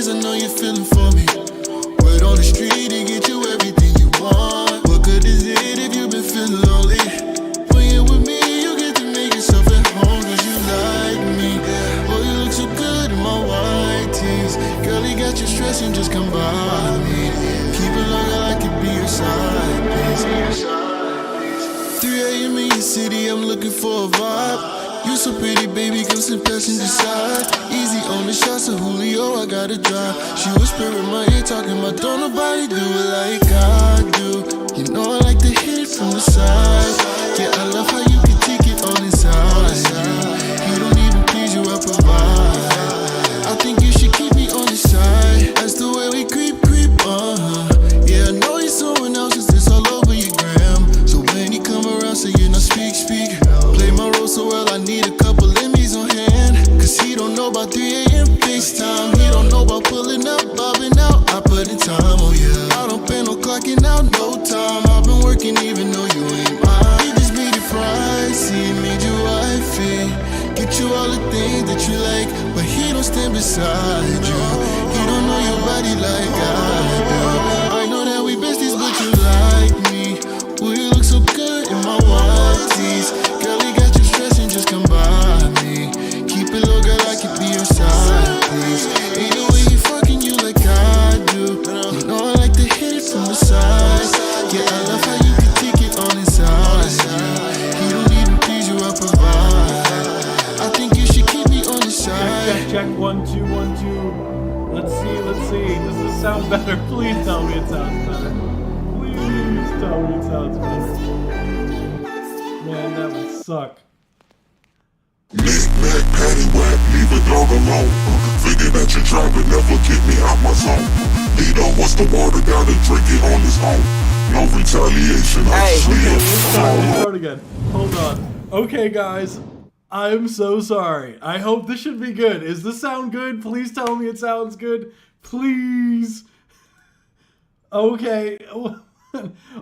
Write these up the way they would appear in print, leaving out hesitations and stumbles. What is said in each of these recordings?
cause I know you're feeling for me. Word on the street to get you everything you want. What good is it if you've been feeling lonely? When you're with me, you get to make yourself at home, cause you like me. Oh, you look so good in my white tees. Girl, you got you stressing, just come by me. Keep it long, I like it, be your side piece. 3 a.m. in your city, I'm looking for a vibe. You so pretty, baby, come sit passenger side. Easy on the shots of Julio, I gotta drive. She whisper in my ear, talking about don't nobody do it like I do. You know I like to hit it from the side. Yeah, I love how you can take it on inside. You don't even please you, I provide. I think you should keep me on the side. That's the way we creep, yeah, I know you're someone else, cause this all over your gram. So when you come around, say you not speak. Play my role so well, I need a couple Emmys on hand. Cause he don't know about 3 a.m. FaceTime. He don't know about pulling up, bobbing out. I put in time, oh yeah. I don't pay no clocking out, no time. I've been working even though you ain't mine. He just made it pricey, made you wifey. Get you all the things that you like, but he don't stand beside you. He don't know your body like I do. I know that we besties, but you like me. Ooh, you look so good in my white tees. Girl, you got you stressing, just come by me. Keep it low, girl, I can be your side, please. Ain't no way he fucking you like I do. You know I like to hit it from the side. Yeah, I love how you can take it on inside. He don't even please you, I provide. I think you should keep me on the side. Check, 1 2 1 2. Let's see. Does this sound better? Please tell me it sounds better. Please tell me it sounds better. Man, that would suck. Knick-knack, paddywhack, leave a dog alone. Figure that you're trying to never get me out my zone. Leader wants the water down and drink it on his own. No retaliation, Let's start again. Hold on. Okay, guys. I'm so sorry. I hope this should be good. Is this sound good? Please tell me it sounds good. Please. Okay.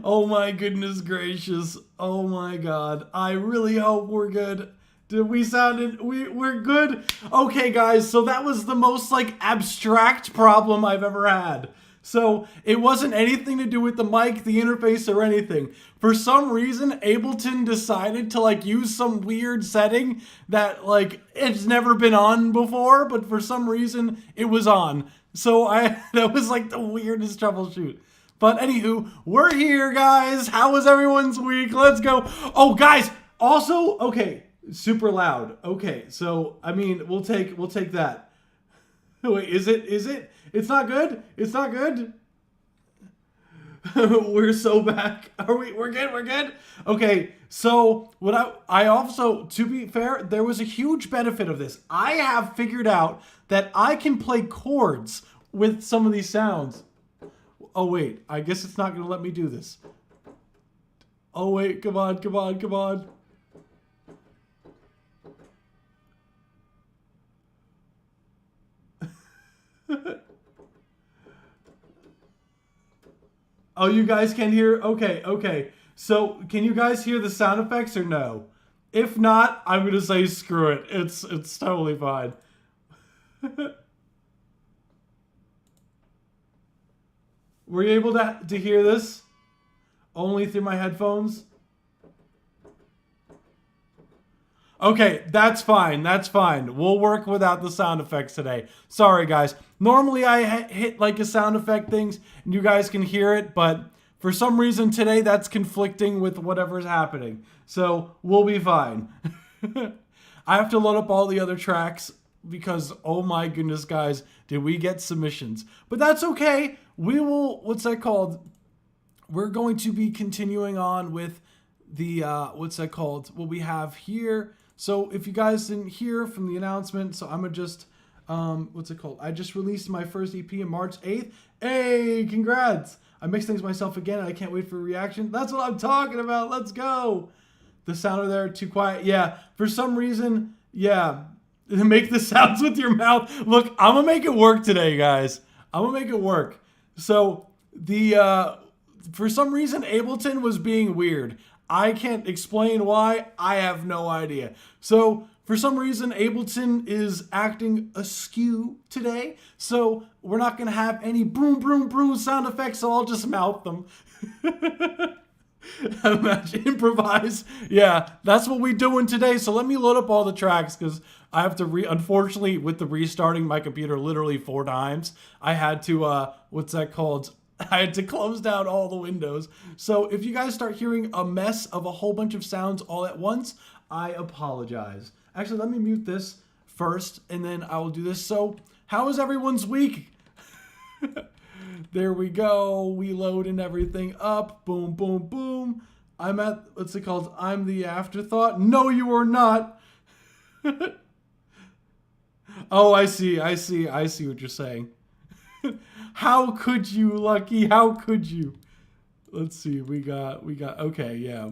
Oh my goodness gracious. Oh my god. I really hope we're good. Did we sound it? We're good? Okay, guys. So that was the most like abstract problem I've ever had. So it wasn't anything to do with the mic, the interface, or anything. For some reason, Ableton decided to like use some weird setting that like it's never been on before, but for some reason it was on. So that was like the weirdest troubleshoot. But anywho, we're here, guys. How was everyone's week? Let's go. Oh, guys. Also, okay, super loud. Okay, so I mean, we'll take that. Wait, is it? It's not good? It's not good? We're so back. We're good? Okay, so what I also, to be fair, there was a huge benefit of this. I have figured out that I can play chords with some of these sounds. Oh wait, I guess it's not gonna let me do this. Oh wait, come on. Oh, you guys can hear? Okay. So, can you guys hear the sound effects or no? If not, I'm going to say screw it. It's totally fine. Were you able to hear this? Only through my headphones? Okay, that's fine. We'll work without the sound effects today. Sorry, guys. Normally I hit like a sound effect things and you guys can hear it, but for some reason today that's conflicting with whatever's happening. So we'll be fine. I have to load up all the other tracks because, oh my goodness, guys, did we get submissions? But that's okay. We will, what's that called? We're going to be continuing on with the, what we have here. So if you guys didn't hear from the announcement, so I'm going to just, I just released my first EP on March 8th. Hey, congrats. I mixed things myself again, and I can't wait for a reaction. That's what I'm talking about. Let's go. The sound over there, too quiet. Yeah, for some reason, yeah. Make the sounds with your mouth. Look, I'm going to make it work today, guys. I'm going to make it work. So, for some reason, Ableton was being weird. I can't explain why. I have no idea. So, For some reason, Ableton is acting askew today, so we're not going to have any broom, broom, broom sound effects, so I'll just mouth them. Imagine, improvise. Yeah, that's what we're doing today. So let me load up all the tracks, because I have to unfortunately, with the restarting my computer literally 4 times, I had to, what's that called? I had to close down all the windows. So if you guys start hearing a mess of a whole bunch of sounds all at once, I apologize. Actually, let me mute this first, and then I will do this. So how is everyone's week? There we go. We loading everything up. Boom, boom, boom. I'm at, what's it called? I'm the afterthought. No, you are not. Oh, I see what you're saying. How could you, Lucky? How could you? Let's see. We got, okay, yeah.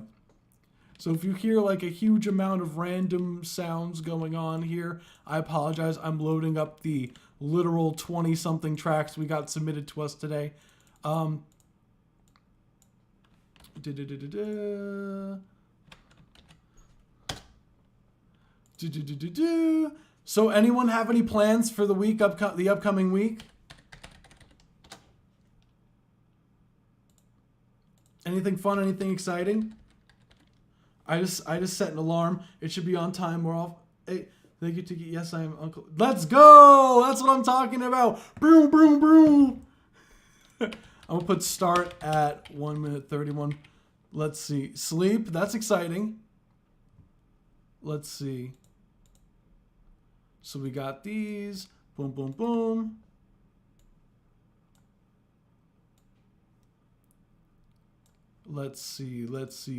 So if you hear like a huge amount of random sounds going on here, I apologize. I'm loading up the literal 20-something tracks we got submitted to us today. So anyone have any plans for the week, the upcoming week? Anything fun? Anything exciting? I just set an alarm. It should be on time. We're off. Hey, thank you, Tiki. Yes, I am Uncle. Let's go! That's what I'm talking about. Broom, broom, broom. I'm gonna put start at 1 minute 31. Let's see. Sleep. That's exciting. Let's see. So we got these. Boom, boom, boom. Let's see.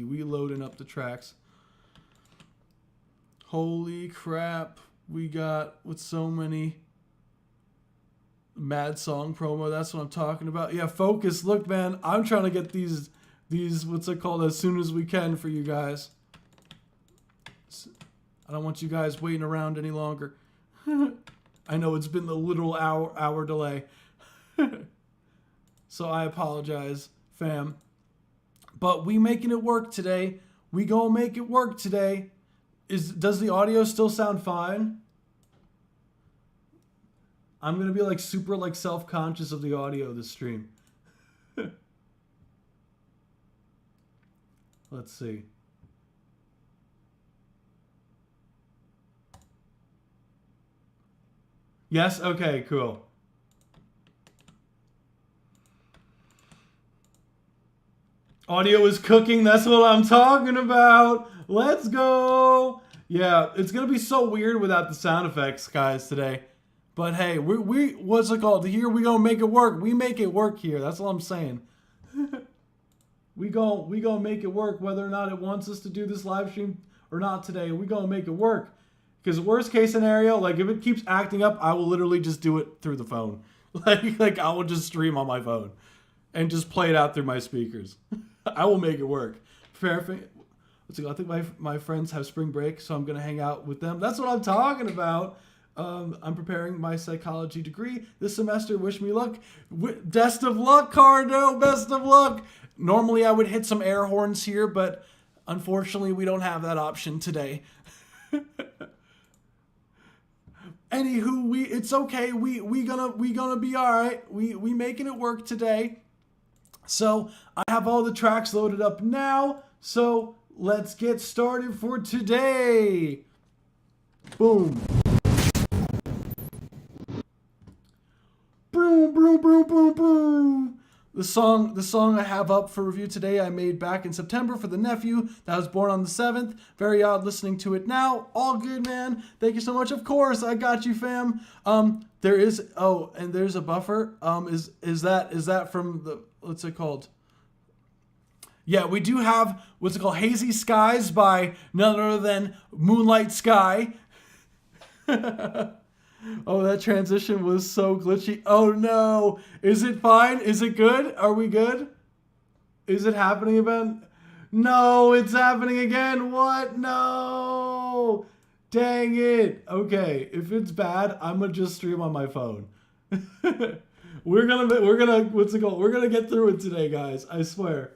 We loading up the tracks. Holy crap. We got with so many Mad Song promo. That's what I'm talking about. Yeah, focus. Look, man, I'm trying to get these what's it called, as soon as we can for you guys. I don't want you guys waiting around any longer. I know it's been the literal hour delay. So I apologize, fam. But we making it work today. We gonna make it work today. Does the audio still sound fine? I'm gonna be like super like self-conscious of the audio this stream. Let's see. Yes? Okay, cool. Audio is cooking. That's what I'm talking about. Let's go. Yeah, it's going to be so weird without the sound effects, guys, today. But hey, we what's it called? Here we gonna make it work. We make it work here. That's all I'm saying. we gonna make it work whether or not it wants us to do this live stream or not today. We gonna make it work. Because worst case scenario, like if it keeps acting up, I will literally just do it through the phone. Like I will just stream on my phone and just play it out through my speakers. I will make it work. Fair thing. I think my friends have spring break, so I'm gonna hang out with them. That's what I'm talking about. I'm preparing my psychology degree this semester. Wish me luck. Best of luck, Cardo. Best of luck. Normally I would hit some air horns here, but unfortunately we don't have that option today. Anywho, it's okay. We gonna be all right. We making it work today. So I have all the tracks loaded up now. So let's get started for today. Boom. Boom, boom, boom, boom, boom. The song I have up for review today I made back in September for the nephew that was born on the 7th. Very odd listening to it now. All good, man. Thank you so much. Of course, I got you, fam. There is and there's a buffer. Is that from the, what's it called? Yeah, we do have what's it called, Hazy Skies by none other than Moonlight Sky. Oh, that transition was so glitchy. Oh no. Is it fine? Is it good? Are we good? Is it happening again? No, it's happening again. What? No. Dang it. Okay, if it's bad, I'm gonna just stream on my phone. We're gonna what's it called? We're gonna get through it today, guys. I swear.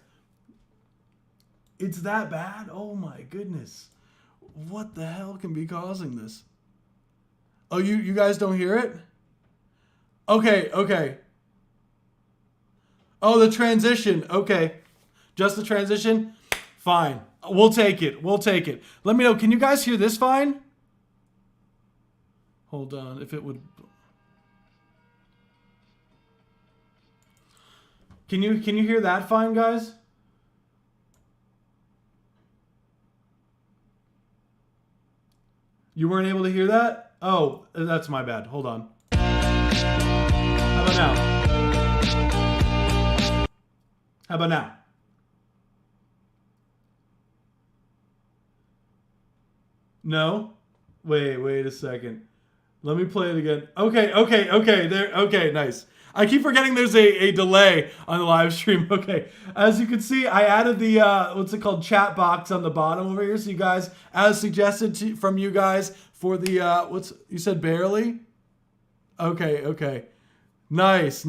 It's that bad? Oh my goodness. What the hell can be causing this? Oh, you guys don't hear it? Okay, okay. Oh, the transition. Okay. Just the transition? Fine. We'll take it. We'll take it. Let me know. Can you guys hear this fine? Hold on. If it would... Can you hear that fine, guys? You weren't able to hear that? Oh, that's my bad. Hold on. How about now? How about now? No? Wait a second. Let me play it again. Okay. There. Okay, nice. I keep forgetting there's a delay on the live stream. Okay, as you can see, I added the what's it called, chat box on the bottom over here, so you guys, as suggested from you guys, for the what's you said barely. Okay. Nice.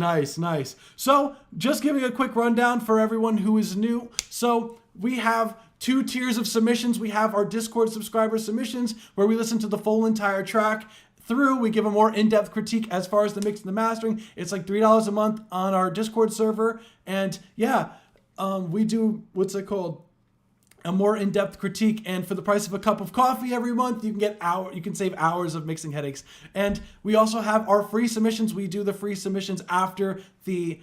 So, just giving a quick rundown for everyone who is new. So, we have 2 tiers of submissions. We have our Discord subscriber submissions, where we listen to the full entire track through. We give a more in-depth critique as far as the mix and the mastering. It's like $3 a month on our Discord server. And yeah, we do, what's it called? A more in-depth critique, and for the price of a cup of coffee every month, you can save hours of mixing headaches. And we also have our free submissions. We do the free submissions after the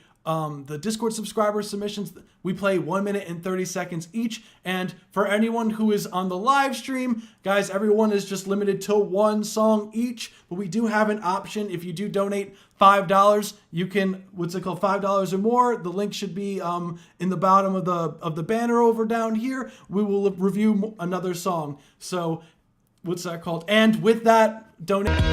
Discord subscriber submissions. We play 1 minute and 30 seconds each. And for anyone who is on the live stream, guys, everyone is just limited to 1 song each. But we do have an option. If you do donate $5, you can, what's it called, $5 or more. The link should be in the bottom of the banner over down here. We will review another song. So what's that called? And with that, donate.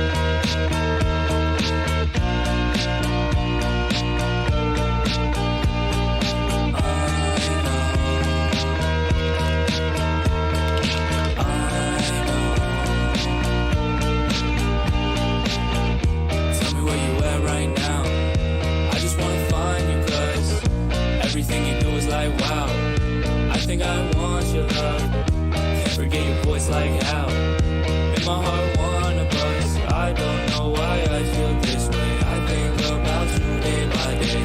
Like how in my heart wanna buzz. I don't know why I feel this way. I think about you day by day. I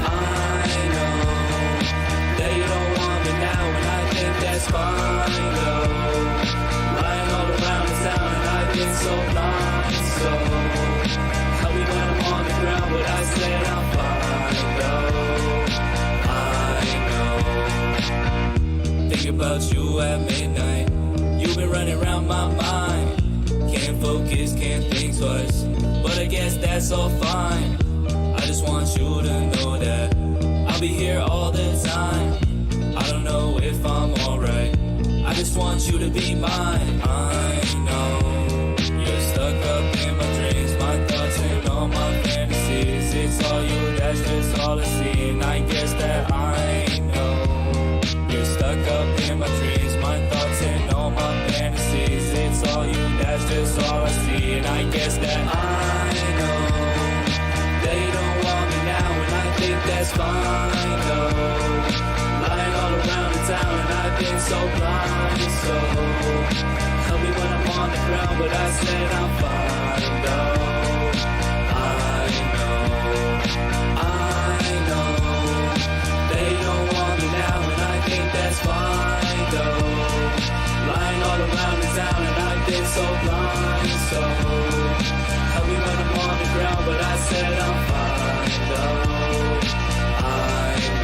know that you don't want me now, and I think that's fine though. Lying all around the town, and I've been so blind. So help me when I'm on the ground, but I said I'm fine though. I know. Think about you at midnight. You've been running around my mind. Can't focus, can't think twice. But I guess that's all fine. I just want you to know that I'll be here all the time. I don't know if I'm alright. I just want you to be mine. I know you're stuck up in my dreams, my thoughts and all my fantasies. It's all you, that's just all I see. And I guess that I know you're stuck up in my dreams, my thoughts and all my fantasies. It's all you, that's just all I see. And I guess that I know that you don't want me now, and I think that's fine though. Lying all around the town, and I've been so blind. So help me when I'm on the ground, but I said I'm fine though. I know they don't want me now, and I think that's fine though. Lying all around the town, and I've been so blind. So help me when I'm on the ground, but I said I'm fine though. I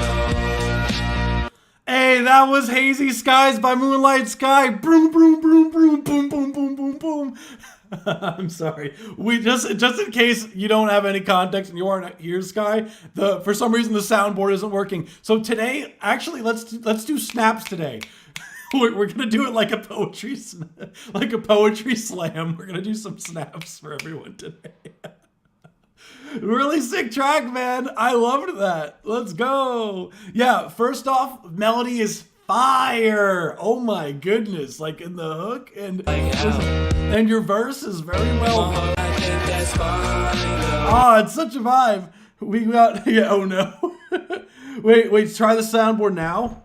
know. Hey, that was Hazy Skies by Moonlight Sky. Broom, broom, broom, broom, boom, boom, boom, boom, boom. I'm sorry. We just in case you don't have any context and you aren't here, Sky. For some reason the soundboard isn't working. So today, actually, let's do snaps today. We're gonna do it like a poetry slam. We're gonna do some snaps for everyone today. Really sick track, man. I loved that. Let's go. Yeah, first off, melody is fire. Oh my goodness. Like in the hook and your verse is very well. Oh, it's such a vibe. We got, yeah, oh no. Wait, try the soundboard now.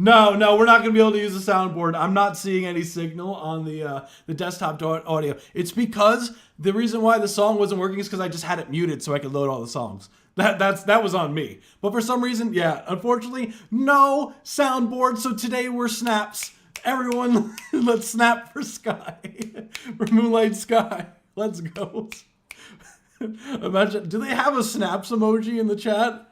No, we're not gonna be able to use the soundboard. I'm not seeing any signal on the desktop audio. It's because the reason why the song wasn't working is because I just had it muted so I could load all the songs. That was on me. But for some reason, yeah, unfortunately, no soundboard. So today we're snaps. Everyone, let's snap for Sky, for Moonlight Sky. Let's go. Imagine, do they have a snaps emoji in the chat?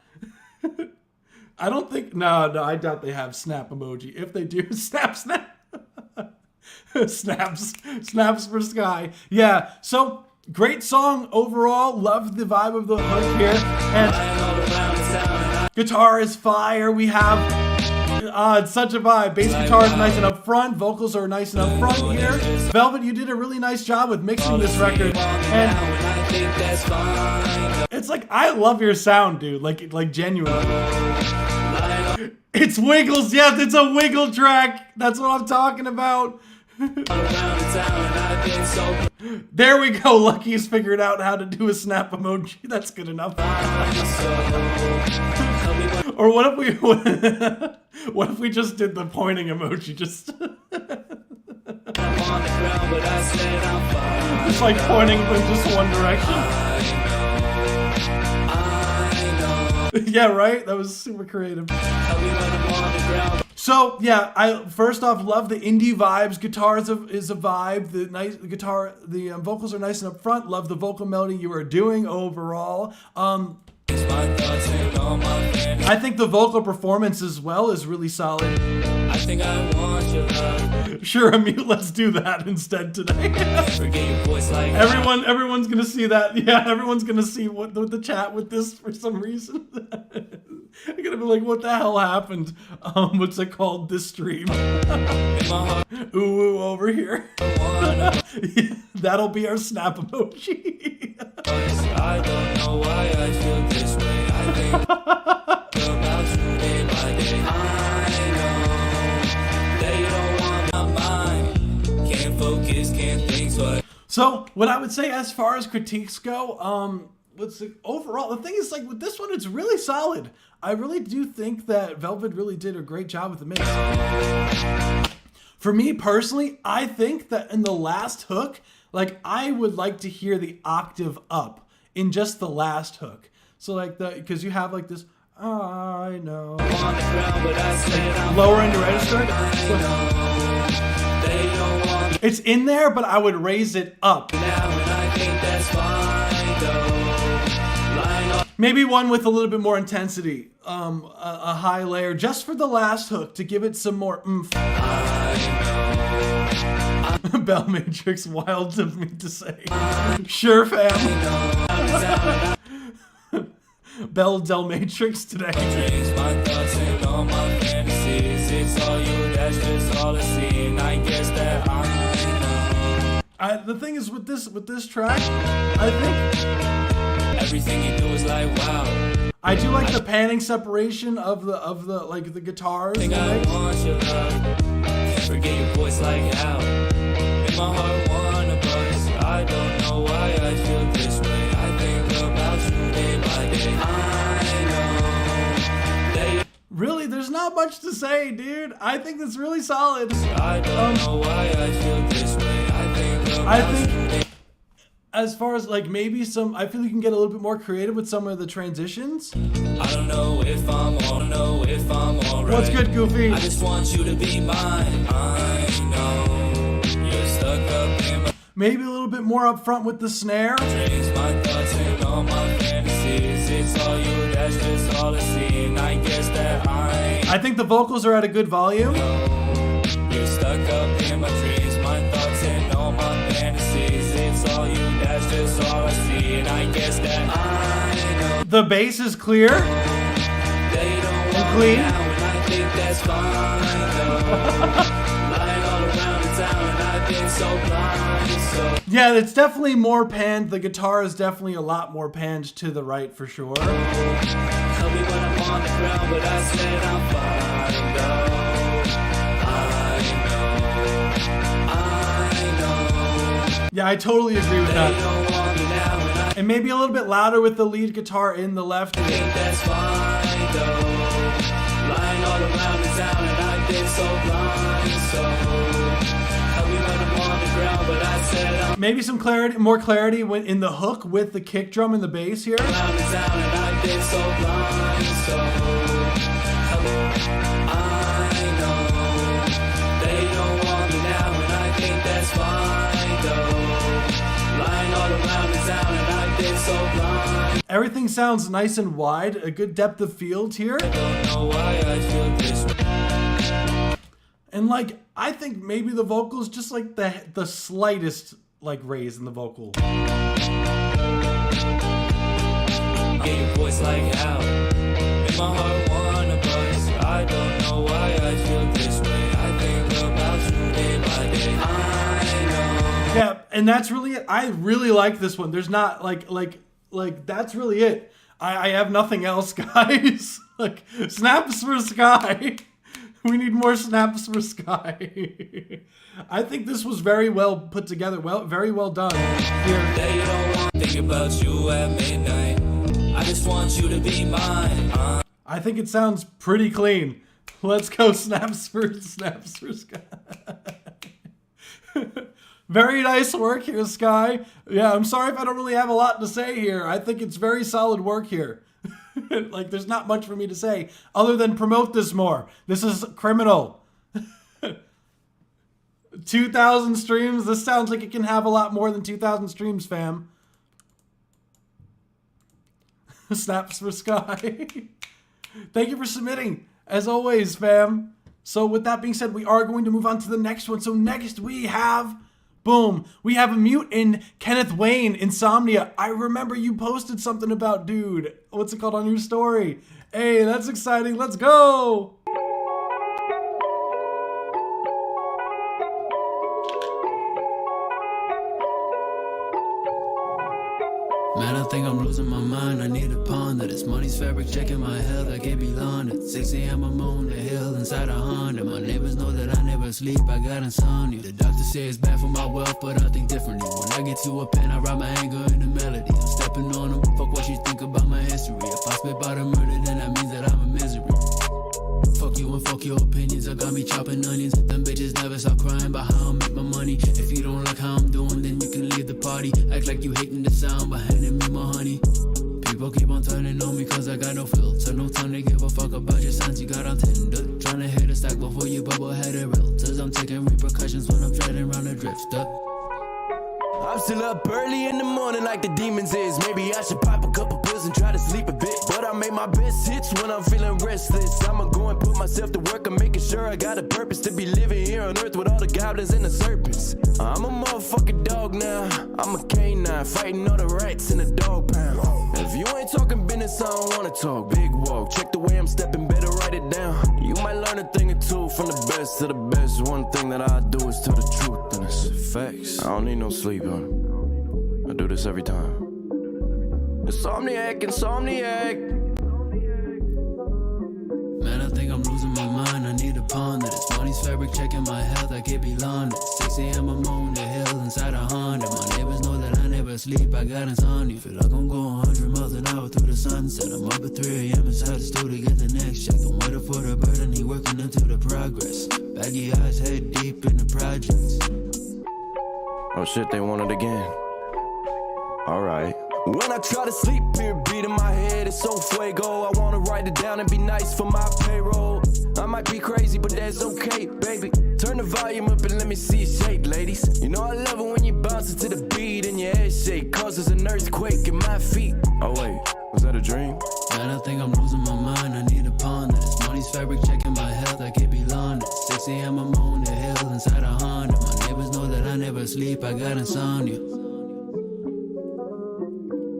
I don't think, no, I doubt they have snap emoji. If they do, snap. Snaps for Sky. Yeah, so great song overall. Love the vibe of the hook here. And guitar is fire. We have, it's such a vibe. Bass guitar is nice and up front. Vocals are nice and up front here. Velvet, you did a really nice job with mixing this record. And it's like, I love your sound, dude. Like genuinely. It's Wiggles. Yes, it's a Wiggle track. That's what I'm talking about. There we go. Lucky's figured out how to do a snap emoji. That's good enough. Or what if we just did the pointing emoji? Just like pointing in just one direction. Yeah, right? That was super creative. So yeah, I first off love the indie vibes. Guitar is a vibe. The vocals are nice and up front. Love the vocal melody you are doing overall. I think the vocal performance as well is really solid. I think I want your love. Sure, Amute, let's do that instead today. Forget your voice like Everyone's gonna see that. Yeah, everyone's gonna see what the chat with this for some reason. I'm gonna be like, what the hell happened? What's it called? This stream. Ooh, over here. Yeah, that'll be our snap emoji. I don't know why I feel this way. I think about you day by day. I know that you don't want my mind. Can't focus, can't think twice. So what I would say as far as critiques go, overall, the thing is, like, with this one, it's really solid. I really do think that Velvet really did a great job with the mix. For me personally, I think that in the last hook, like, I would like to hear the octave up in just the last hook. So like because you have like this, I know, lower in your register. It's in there, but I would raise it up. Maybe one with a little bit more intensity, a high layer, just for the last hook to give it some more oomph. Bell Matrix, wild of me to say. Sure, fam. Bell Del Matrix today. My thoughts and all my fantasies. It's all you, that's just all I see. And I guess that I know. The thing is with this track, I think everything you do is like wow. I do like the panning separation of the like the guitars. I think I want your love. Forget your voice like how. In my heart wanna buzz. I don't know why I feel this way. I think about you day by day. I know that really, there's not much to say, dude. I think that's really solid. I don't know why I feel this way. I think as far as like maybe I feel you can get a little bit more creative with some of the transitions. I don't know if I'm alright. What's good, Goofy? I just want you to be mine. I know you're stuck up in my Maybe a little bit more up front with the snare. dreams, my thoughts and all my fantasies. It's all you, that's just all I see. And I guess that I think the vocals are at a good volume. You're stuck up in my dreams, my thoughts and all my fantasies. It's all you, that's just all I see. And I guess that I know The bass is clear they don't want clean. me now, and I think that's fine though. Lying all around the town, and I've been so blind. So Yeah, it's definitely more panned. The guitar is definitely a lot more panned to the right for sure. tell me when I'm on the ground, but I said I'm fine though. Yeah, I totally agree with They that. don't want me now, and I And maybe a little bit louder with the lead guitar in the left. think that's fine though. Lying all around the town, and I I've been so blind, so help me when I'm on the ground, but I said I'm Maybe some clarity, more clarity when in the hook with the kick drum and the bass here. around the town and I've been so blind, so help me. I know they don't want me now, and I think that's fine, though. Lying all around the town and I've been so blind. Everything sounds nice and wide, a good depth of field here. Don't know why I feel this way. And like, I think maybe the vocals just like the slightest like raise in the vocal. Get your voice like how make my heart wanna bust. I don't know why I feel this way. I think about you day by day. I know. Yeah, and that's really it. I really like this one. There's not like that's really it. I have nothing else, guys. Like, snaps for Sky. We need more snaps for Sky. I think this was very well put together. Very well done. Here. They don't want to think about you at midnight. I just want you to be mine. I think it sounds pretty clean. Let's go snaps for Sky. Very nice work here, Sky. Yeah, I'm sorry if I don't really have a lot to say here. I think it's very solid work here. Like, there's not much for me to say other than promote this more. This is criminal. 2,000 streams. This sounds like it can have a lot more than 2,000 streams, fam. Snaps for Sky. Thank you for submitting, as always, fam. So with that being said, we are going to move on to the next one. So next we have... boom. We have a mute in Kenneth Wayne, Insomnia. I remember you posted something about, dude. What's it called on your story? Hey, that's exciting. Let's go. Man, I think I'm losing my mind. I need a ponder. This money's fabric checking my health. I can't be laundered. 6 a.m. I'm on the hill inside a Honda. My neighbors know that I never sleep. I got insomnia. The doctor says it's bad for my wealth, but I think differently. When I get to a pen, I write my anger in the melody. I'm stepping on them. Fuck what you think about my history. If I spit about a murder, then that means that I'm a misery. Fuck you and fuck your opinions. I got me chopping onions. Them bitches never stop crying about how I make my money. If you don't like how I'm doing, then you can leave the party. Act like you hating the sound, but handing me my honey. People keep on turning on me cause I got no filter. No time to give a fuck about your signs you got on Tinder. Tryna hit a stack before you bubble headed realtors. I'm taking repercussions when I'm treading around a drifter. I'm still up early in the morning like the demons is. Maybe I should pop a couple pills and try to sleep a bit. But I make my best hits when I'm feeling restless. I'ma go and put myself to work. I'm making sure I got a purpose to be living here on earth with all the goblins and the serpents. I'm a motherfucking dog now. I'm a canine fighting all the rats in the dog pound. If you ain't talking business, I don't wanna talk. Big walk, check the way I'm stepping, better write it down. You might learn a thing or two from the best of the best. One thing that I do is tell the truth, and it's facts. I don't need no sleep, huh? I do this every time. Insomniac, insomniac. Man, I think I'm losing my mind. I need a ponder. This money's fabric checking my health. I can't be laundered. 6 a.m. I'm on the hill inside a Honda. My neighbors know that I never sleep. I got insomnia. Feel like I'm going 100 miles an hour through the sunset. I'm up at 3 a.m. inside the studio to get the next check. Don't wait for the bird. I need working into the progress. Baggy eyes, head deep in the projects. Oh shit, they want it again. Alright. When I try to sleep, here beat in my head, it's so fuego. I wanna write it down and be nice for my payroll. I might be crazy, but that's okay, baby. Turn the volume up and let me see it shake, ladies. You know I love it when you bounce to the beat and your head shake, causes an earthquake in my feet. Oh wait, was that a dream? Man, I think I'm losing my mind, I need a ponder. This money's fabric checking my health, I can't be laundered. 6 a.m. I'm on the hill inside a Honda. My neighbors know that I never sleep, I got insomnia.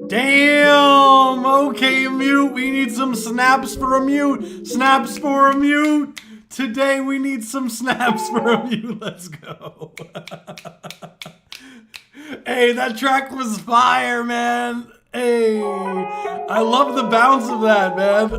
Damn! Okay, mute. We need some snaps for a mute. Snaps for a mute. Today we need some snaps for a mute. Let's go. Hey, that track was fire, man. Hey, I love the bounce of that, man.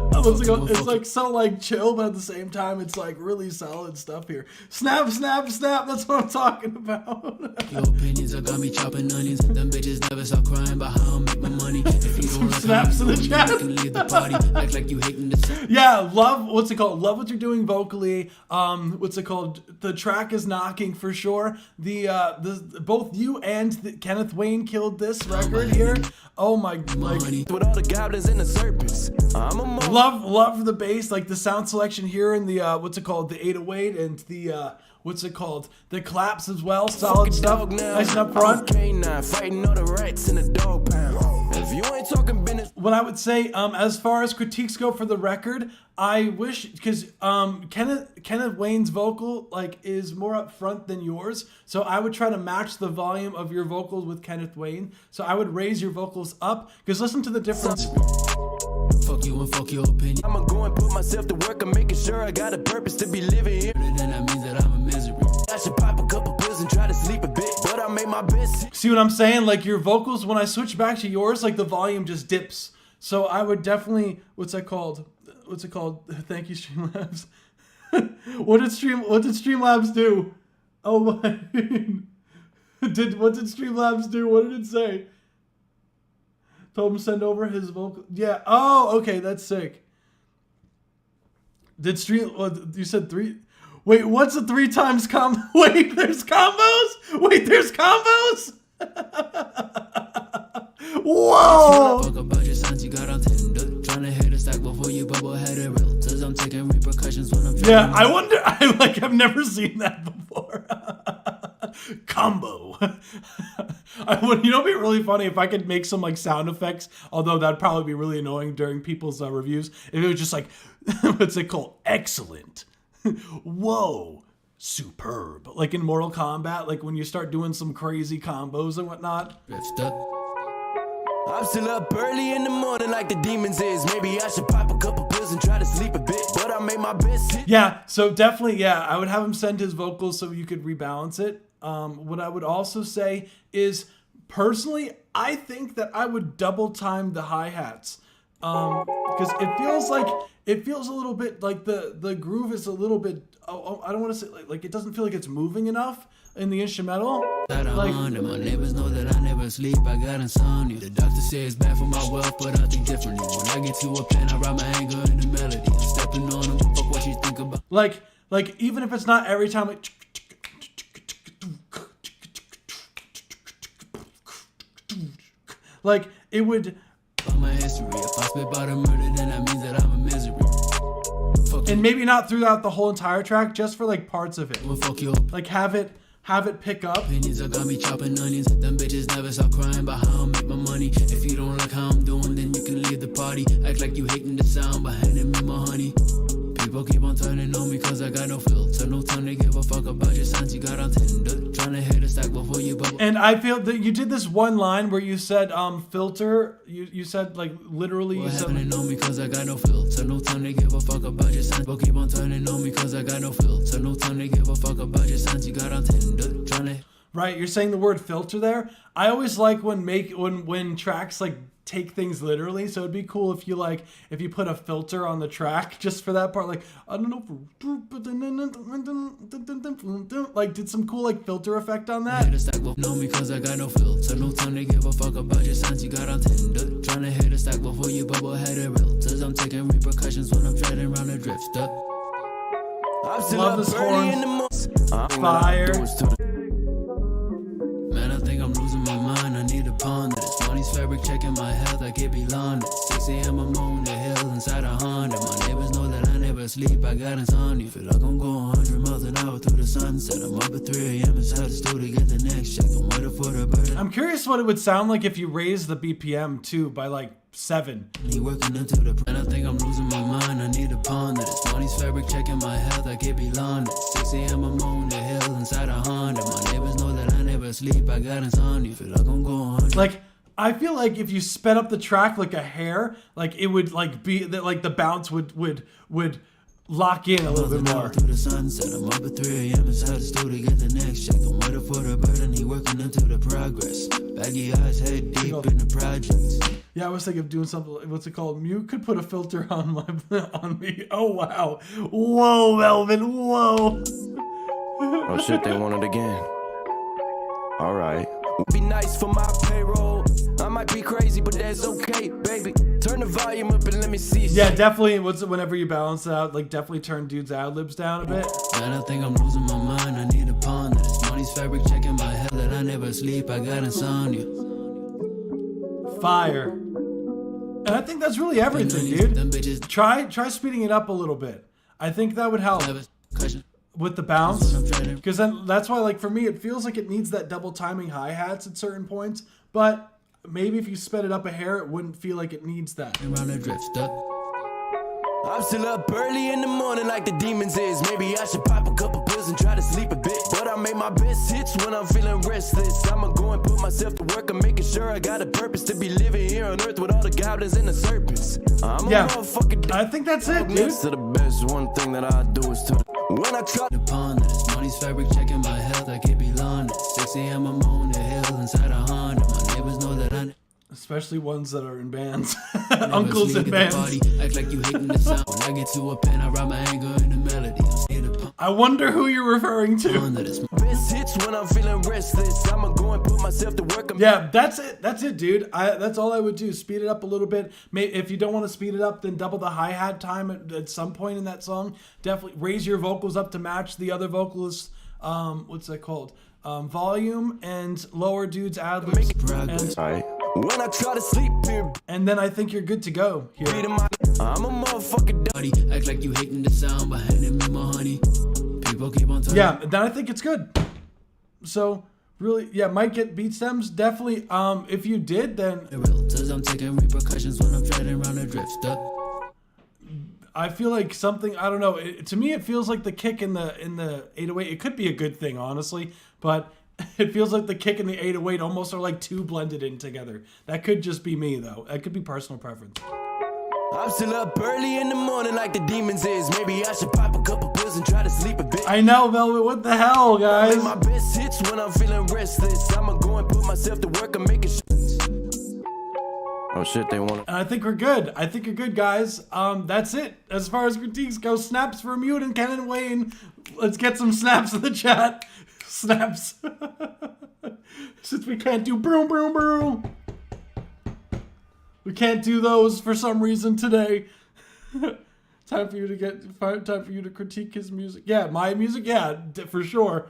It's like so like chill, but at the same time, it's like really solid stuff here. Snap, snap, snap. That's what I'm talking about. Your opinions, I got me chopping onions. Them bitches never stop crying about how I make my money. If you Some snaps in the chat. You can leave the party, act like you hating the sound. Yeah, love, what's it called? Love what you're doing vocally. What's it called? The track is knocking for sure. Both you and Kenneth Wayne killed this record here. Oh my, like, With all the goblins and the serpents, I'm a mo- love the bass, like the sound selection here and the what's it called? The 808 and the what's it called? The claps as well. Solid stuff. Nice and up front. Canine fighting all the rats in the dog pound. If you ain't talking business, What I would say, as far as critiques go for the record, I wish, because Kenneth Wayne's vocal like is more up front than yours, so I would try to match the volume of your vocals with Kenneth Wayne. So I would raise your vocals up, because listen to the difference. Fuck you and fuck your opinion. I'ma go and put myself to work. I'm making sure I got a purpose to be living here. Then that means that I'm a misery. I should pop a couple pills and try to sleep a bit, but I made my best. See what I'm saying? Like your vocals, when I switch back to yours, like the volume just dips. So I would definitely, what's it called? Thank you, Streamlabs. What did Streamlabs do? Oh my. What did Streamlabs do? What did it say? Told him to send over his vocal. Yeah. Oh, okay. That's sick. You said 3. Wait, what's a 3 times combo? Wait, there's combos? Whoa! Fuck about your sons you got on Tinder. Tryna hit a stack before you bubble head it real. Cause I'm taking repercussions when I'm Yeah, I wonder. I've never seen that before. Combo. You know, it'd be really funny if I could make some like sound effects. Although that'd probably be really annoying during people's reviews. If it was just like, what's it called? Excellent. Whoa. Superb. Like in Mortal Kombat, like when you start doing some crazy combos and whatnot. drift up. I'm still up early in the morning like the demons is. Maybe I should pop a couple pills and try to sleep a bit, but I made my best. Yeah, so definitely, yeah, I would have him send his vocals so you could rebalance it. What I would also say is, personally, I think that I would double time the hi-hats. Because it feels a little bit like the groove is a little bit, I don't want to say, like it doesn't feel like it's moving enough in the instrumental. Like, And my neighbors know that I never sleep, I got insomnia. The doctor says it's bad for my wealth, but I think differently. When I get to a pen, I write my anger in the melody. I'm stepping on them, fuck what you think about. like even if it's not every time, like it would. About my history, if I spit about a murder, then that means that I'm a misery. Fuck And maybe not throughout the whole entire track, just for like parts of it. you and fuck your Like have it pick up. opinions, that got me chopping onions. Them bitches never stop crying about how I make my money. If you don't like how I'm doing, then you can leave the party. Act like you hating the sound, but handing me my honey. People keep on turning on me cause I got no filter. No time to give a fuck about your signs you got on Tinder. Tryna hit a stack before you bubble. And I feel that you did this one line where you said filter. You said like literally you What said happening on me cause I got no filter. No time to give a fuck about your signs. People keep on turning on me cause I got no filter. No time to give a fuck about your signs you got on Tinder. Tryna right. You're saying the word filter there. I always like when tracks like take things literally. So it'd be cool if you put a filter on the track just for that part. Like I don't know, like did some cool like filter effect on that. hit a stack before me cause I got no filter. No time to give a fuck about your signs you got on Tinder. Tryna hit a stack before you bubble head it realtors. I'm taking repercussions when I'm treading around a drifter. I'm still Love up this early horn. in the morning. Fire. Man, I think I'm losing my mind. I need a ponder this. Money's fabric checking my health. I can't be laundered. 6 a.m. I'm on the hill inside a Honda. My neighbors know that I never sleep. I got insomnia. Feel like I'm going 100 miles an hour through the sunset. I'm up at 3 a.m. inside the store to get the next check. I'm waiting for the bird. I'm curious what it would sound like if you raised the BPM too by like 7. He working into the and I think I'm losing my mind. I need a ponder this. Money's fabric checking my health. I can't be laundered. 6 a.m. I'm on the hill inside a Honda. My neighbors know that I never sleep. I got insomnia. Feel like I'm going 100. Like I feel like if you sped up the track like a hair, like it would like be that like the bounce would lock in a little bit more. Through the sunset, I'm up at 3 a.m. inside the store to get the next check. I'm waiting for the bird and he working into the progress. Baggy eyes, head deep in the projects. Yeah, I was thinking of doing something. What's it called? You could put a filter on me. Oh wow! Whoa, Melvin! Whoa! Oh shit, they want it again. Alright. Be nice for my payroll. I'm might be crazy, but that's okay, baby. Turn the volume up and let me see. Yeah, definitely. Whenever you balance it out, like definitely turn dude's ad libs down a bit. Man, I think I'm losing my mind. I need a pawn that is money's fabric checking my head that I never sleep. I got insomnia. Fire. And I think that's really everything, Them dude. bitches Try speeding it up a little bit. I think that would help have a question. with the bounce. I'm trying to Because then that's why, like, for me, it feels like it needs that double timing hi-hats at certain points. But maybe if you sped it up a hair, it wouldn't feel like it needs that. around the drift stuck. I'm still up early in the morning like the demons is. Maybe I should pop a couple pills and try to sleep a bit. But I make my best hits when I'm feeling restless. I'ma go and put myself to work. I'm making sure I got a purpose to be living here on earth with all the goblins and the serpents. I'm Yeah. a motherfucking I think that's it, dude. next to the best. One thing that I do is to when I try The pawn that is money's fabric checking my health. I can't be London. 6 a.m. I'm on the hill inside a Honda. My neighbors know that I Especially ones that are in bands. never Uncles sleep in at the bands. party. Act like you hating the sound. When I get to a pen, I write my anger in the melody. I'm in a I wonder who you're referring to. pawn that is best hits when I'm feeling restless. I'ma go and put myself to work. Yeah, that's it. That's it, dude. That's all I would do. Speed it up a little bit. If you don't want to speed it up, then double the hi-hat time at some point in that song. Definitely raise your vocals up to match the other vocalists. What's that called? Volume, and lower dude's ad-libs. And, When I try to sleep here, and then I think you're good to go here. beating my I'm a motherfucking party. Act like you hating the sound, but handing me my honey. People keep on telling Yeah, then I think it's good. So, really, yeah, might get beat stems. Definitely, if you did, then me real. Cause I'm taking repercussions when I'm treading around the drift stuck. I feel like something, I don't know. To me, it feels like the kick in the 808. It could be a good thing, honestly, but it feels like the kick and the 808 almost are like two blended in together. That could just be me, though. That could be personal preference. I'm still up early in the morning like the demons is. Maybe I should pop a couple pills and try to sleep a bit. I know, Velvet. What the hell, guys? Make my best hits when I'm feeling restless. I'ma go and put myself to work. I'm making Oh shit, they want And I think we're good. I think you're good, guys. That's it. As far as critiques go, snaps for Mute and Ken and Wayne. Let's get some snaps in the chat. Snaps. Since we can't do broom, broom, broom. We can't do those for some reason today. Time for you to critique his music. Yeah, my music. Yeah, for sure.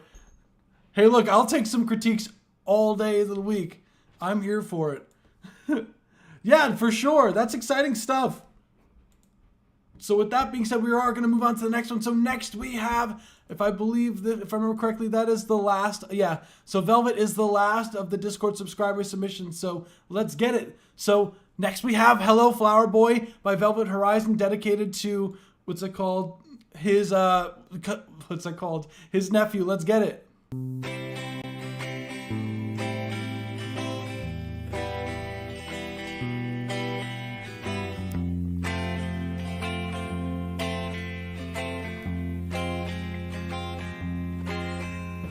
Hey, look, I'll take some critiques all day of the week. I'm here for it. Yeah, for sure. That's exciting stuff. So with that being said, we are going to move on to the next one. So next we have, if I remember correctly, that is the last. Yeah. So Velvet is the last of the Discord subscriber submissions. So let's get it. So next we have Hello Flower Boy by Velvet Horizon, dedicated to, what's it called? His His nephew. Let's get it.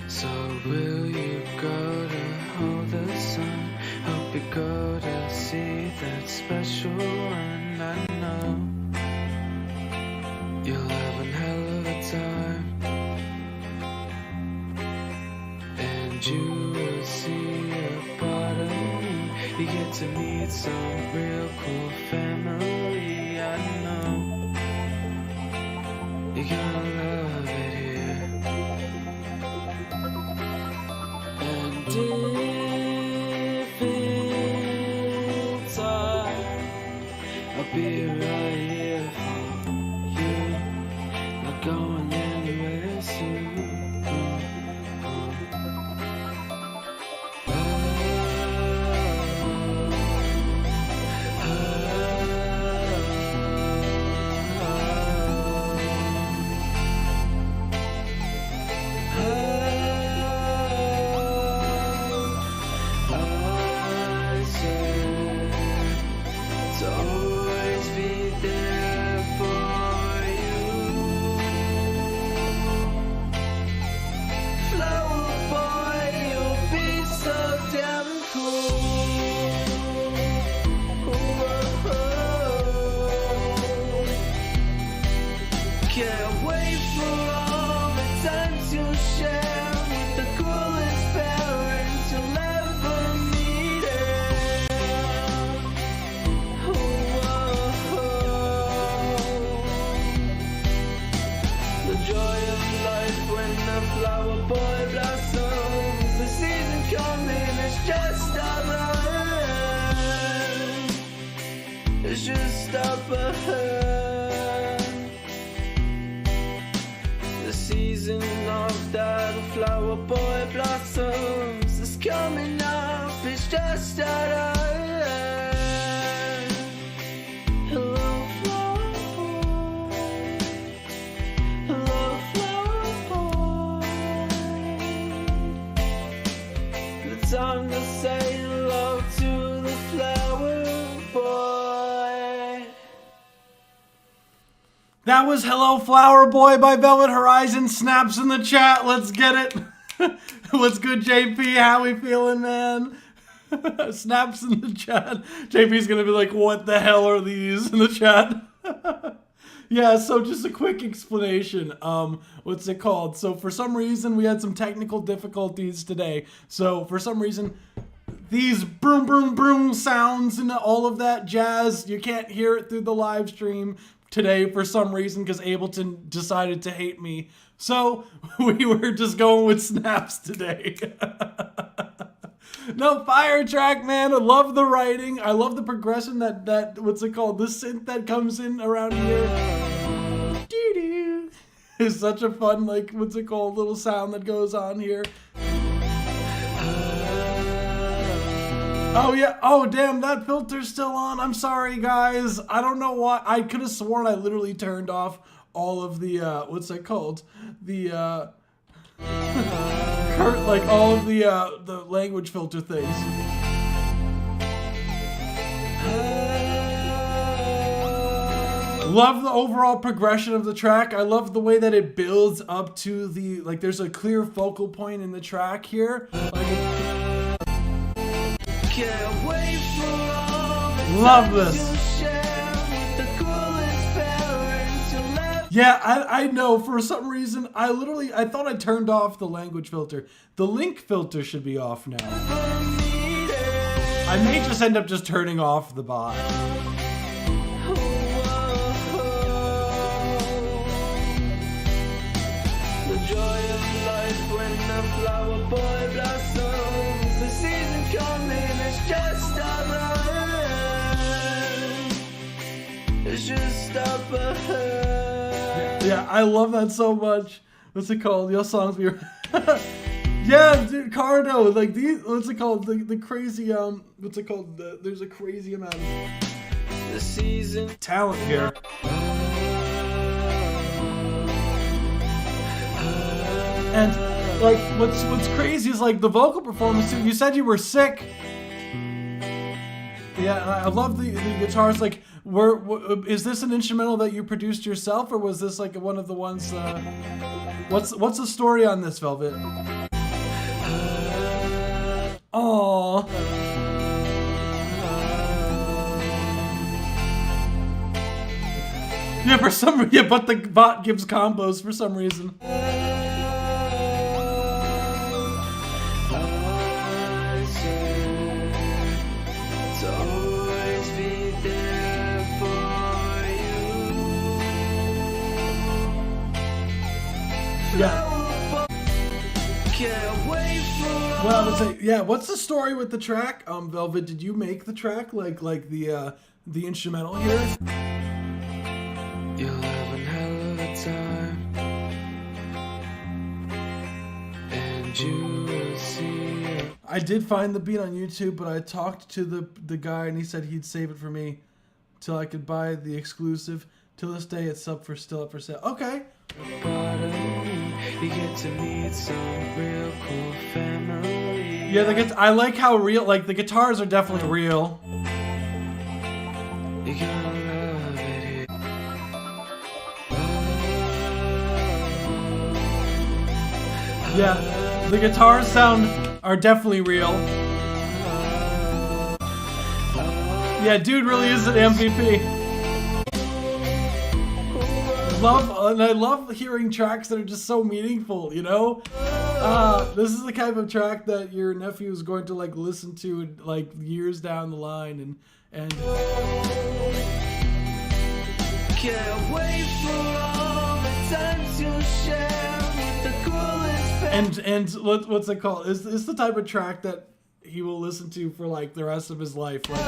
So will you go to hold the sun? Hope you go to see that special one. I know you'll have a hell of a time, and you will see a part of me. You get to meet some real cool family. I know you're gonna love it here. And if it's hard, I'll be right here for you. Not going anywhere soon. I said to always be there for you. Flower boy, you'll be so damn cool. Can't wait for all the times you'll share with the coolest parents you'll ever meet. ahead. The season of that flower boy blossoms is coming up, it's just out of hand. Hello, flower boy. Hello, flower boy. The time to say hello to the flower boy. That was Hello Flower Boy by Velvet Horizon. Snaps in the chat. Let's get it. What's good, JP? How we feeling, man? Snaps in the chat. JP's gonna be like, what the hell are these in the chat? Yeah, so just a quick explanation. What's it called? So for some reason, we had some technical difficulties today. So for some reason, these broom, broom, broom sounds and all of that jazz, you can't hear it through the live stream today for some reason because Ableton decided to hate me. So we were just going with snaps today. No, fire track, man. I love the writing. I love the progression that what's it called? The synth that comes in around here. Doo-doo. It's such a fun, like, what's it called? Little sound that goes on here. Oh yeah, oh damn, that filter's still on. I'm sorry guys. I don't know why. I could have sworn I literally turned off all of the, what's it called? The, like all of the language filter things. Love the overall progression of the track. I love the way that it builds up to the, like there's a clear focal point in the track here. Love this. Yeah, I know. For some reason, I thought I turned off the language filter. The link filter should be off now. I may just end up just turning off the bot. The joy of life when the flower boy blossoms. The season coming, it's just alright. It's just up ahead. Yeah, I love that so much. What's it called? Your songs be. Yeah, dude, Cardo. Like these. What's it called? The crazy. What's it called? There's a crazy amount of The season talent here. And like, what's crazy is like the vocal performance too. You said you were sick. Yeah, I love the guitars. Like, is this an instrumental that you produced yourself, or was this like one of the ones? What's the story on this, Velvet? Aww. Yeah, but the bot gives combos for some reason. Yeah. Well, I would say, yeah. What's the story with the track, Velvet? Did you make the track, like the instrumental here? You'll have a hell of a time, and you will see it. I did find the beat on YouTube, but I talked to the guy, and he said he'd save it for me till I could buy the exclusive. Till this day, it's still up for sale. Okay. You get to meet some real cool family. Yeah, I like how real, like the guitars are definitely real. You gotta love it here. Yeah, the guitars are definitely real. Yeah, dude really is an MVP. I love hearing tracks that are just so meaningful, you know? This is the kind of track that your nephew is going to like listen to like years down the line and Can't wait for all the times you'll share with the coolest and what's it called? Is this the type of track that he will listen to for like the rest of his life? Like,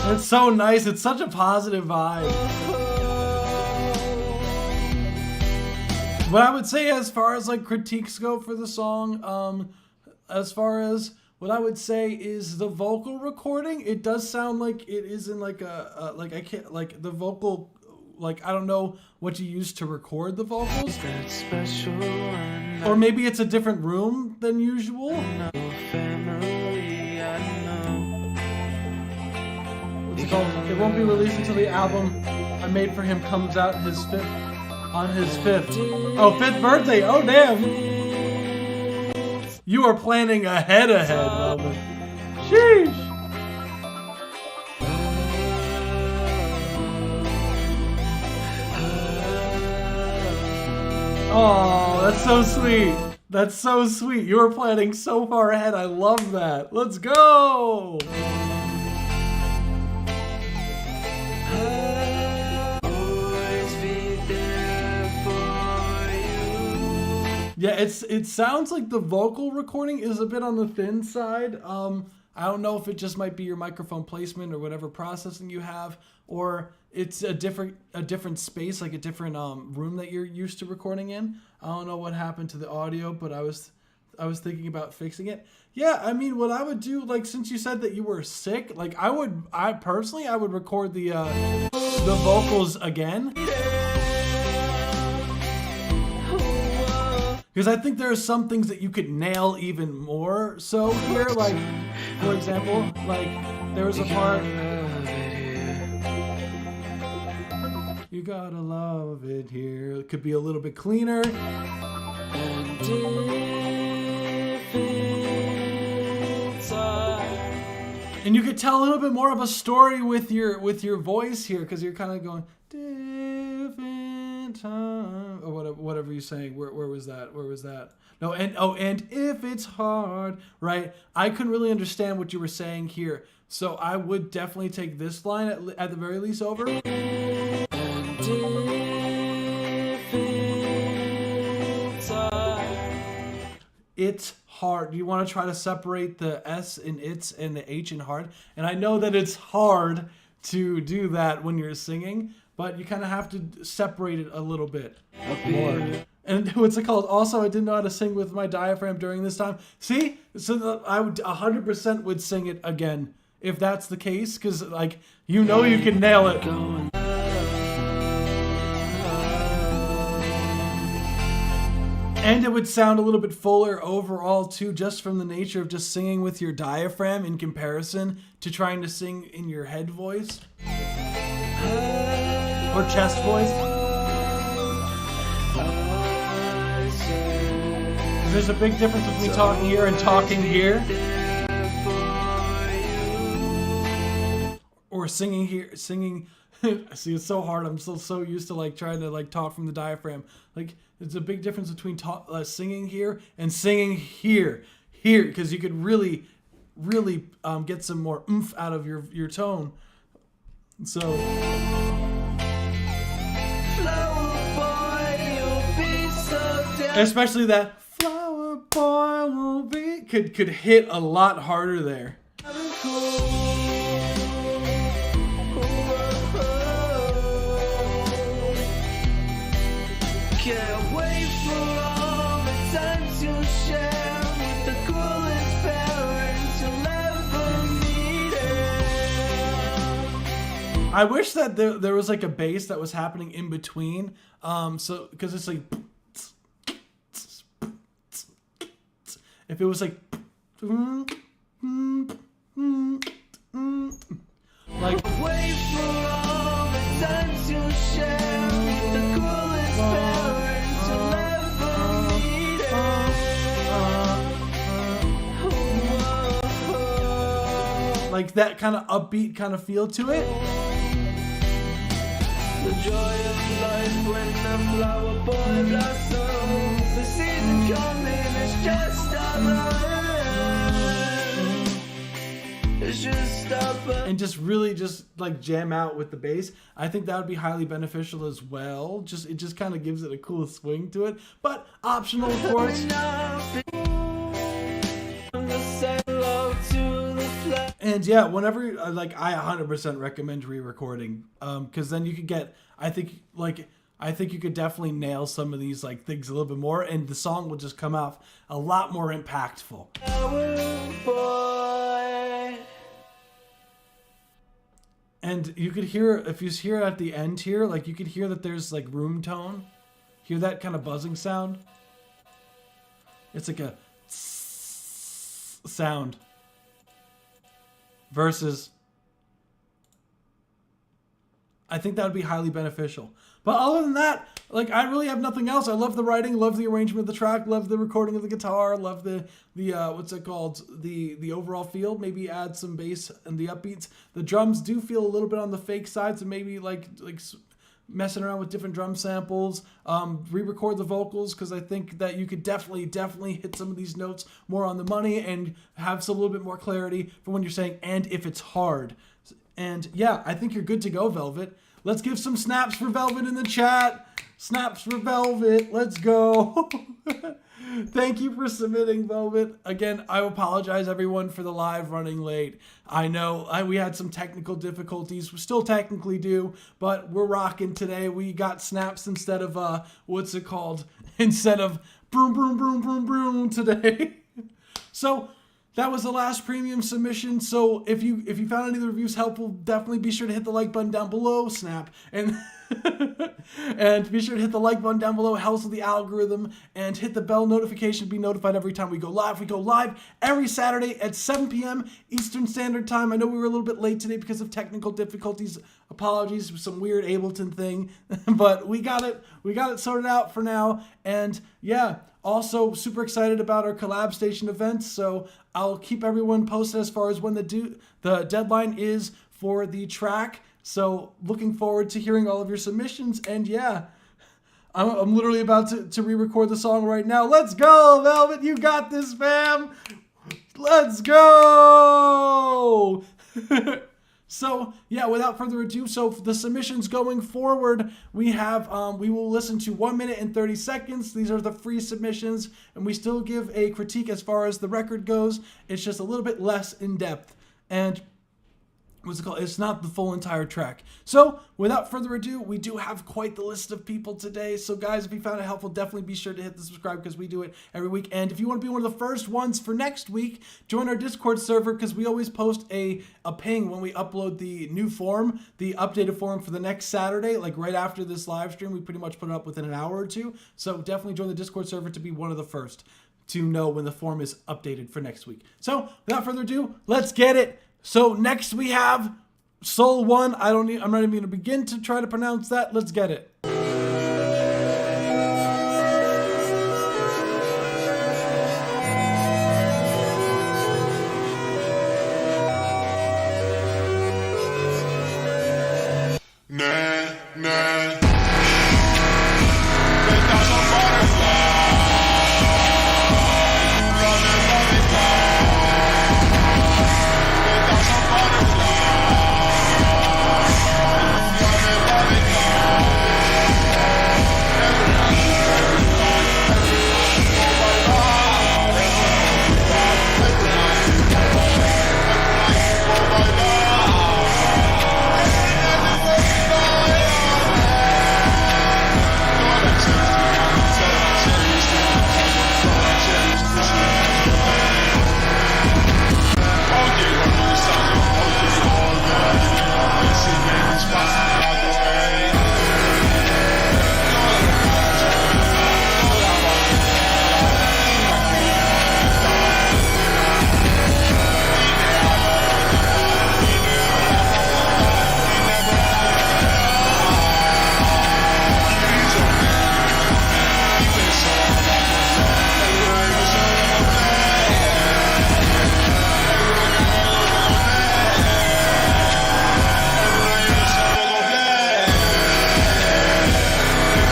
It's so nice. It's such a positive vibe. What I would say as far as like critiques go for the song, as far as what I would say is the vocal recording, it does sound like it is in like a like I can't like the vocal, like I don't know what you use to record the vocals, That special one, or maybe it's a different room than usual. no family, I know. What's it called? It won't be released until the album I made for him comes out on his 5th birthday. Oh damn! You are planning ahead, Melvin. Sheesh. Oh, that's so sweet. That's so sweet. You are planning so far ahead. I love that. Let's go. Always be there for you. Yeah, it sounds like the vocal recording is a bit on the thin side. I don't know if it just might be your microphone placement or whatever processing you have, or it's a different space, like a different room that you're used to recording in. I don't know what happened to the audio, but I was thinking about fixing it. Yeah, I mean, what I would do, like, since you said that you were sick, like, I personally would record the vocals again. Because I think there are some things that you could nail even more so here. Like, for example, like, there was a part... You gotta love it here. It could be a little bit cleaner. And if it's And you could tell a little bit more of a story with your voice here, because you're kind of going... Different time, or whatever you're saying. Where was that? Where was that? No, and if it's hard, right? I couldn't really understand what you were saying here, so I would definitely take this line at the very least over. It's hard. You want to try to separate the S in it's and the H in hard, and I know that it's hard to do that when you're singing, but you kind of have to separate it a little bit more. And what's it called? Also, I didn't know how to sing with my diaphragm during this time. See? So I would 100% would sing it again if that's the case, because, like, you know you can nail it. And it would sound a little bit fuller overall, too, just from the nature of just singing with your diaphragm in comparison to trying to sing in your head voice. Or chest voice. There's a big difference between talking here and talking here. Or singing here, singing. See, it's so hard. I'm still so used to like trying to like talk from the diaphragm. Like, there's a big difference between singing here and singing here, because you could really get some more oomph out of your tone. So. Especially that flower boy will be could hit a lot harder there. Can't wait for all the times you share with the coolest parents you'll ever meet. I wish that there was like a bass that was happening in between, so because it's like. If it was like Wait for all the times you share with the coolest parents you'll ever meet. like that kind of upbeat kind of feel to it. The joy of life when the flower boy blossoms. The season coming, it's just alright. It's just up. And just really just like jam out with the bass. I think that would be highly beneficial as well. It just kind of gives it a cool swing to it, but optional of course. And yeah, whenever like I 100% recommend re-recording, because then you could get, I think you could definitely nail some of these like things a little bit more, and the song will just come off a lot more impactful. And you could hear, if you hear at the end here, like you could hear that there's like room tone. Hear that kind of buzzing sound? It's like a sound versus, I think that would be highly beneficial. But other than that, like I really have nothing else. I love the writing, love the arrangement of the track, love the recording of the guitar, love the what's it called? The overall feel. Maybe add some bass and the upbeats. The drums do feel a little bit on the fake side, so maybe like messing around with different drum samples, re-record the vocals, because I think that you could definitely hit some of these notes more on the money and have some little bit more clarity for when you're saying "and if it's hard." And yeah, I think you're good to go, Velvet. Let's give some snaps for Velvet in the chat. Snaps for Velvet. Let's go. Thank you for submitting, Velvet. Again, I apologize, everyone, for the live running late. I know we had some technical difficulties. We still technically do, but we're rocking today. We got snaps instead of, instead of broom, broom, broom, broom, broom today. So that was the last premium submission. So if you found any of the reviews helpful, definitely be sure to hit the like button down below. Snap. And be sure to hit the like button down below. It helps with the algorithm. And hit the bell notification to be notified every time we go live. We go live every Saturday at 7 p.m. Eastern Standard Time. I know we were a little bit late today because of technical difficulties. Apologies for some weird Ableton thing. But we got it. We got it sorted out for now. And yeah, also super excited about our Collab Station events. So I'll keep everyone posted as far as when the deadline is for the track. So looking forward to hearing all of your submissions. And yeah, I'm literally about to re-record the song right now. Let's go, Velvet. You got this, fam. Let's go. So yeah, without further ado, so for the submissions going forward, we have we will listen to 1 minute and 30 seconds. These are the free submissions, and we still give a critique as far as the record goes. It's just a little bit less in depth, and what's it called? It's not the full entire track. So without further ado, we do have quite the list of people today. So guys, if you found it helpful, definitely be sure to hit the subscribe, because we do it every week. And if you want to be one of the first ones for next week, join our Discord server, because we always post a ping when we upload the new form, the updated form for the next Saturday, like right after this live stream. We pretty much put it up within an hour or two. So definitely join the Discord server to be one of the first to know when the form is updated for next week. So without further ado, let's get it. So next we have Soul One. I'm not even going to begin to try to pronounce that. Let's get it.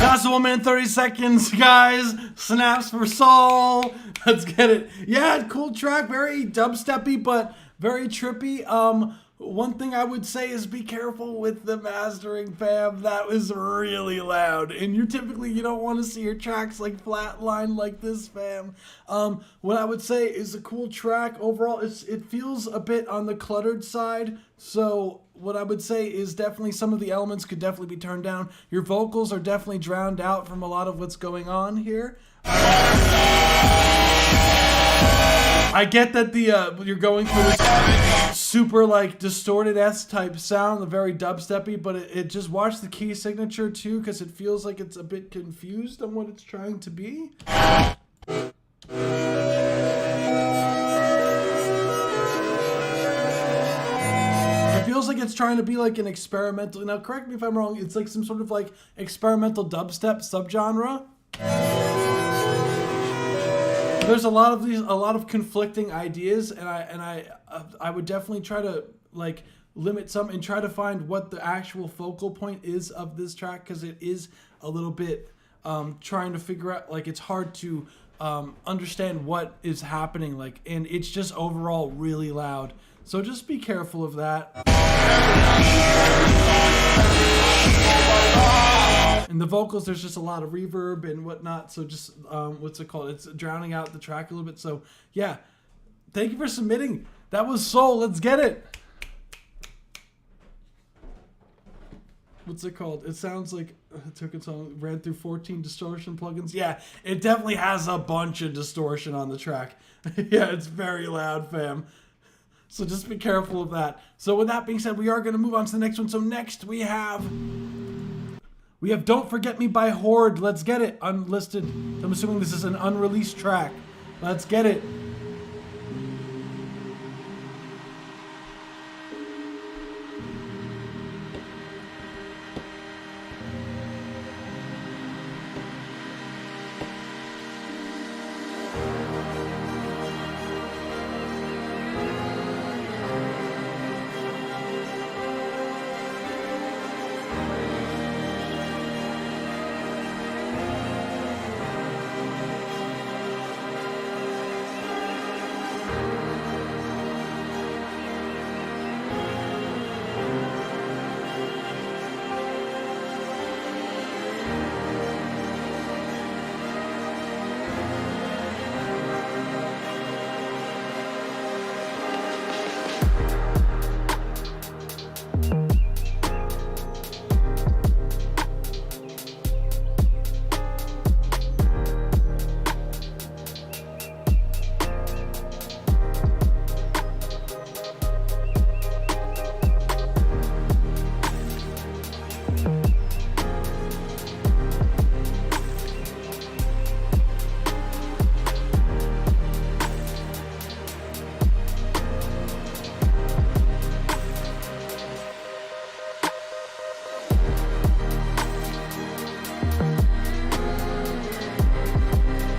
That's 1 minute 30 seconds, guys. Snaps for Soul. Let's get it. Yeah, cool track, very dubsteppy, but Very trippy. One thing I would say is be careful with the mastering, fam. That was really loud, and you don't want to see your tracks like flatline like this, fam. What I would say is a cool track overall. It feels a bit on the cluttered side, so what I would say is definitely some of the elements could definitely be turned down. Your vocals are definitely drowned out from a lot of what's going on here. I get that you're going through this super like distorted S-type sound, very dubsteppy, but it just watch the key signature too, because it feels like it's a bit confused on what it's trying to be. It feels like it's trying to be like an experimental. Now, correct me if I'm wrong. It's like some sort of like experimental dubstep subgenre. There's a lot of conflicting ideas, and I would definitely try to like limit some and try to find what the actual focal point is of this track, because it is a little bit trying to figure out, like, it's hard to understand what is happening, like, and it's just overall really loud. So just be careful of that. And the vocals, there's just a lot of reverb and whatnot, so just, what's it called? It's drowning out the track a little bit, so yeah. Thank you for submitting. That was Soul, let's get it! What's it called? It sounds like it took its own, ran through 14 distortion plugins. Yeah, it definitely has a bunch of distortion on the track. Yeah, it's very loud, fam. So just be careful of that. So with that being said, we are going to move on to the next one. So next we have Don't Forget Me by Horde. Let's get it. Unlisted. I'm assuming this is an unreleased track. Let's get it.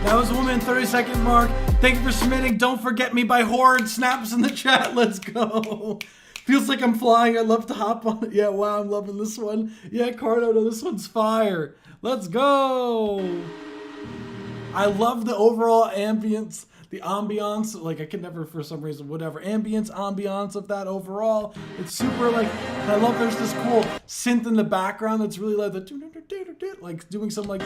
That was 1 minute 30-second mark. Thank you for submitting Don't Forget Me by Horde. Snaps in the chat. Let's go. Feels like I'm flying. I'd love to hop on it. Yeah, wow, I'm loving this one. Yeah, Cardo, no, this one's fire. Let's go. I love the overall ambience, the ambiance. Like, I can never, for some reason, whatever. Ambiance of that overall. It's super, like, and I love there's this cool synth in the background that's really like the, like, doing some, like,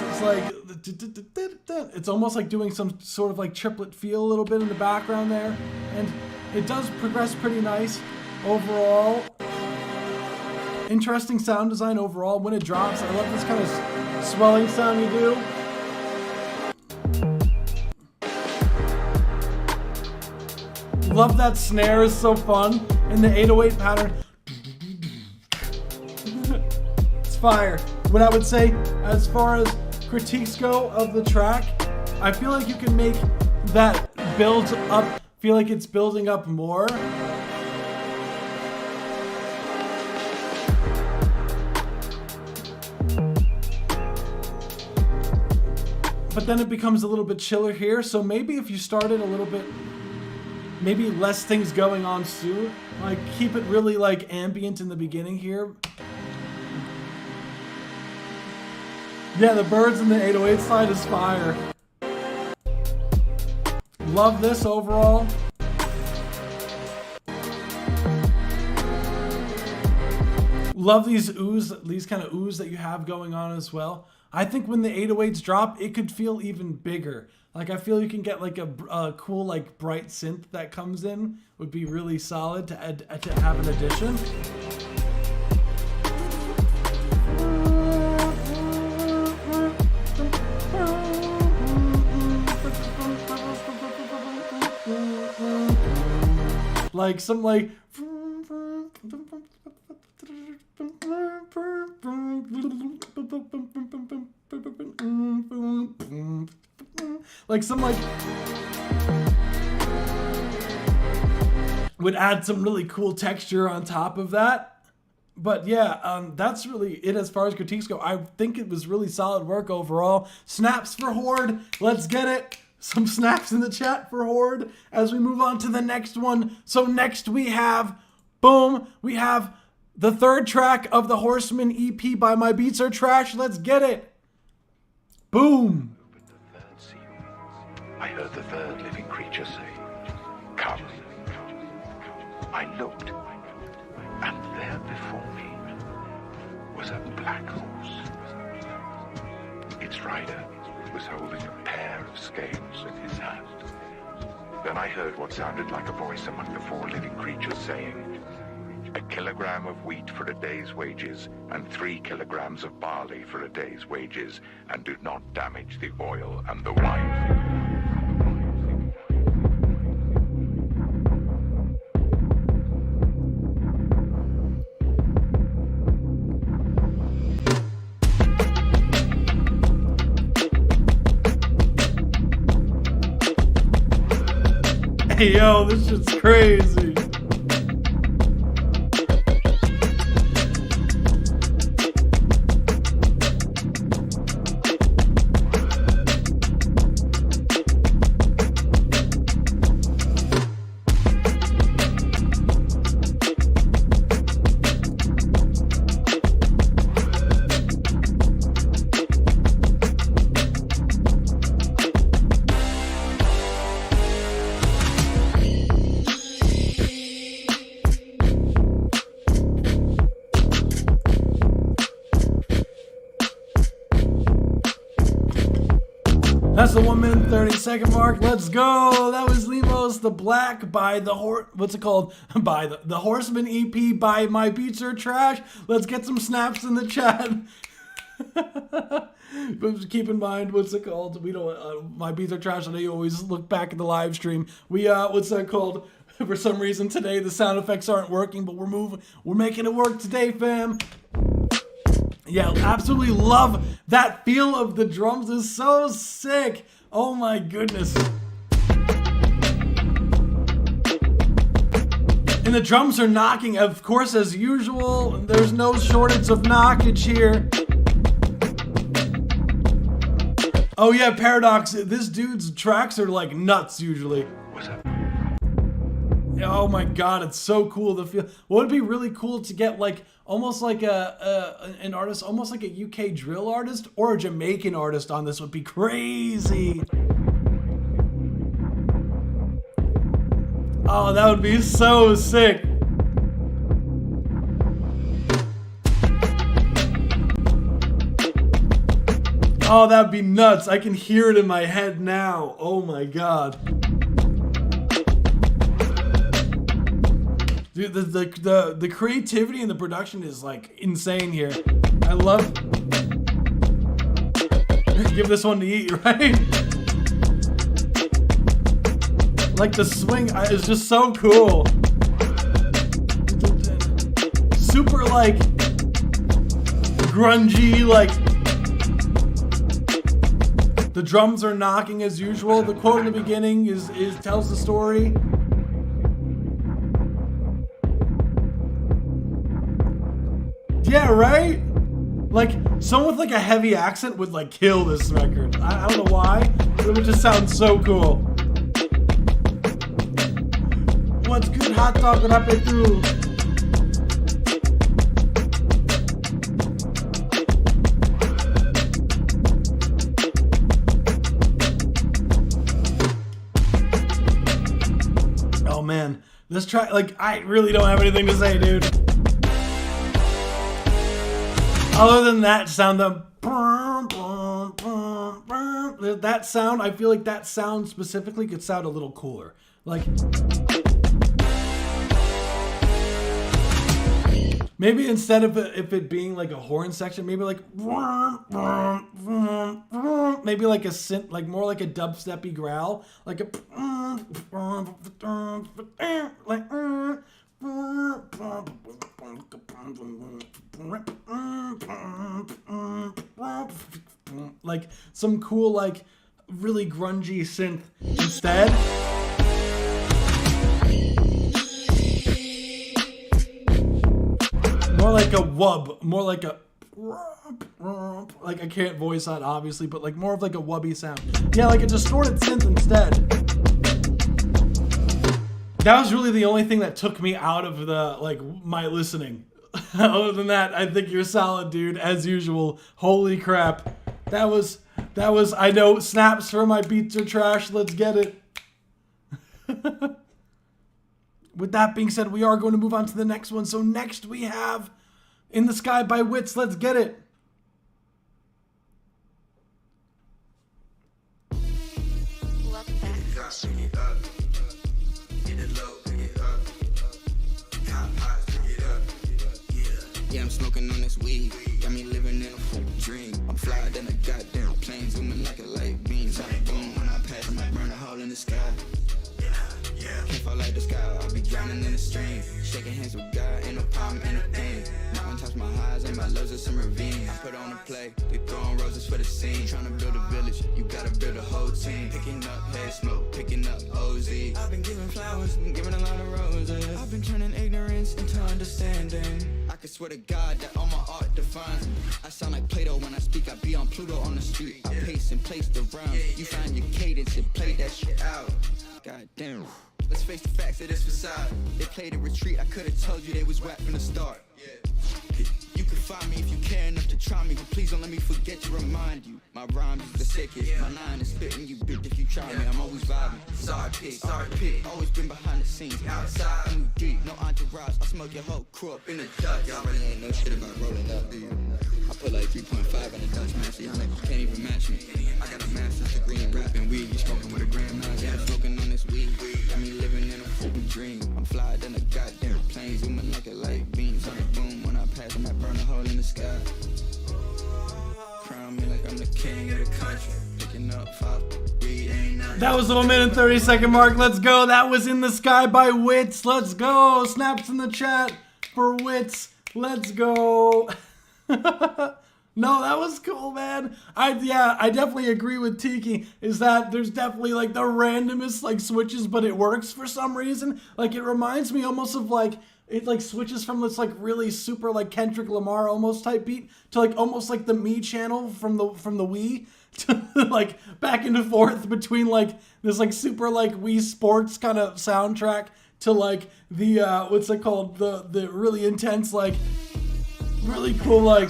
it's like, it's almost like doing some sort of like triplet feel a little bit in the background there, and it does progress pretty nice overall. Interesting sound design overall. When it drops, I love this kind of swelling sound you do. Love that snare, is so fun, and the 808 pattern. It's fire. What I would say as far as critiques go of the track, I feel like you can make that build up feel like it's building up more. But then it becomes a little bit chiller here, so maybe if you started a little bit, maybe less things going on soon, like keep it really like ambient in the beginning here. Yeah, the birds in the 808 slide is fire. Love this overall. Love these oohs, these kind of oohs that you have going on as well. I think when the 808s drop, it could feel even bigger. Like, I feel you can get like a cool, like, bright synth that comes in. Would be really solid to add, to have an addition. Like some like some like would add some really cool texture on top of that. But yeah, that's really it as far as critiques go. I think it was really solid work overall. Snaps for Horde. Let's get it. Some snaps in the chat for Horde as we move on to the next one. So next we have, boom, we have the third track of the Horseman EP by My Beats Are Trash. Let's get it. Boom. I heard the third living creature say, "Come." I looked, and there before me was a black horse. Its rider was holding a pair of scales in his hand. Then I heard what sounded like a voice among the four living creatures saying, "A kilogram of wheat for a day's wages, and 3 kilograms of barley for a day's wages, and do not damage the oil and the wine." Hey, yo, this shit's crazy. That's the 1 minute 30-second mark. Let's go. That was Limos the Black by the what's it called? By the Horseman EP by My Beats Are Trash. Let's get some snaps in the chat. But keep in mind, what's it called? We don't. My Beats Are Trash. I know you always look back at the live stream. We what's that called? For some reason today the sound effects aren't working, but we're making it work today, fam. Yeah, absolutely love that feel of the drums is so sick. Oh my goodness. And the drums are knocking, of course, as usual. There's no shortage of knockage here. Oh yeah, Paradox, this dude's tracks are like nuts usually. What's up? Oh my god, it's so cool to feel. What would be really cool to get like almost like an artist, almost like a UK drill artist or a Jamaican artist on this would be crazy. Oh, that would be so sick. Oh, that'd be nuts. I can hear it in my head now. Oh my god. Dude, the creativity and the production is like insane here. I love. Give this one to eat, right? Like the swing is just so cool. Super like grungy, like the drums are knocking as usual. The quote in the beginning is tells the story. Yeah, right? Like, someone with like a heavy accent would like kill this record. I don't know why, but it would just sound so cool. What's good, hot dog, and up it through? This track, like, I really don't have anything to say, dude. Other than that sound, that sound, I feel like that sound specifically could sound a little cooler. Like, maybe instead of it being like a horn section, maybe like maybe like a synth, like more like a dubsteppy growl, like a like some cool, like really grungy synth instead. More like a wub, more like a, like I can't voice that obviously, but like more of like a wubby sound. Yeah, like a distorted synth instead. That was really the only thing that took me out of the, like, my listening. Other than that, I think you're solid, dude, as usual. Holy crap. That was, I know, snaps for my beats are trash. Let's get it. With that being said, we are going to move on to the next one. So next we have In the Sky by Wits. Let's get it. Yeah, I'm smoking on this weed. Got me living in a full dream. I'm flying than a goddamn plane, zooming like a light beam. Boom, when I pass, I might burn a hole in the sky. Can't fall like the sky, I'll be drowning in the stream. Shaking hands with God, ain't no problem, ain't a thing. Not one touch my highs, ain't my lows, or some ravine. I put on a play, they throwing roses for the scene. Trying to build a village, you gotta build a whole team. Picking up head smoke, picking up OZ. I've been giving flowers, giving a lot of roses. I've been turning ignorance into understanding. I could swear to God that all my art defines me. I sound like Plato when I speak, I be on Pluto on the street. I pace and place the rounds. You find your cadence and play that shit out. God damn. Let's face the facts of this facade. They played a retreat, I could've told you they was whack from the start. You can find me if you care enough to try me, but please don't let me forget to remind you. My rhyme is the sickest, my line is spitting you bitch if you try me. I'm always vibing, sorry pig, always been behind the scenes, outside, I'm deep, no entourage, I smoke your whole crew up in the dust. Y'all really ain't no shit about rolling up, do you? I put like 3.5 in the Dutch master, y'all niggas can't even match me. I got a master's degree in rapping weed, you smoking with a grandmaster. Yeah, I'm smoking on this weed, got me living in a fucking dream. I'm flying than a goddamn plane, zooming like a light beam. Boom, when I pass, I might burn a hole in the sky. Crown me like I'm the king of the country. Picking up 5, 3, ain't nothing. That was the 1 minute 30-second mark. Let's go. That was In the Sky by Wits. Let's go. Snaps in the chat for Wits. Let's go. No, that was cool, man. I definitely agree with Tiki. Is that there's definitely like the randomest like switches, but it works for some reason. Like it reminds me almost of like it like switches from this like really super like Kendrick Lamar almost type beat to like almost like the Me channel from the Wii to like back and forth between like this like super like Wii Sports kind of soundtrack to like the what's it called, the really intense like really cool like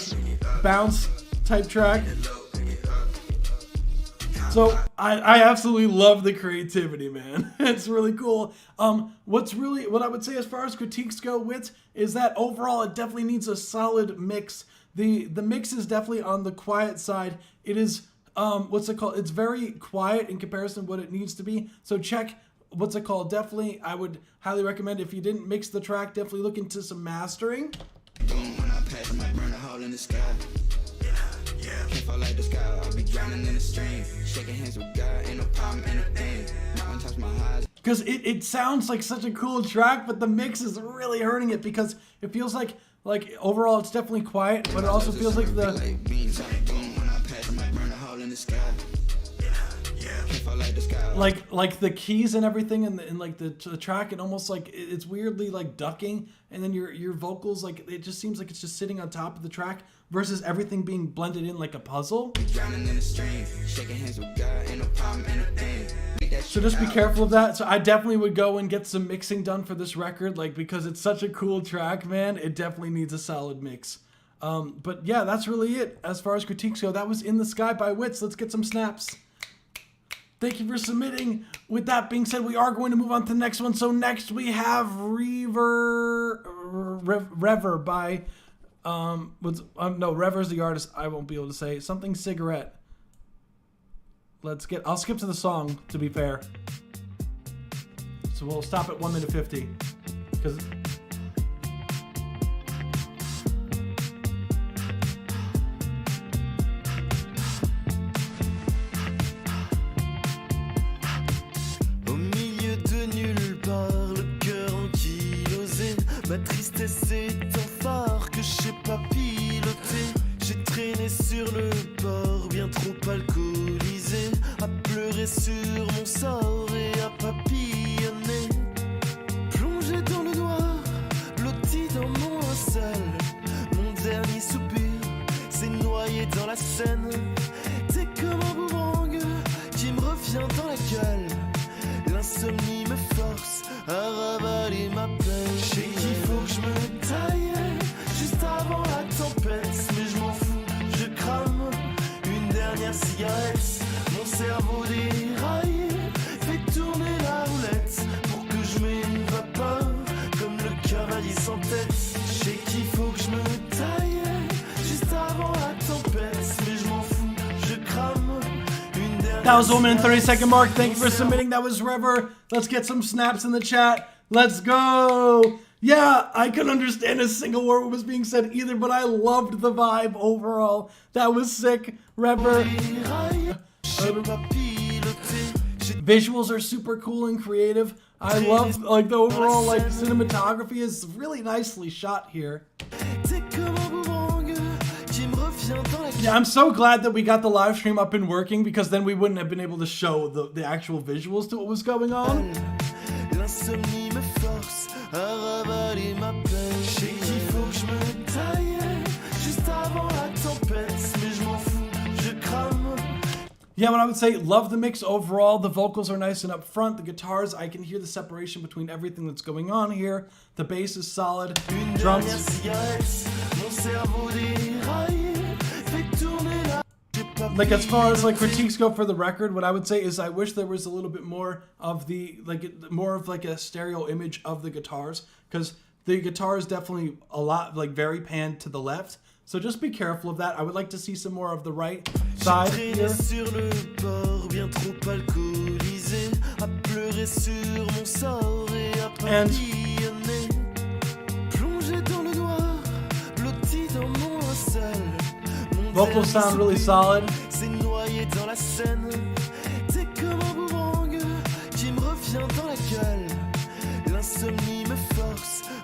bounce type track. So I absolutely love the creativity, man. It's really cool. What I would say as far as critiques go, Wits, is that overall it definitely needs a solid mix. The mix is definitely on the quiet side. It is it's very quiet in comparison to what it needs to be. So check definitely I would highly recommend, if you didn't mix the track, definitely look into some mastering. Boom, when I pass, I might burn a hole in the sky. Can't fall like the sky, I'll be drowning in the stream. Shaking hands with God, ain't no problem, ain't a thing. Not one touch my highs. Because it sounds like such a cool track, but the mix is really hurting it because it feels like overall it's definitely quiet, but it also feels like the Boom, when I pass, I might burn a hole in the sky. Can't fall like the sky. like the keys and everything and like the track, and almost like it's weirdly like ducking, and then your vocals, like it just seems like it's just sitting on top of the track versus everything being blended in like a puzzle. Drowning in the stream, shaking hands with God, ain't no problem, ain't a thing. So just be careful of that. So I definitely would go and get some mixing done for this record, like because it's such a cool track, man. It definitely needs a solid mix. But yeah, that's really it as far as critiques go. That was In the Sky by Wits. Let's get some snaps. Thank you for submitting. With that being said, we are going to move on to the next one. So next we have Rever by Rever's the artist. I won't be able to say something cigarette. I'll skip to the song, to be fair. So we'll stop at 1 minute 50 because. Ma tristesse est tant fort que je sais pas piloter. J'ai traîné sur le bord, bien trop alcoolisé, à pleurer sur mon sort et à papillonner. Plongé dans le noir, blotti dans mon linceul. Mon dernier soupir s'est noyé dans la Seine. T'es comme un boomerang qui me revient dans la gueule. L'insomnie me force à ravaler ma peine. Je sais qu'il faut que je me taille juste avant la tempête, mais je m'en fous, je crame une dernière cigarette. Mon cerveau déraille, fait tourner la roulette pour que je m'évapore comme le cavalier sans tête. Je sais qu'il faut que je me taille juste avant la tempête, mais je m'en fous, je crame. That was 1 minute 30-second mark. Thank you for submitting. That was Rever. Let's get some snaps in the chat. Let's go. Yeah, I couldn't understand a single word what was being said either, but I loved the vibe overall. That was sick, Rever. Visuals are super cool and creative. I love like the overall like cinematography is really nicely shot here. Yeah, I'm so glad that we got the live stream up and working because then we wouldn't have been able to show the actual visuals to what was going on. L'insomnie me force à ravaler ma peine. Je sais qu'il faut que je me taille juste avant la tempête, mais je m'en fous, je crame. Yeah, what I would say, love the mix overall. The vocals are nice and up front. The guitars, I can hear the separation between everything that's going on here. The bass is solid. Drums. Like as far as like critiques go for the record, what I would say is I wish there was a little bit more of the more of like a stereo image of the guitars, because the guitar is definitely a lot like very panned to the left. So just be careful of that. I would like to see some more of the right side here. And vocals sound really solid.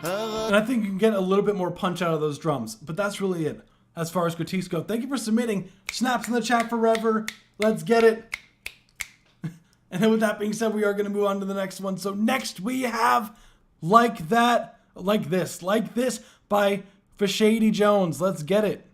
And I think you can get a little bit more punch out of those drums. But that's really it as far as critiques go. Thank you for submitting. Snaps in the chat forever. Let's get it. And then with that being said, we are going to move on to the next one. So next we have Like This by Fashady Jones. Let's get it.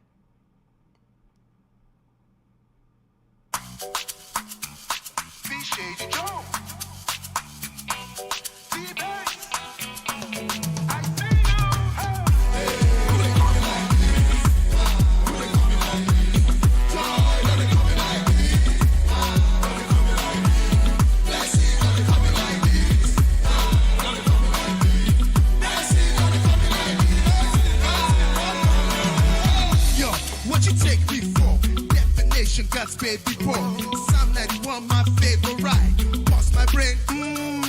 Baby boy, Psalm 91, my favorite ride. Bust my brain,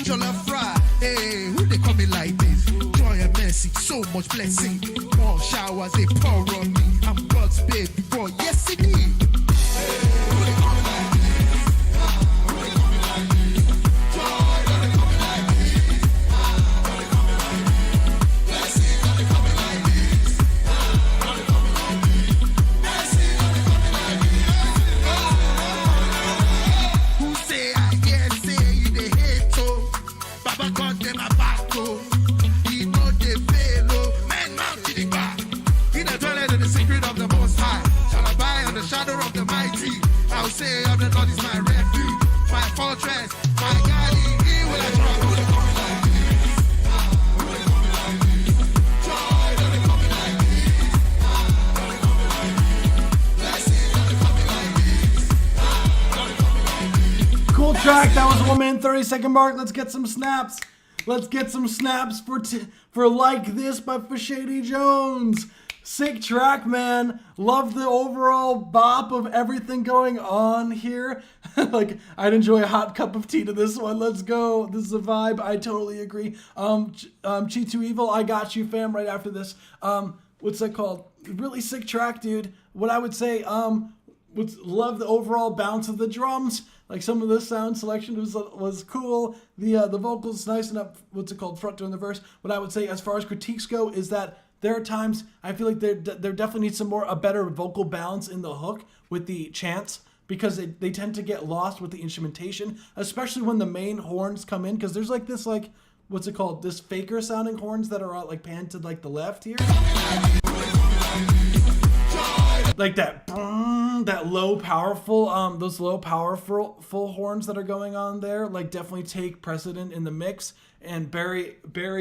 jollof fry. Hey, who they call me like this? Joy and mercy, so much blessing. More showers, they pour on me. I'm God's baby boy, yes indeed. Who they call me like this? Who they call me like this? Joy, they call me like this. Who they call me like this? Blessing, they call me like this. Who they call me like this? Blessing, they call me like this. Who say I can't say you the hate oh? Baba God them a back oh. He know they fail oh. Man mount to the back. In the toilet in the secret of the Most High. Cool track. That was a 1 minute 30-second mark. Let's get some snaps. Let's get some snaps for Like This by Fashady Jones. Sick track, man. Love the overall bop of everything going on here. Like, I'd enjoy a hot cup of tea to this one. Let's go. This is a vibe. I totally agree. Chi2 Evil, I got you, fam, right after this. What's that called? Really sick track, dude. What I would say, love the overall bounce of the drums. Like, some of the sound selection was cool. The vocals nice enough. What's it called? Front during the verse. What I would say as far as critiques go is that there are times I feel like there definitely needs a better vocal balance in the hook with the chants, because they tend to get lost with the instrumentation, especially when the main horns come in, because there's like this, like, what's it called? This faker sounding horns that are like panned to like the left here. Like that, that low powerful, those low powerful horns that are going on there, like, definitely take precedent in the mix and bury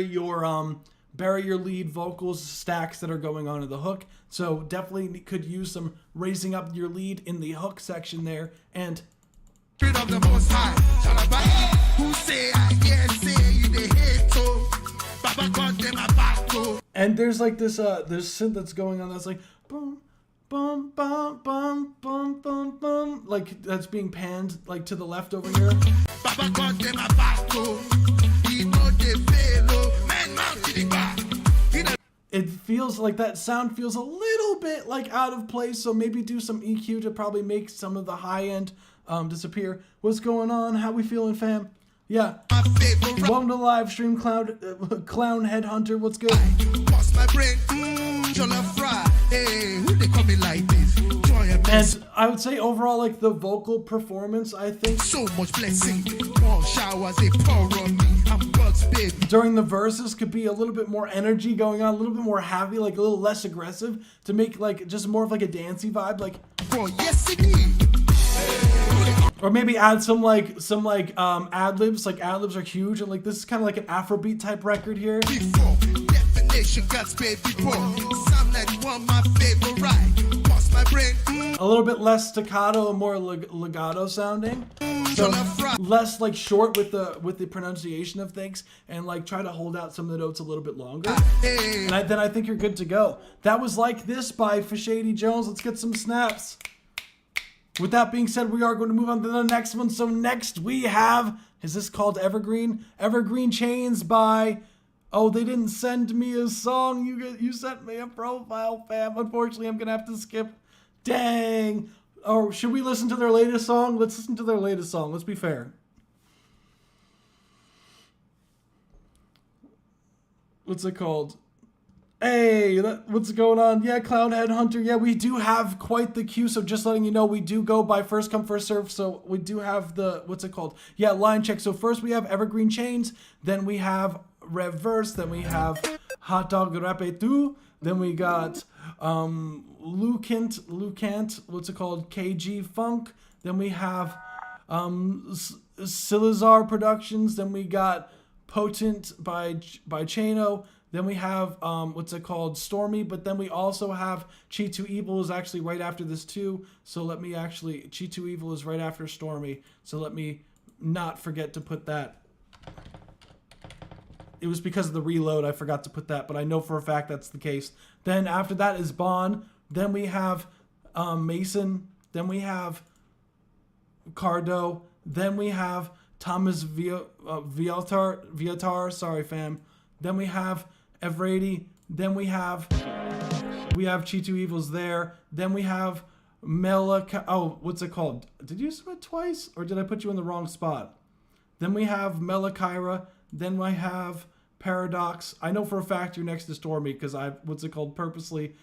your lead vocals stacks that are going on in the hook. So definitely could use some raising up your lead in the hook section there. And Of the Most High, who say I can't say you the hate to, Baba God them a back to. And there's like this synth that's going on that's like boom, bum bum bum bum bum bum, like that's being panned like to the left over here. Baba God them a back to. He know they fail, man mount to the back. It feels like that sound feels a little bit like out of place, so maybe do some EQ to probably make some of the high end disappear. What's going on? How we feeling, fam? Yeah. Welcome to the live stream, Clown Headhunter. What's good? Bust my brain, jollof fry. Hey, who they call me like this? Joy and mess. And I would say overall, like the vocal performance, I think So much blessing. More showers they pour on me. I'm God's baby. during the verses could be a little bit more energy going on, a little bit more happy, like a little less aggressive, to make like just more of like a dancey vibe, like. Oh yes indeed. Or maybe add some ad libs. Like ad libs are huge, and like this is kind of like an Afrobeat type record here. Before definition God's baby before. Psalm 91 my favorite ride. Bust my brain. A little bit less staccato and more legato sounding. So less like short with the pronunciation of things, and like try to hold out some of the notes a little bit longer. And then I think you're good to go. That was Like This by Fashady Jones. Let's get some snaps. With that being said, we are going to move on to the next one. So next we have, is this called Evergreen? Evergreen Chains by, oh, they didn't send me a song. You sent me a profile, fam. Unfortunately, I'm going to have to skip. Dang. Or should we listen to their latest song? Let's listen to their latest song. Let's be fair. What's it called? Hey, what's going on? Yeah, Clown Headhunter. Yeah, we do have quite the queue, so just letting you know, we do go by first come, first serve, so we do have the, what's it called? Yeah, line check. So first we have Evergreen Chains, then we have Reverse, then we have Hot Dog Rapetu, then we got Lucant, what's it called? KG Funk, then we have Silazar Productions, then we got Potent by Chano. Then we have, what's it called, Stormy, but then we also have Chi2 Evil is actually right after this too. So let me actually, Chi2 Evil is right after Stormy. So let me not forget to put that. It was because of the reload I forgot to put that, but I know for a fact that's the case. Then after that is Bond. Then we have Mason. Then we have Cardo. Then we have Thomas Viatar. Sorry, fam. Then we have Evrady. Then we have Chi2 Evils there. Then we have what's it called? Did you submit twice, or did I put you in the wrong spot? Then we have Melakaira. Then we have Paradox. I know for a fact you're next to Stormy because I, purposely,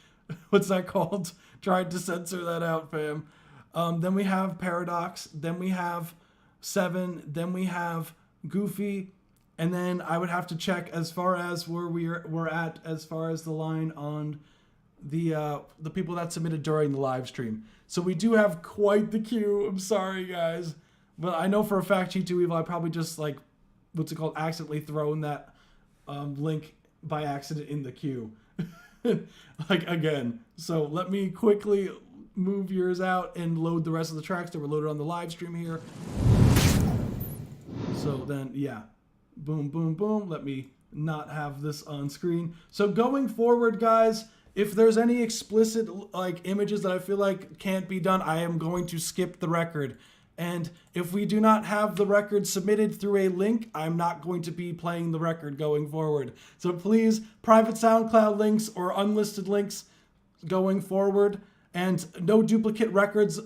what's that called? Tried to censor that out, fam. Then we have Paradox. Then we have Seven. Then we have Goofy. And then I would have to check as far as where we're at as far as the line on the people that submitted during the live stream. So we do have quite the queue. I'm sorry, guys. But I know for a fact Chi2 Evil, I probably just like, what's it called, accidentally thrown that link by accident in the queue. Like, again. So let me quickly move yours out and load the rest of the tracks that were loaded on the live stream here. So then, yeah. Boom, boom, boom. Let me not have this on screen. So going forward, guys, if there's any explicit like images that I feel like can't be done, I am going to skip the record. And if we do not have the record submitted through a link, I'm not going to be playing the record going forward. So please, private SoundCloud links or unlisted links going forward, and no duplicate records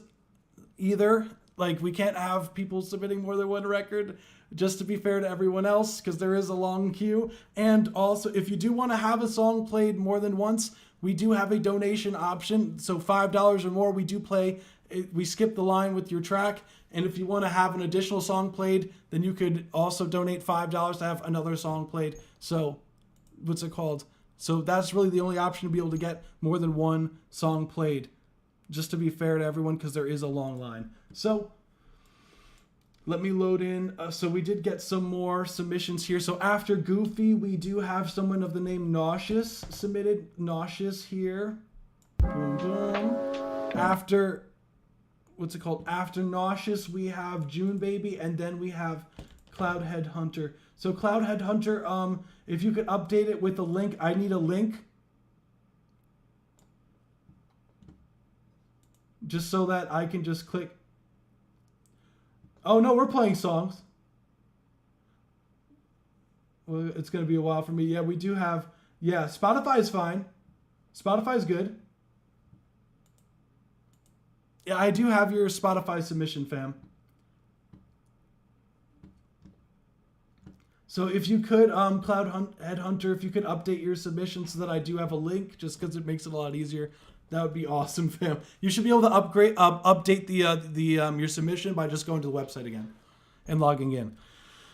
either. Like, we can't have people submitting more than one record, just to be fair to everyone else, because there is a long queue. And also, if you do want to have a song played more than once, we do have a donation option. So $5 or more, we do play, we skip the line with your track. And if you want to have an additional song played, then you could also donate $5 to have another song played. So, what's it called? So that's really the only option to be able to get more than one song played, just to be fair to everyone, because there is a long line. So let me load in. So we did get some more submissions here. So after Goofy, we do have someone of the name Nauseous submitted. Nauseous here. Boom, boom. After, what's it called? After Nauseous, we have June Baby, and then we have Cloud Headhunter. So Cloud Headhunter, if you could update it with a link. I need a link. Just so that I can just click. Oh no, we're playing songs. Well, it's going to be a while for me. Yeah, we do have, yeah, Spotify is fine. Spotify is good. Yeah, I do have your Spotify submission, fam. So if you could, Cloud Headhunter, if you could update your submission so that I do have a link, just because it makes it a lot easier, that would be awesome, fam. You should be able to update your submission by just going to the website again and logging in.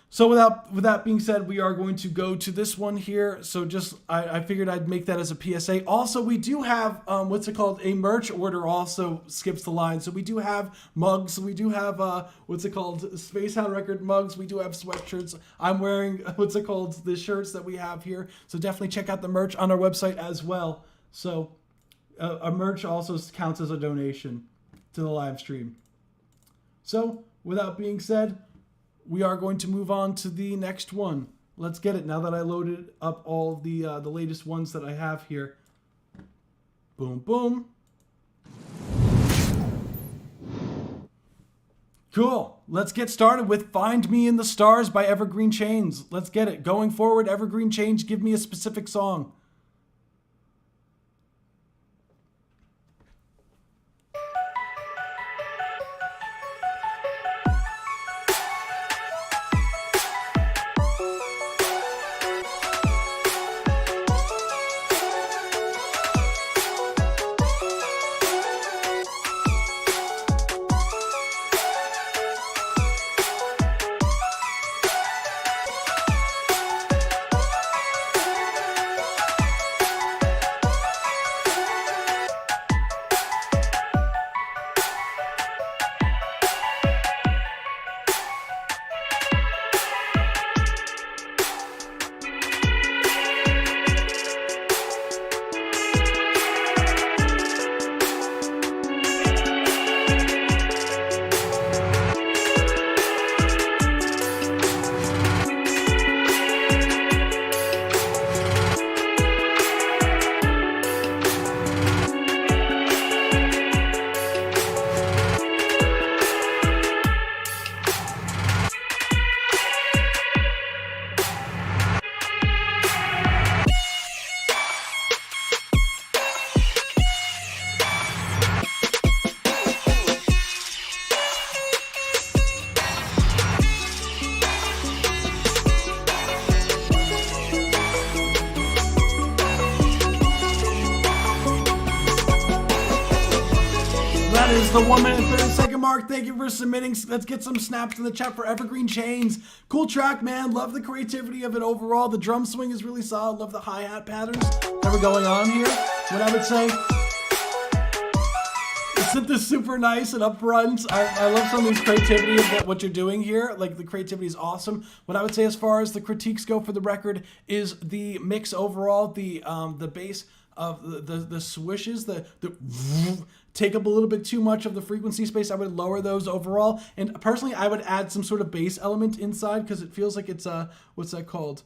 So with that being said, we are going to go to this one here. So just, I figured I'd make that as a PSA. Also, we do have, what's it called? A merch order also skips the line. So we do have mugs. We do have, what's it called? Space Hound Record mugs. We do have sweatshirts. I'm wearing, what's it called? The shirts that we have here. So definitely check out the merch on our website as well. So a merch also counts as a donation to the live stream. So with that being said, we are going to move on to the next one. Let's get it now that I loaded up all the latest ones that I have here. Boom, boom. Cool. Let's get started with Find Me in the Stars by Evergreen Chains. Let's get it. Going forward, Evergreen Chains, give me a specific song. That is the 1 minute 30 second mark. Thank you for submitting. Let's get some snaps in the chat for Evergreen Chains. Cool track, man. Love the creativity of it overall. The drum swing is really solid. Love the hi-hat patterns that were going on here. What I would say, the synth is super nice and upfront. I love some of these creativity of what you're doing here. Like, the creativity is awesome. What I would say as far as the critiques go for the record is the mix overall, the bass of the swishes, the take up a little bit too much of the frequency space, I would lower those overall. And personally, I would add some sort of bass element inside because it feels like it's what's that called?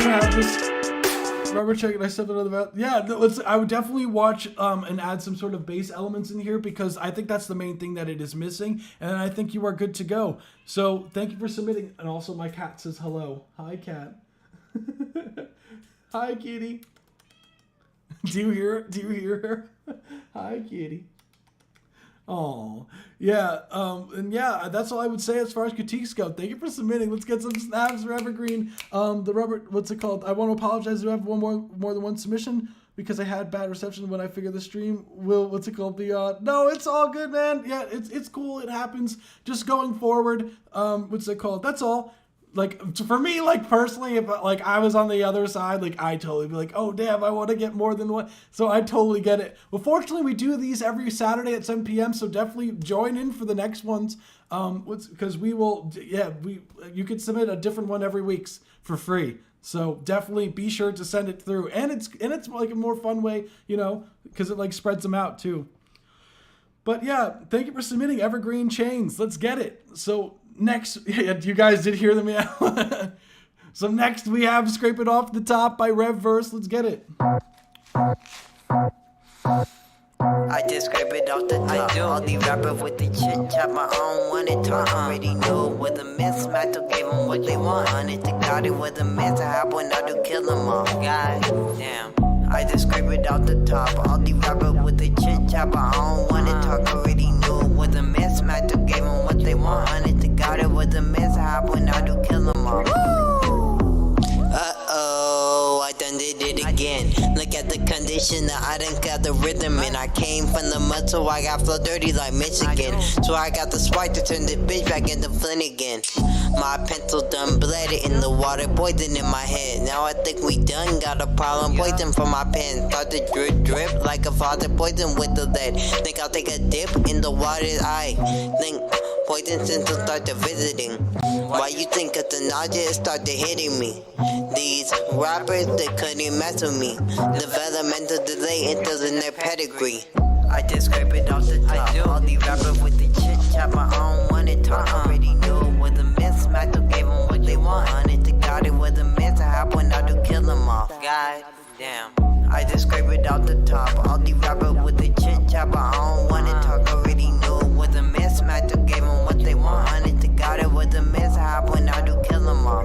Have this rubber check and I said another about I would definitely watch and add some sort of bass elements in here because I think that's the main thing that it is missing, and I think you are good to go. So thank you for submitting. And also my cat says hello. Hi, cat. Hi, kitty. Do you hear her? Hi, kitty. Oh, yeah, and yeah, that's all I would say as far as critiques go. Thank you for submitting. Let's get some snaps for Evergreen. The rubber, what's it called? I want to apologize if I have more than one submission because I had bad reception when I figured the stream will, what's it called? No, it's all good, man. Yeah, it's cool. It happens. Just going forward, what's it called? That's all. Like, for me, like, personally, if, like, I was on the other side, like, I'd totally be like, oh, damn, I want to get more than one. So I totally get it. Well, fortunately, we do these every Saturday at 7 p.m., so definitely join in for the next ones. Because we will, you could submit a different one every week for free. So definitely be sure to send it through. And it's like a more fun way, you know, because it, like, spreads them out, too. But, yeah, thank you for submitting Evergreen Chains. Let's get it. So next, you guys did hear them, yeah. So next we have Scrape It Off the Top by Revverse. Let's get it. I just scrape it off the top. All the rappers with the chit chat, my own one it talk. Already know with the mismatch to give them what they want. Honest to God, it was a mess. I happen I do kill them all. God damn. I just scrape it off the top. All the rappers with the chit chat, my own one it talk. Already know with a mismatch to give them what they want. Honest to God, it was a mess. I happen I do kill them all. I done did it again. Look at the condition that I done got the rhythm in. I came from the mud, so I got flow dirty like Michigan. So I got the spark to turn this bitch back into Flynn again. My pencil done bled in the water, poison in my head. Now I think we done got a problem. Poison from my pen, start to drip drip like a father poison with the lead. Think I'll take a dip in the water. I think poison since I started visiting. Why you think that the nausea started hitting me? These rappers, they couldn't mess with me. Developmental delay enters in their pedigree. I just scrape it off the top. All the rappers with the chit chat, my own one it talk. Already knew it was a mismatch, so gave them what they want. Honest to God, it was a mess. I happen I do kill them all. God damn. I just scrape it off the top. All the rappers with the chit chat, my own one it talk. Already knew it was a mismatch, so gave them what they want. Honest to God, it was a mess. I happen I do kill them all.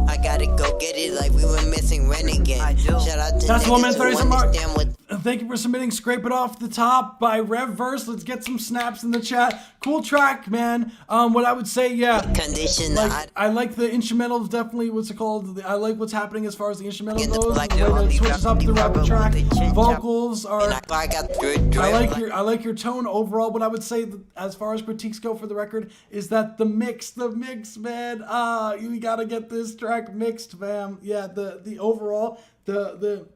I gotta go get it like we were missing Renegade. Shout out to that's 1 minute 30 who understand what. Thank you for submitting Scrape It Off the Top by Revverse. Let's get some snaps in the chat. Cool track, man. What I would say, yeah. Condition. Like, I like the instrumentals, definitely. What's it called? I like what's happening as far as the instrumental goes. Like the way that it switches up throughout the track. Vocals are. I like your tone overall. What I would say, as far as critiques go for the record, is that the mix, man. You gotta get this track mixed, fam. Yeah, the overall, the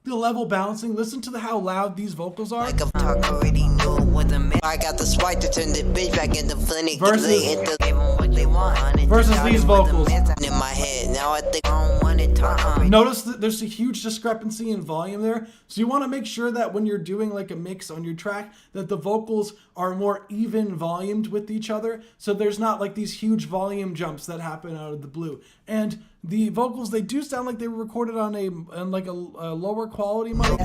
level balancing. Listen to how loud these vocals are. Like talk already knew with a man. I got the spark to turn the bitch back into Flynn. Versus these vocals. In my head. Now I think I don't want it talk. Notice that there's a huge discrepancy in volume there. So you want to make sure that when you're doing like a mix on your track, that the vocals are more even volumed with each other. So there's not like these huge volume jumps that happen out of the blue. And the vocals, they do sound like they were recorded on a lower quality mic.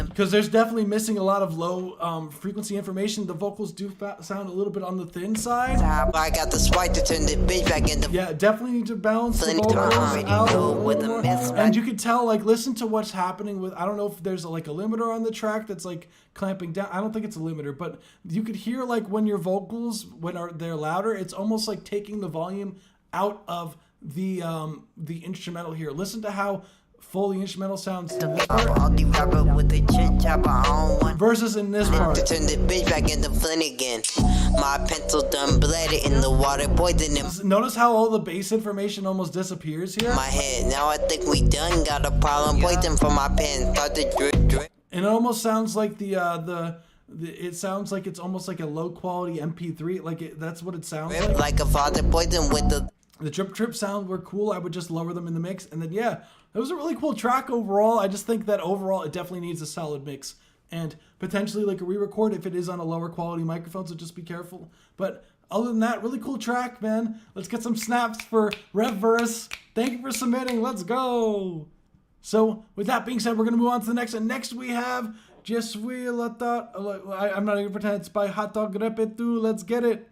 Because there's definitely missing a lot of low frequency information. The vocals do sound a little bit on the thin side. I got the spark to turn the bitch back into. Yeah, definitely need to balance the vocals out a little more. And you can tell, like, listen to what's happening with. I don't know if there's like a limiter on the track that's like clamping down. I don't think it's a limiter, but you could hear like when your vocals they're louder, it's almost like taking the volume out of the instrumental here. Listen to how full the instrumental sounds in this part versus in this part. To turn the bitch back into Flynn again. My pencil done bled in the water, poison him. Notice how all the bass information almost disappears here. My head. Now I think we done got a problem. Poison from my pen. Start to drip drip. And it almost sounds like the It sounds like it's almost like a low quality MP3. Like that's what it sounds like. Like a father poison with the drip trip sound were cool. I would just lower them in the mix, and then yeah, it was a really cool track overall. I just think that overall it definitely needs a solid mix and potentially like a re-record if it is on a lower quality microphone. So just be careful. But other than that, really cool track, man. Let's get some snaps for Revverse. Thank you for submitting. Let's go. So with that being said, we're gonna move on to the next. And next we have Je suis la thought. I'm not even pretend it's by Hot Dog Repetu. Let's get it.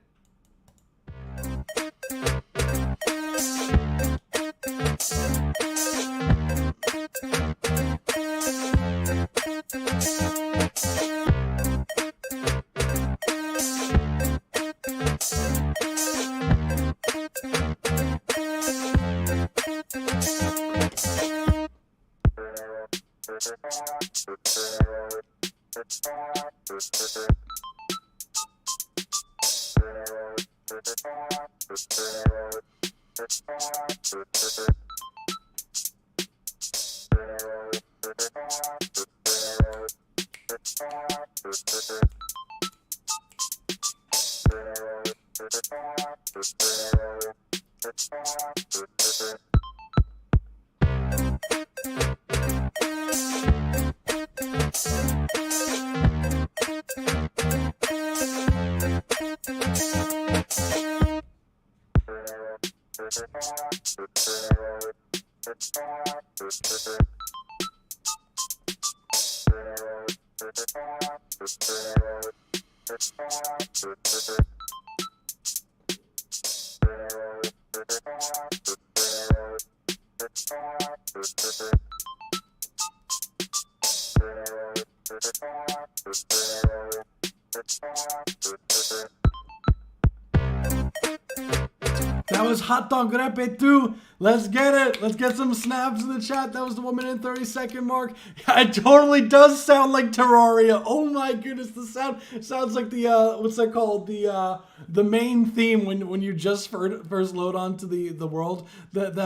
That was Hot Dog Repetu. Let's get it. Let's get some snaps in the chat. That was the 1 minute and 30-second mark. It totally does sound like Terraria. Oh my goodness, the sound sounds like the what's that called? The main theme when you just first load onto the world. That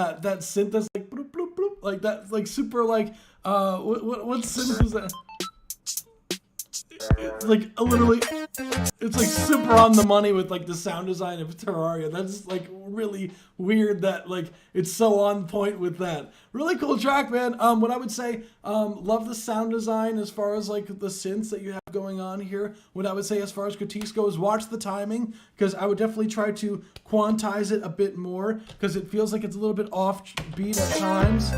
synth that's like bloop, bloop, bloop, like that, like super like what synth was that? It's like literally, it's like super on the money with like the sound design of Terraria. That's like really weird that like it's so on point with that. Really cool track, man. What I would say, love the sound design as far as like the synths that you have going on here. What I would say as far as critiques go is watch the timing, because I would definitely try to quantize it a bit more, because it feels like it's a little bit off beat at times.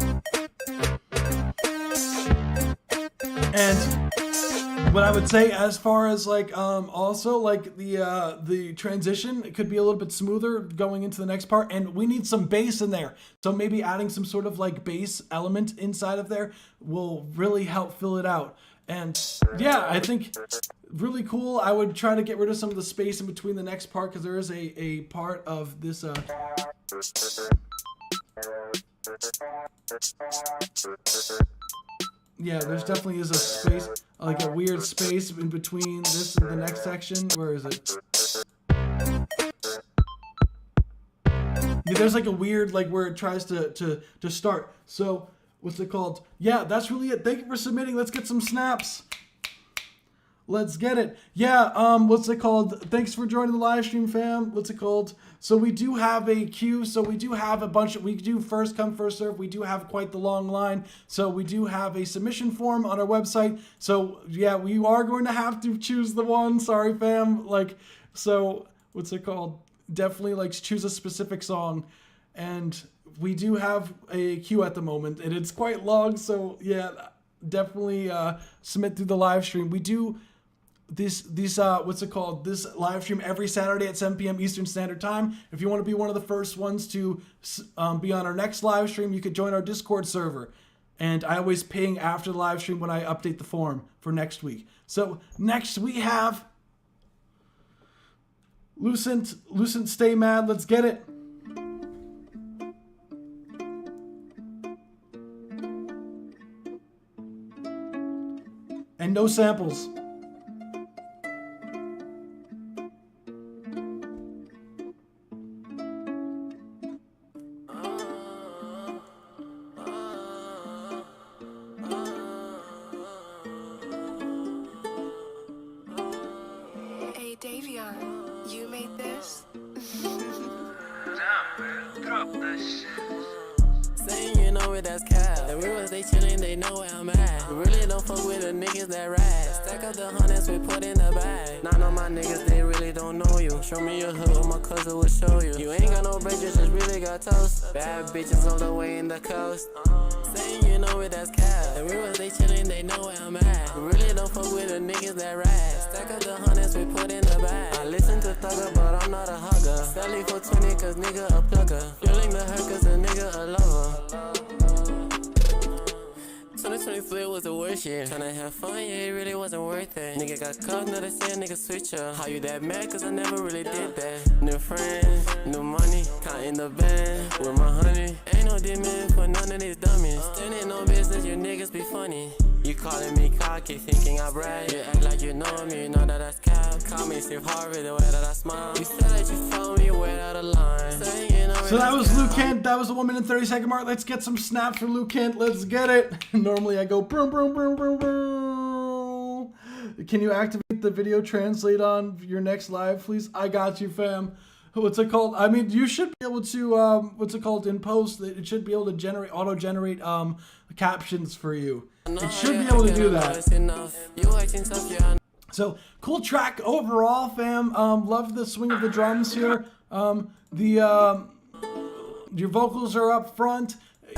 And what I would say as far as like also like the transition, it could be a little bit smoother going into the next part, and we need some bass in there. So maybe adding some sort of like bass element inside of there will really help fill it out. And yeah, I think really cool. I would try to get rid of some of the space in between the next part, because there is a part of this yeah, there's definitely is a space, like a weird space in between this and the next section. Where is it? Yeah, there's like a weird, like where it tries to start. So what's it called? Yeah, that's really it. Thank you for submitting. Let's get some snaps. Let's get it. Yeah, what's it called? Thanks for joining the live stream, fam. What's it called? So we do have a queue. So we do have a bunch of, we do first come, first serve. We do have quite the long line. So we do have a submission form on our website. So yeah, we are going to have to choose the one. Sorry, fam. Like, so what's it called? Definitely like choose a specific song. And we do have a queue at the moment, and it's quite long. So yeah, definitely submit through the live stream. We do this what's it called, this live stream every Saturday at 7 p.m. Eastern Standard Time. If you want to be one of the first ones to be on our next live stream, you could join our Discord server, and I always ping after the live stream when I update the form for next week. So next we have Lucent Stay Mad. Let's get it. And no samples. it, that's cap. The real ones, they chillin', they know where I'm at. We really don't fuck with the niggas that rap. Stack up the hundreds we put in the bag. None of my niggas, they really don't know you. Show me your hood, my cousin will show you. You ain't got no bridges, just really got toast. Bad bitches all the way in the coast. Saying you know it, that's cap. The real ones, they chillin', they know where I'm at. We really don't fuck with the niggas that rap. Stack up the hundreds we put in the bag. I listen to Thugger, but I'm not a hugger. Sally for 20 cause nigga a plugger. Feeling the hurt cause the nigga a lover. 2023 was the worst year. Tryna have fun, yeah, it really wasn't worth it. Nigga got caught, now they say a nigga switch up. How you that mad? Cause I never really did that. New friends, new money, counting the band with my honey. Ain't no demon for none of these dummies. Standing on business, you niggas be funny. You calling me cocky, thinking I brag. You act like you know me, you know that that's cap. Call me Steve Harvey, the way that I smile. You said that you found me way out of line. So that was Luke Kent. That was the 1 minute 30 second mark. Let's get some snaps for Luke Kent. Let's get it. Normally I go boom, boom, boom, boom, boom. Can you activate the video translate on your next live, please? I got you, fam. What's it called? I mean, you should be able to, what's it called, in post, it should be able to generate, auto-generate captions for you. It should be able to do that. So, cool track overall, fam. Love the swing of the drums here. Your vocals are up front,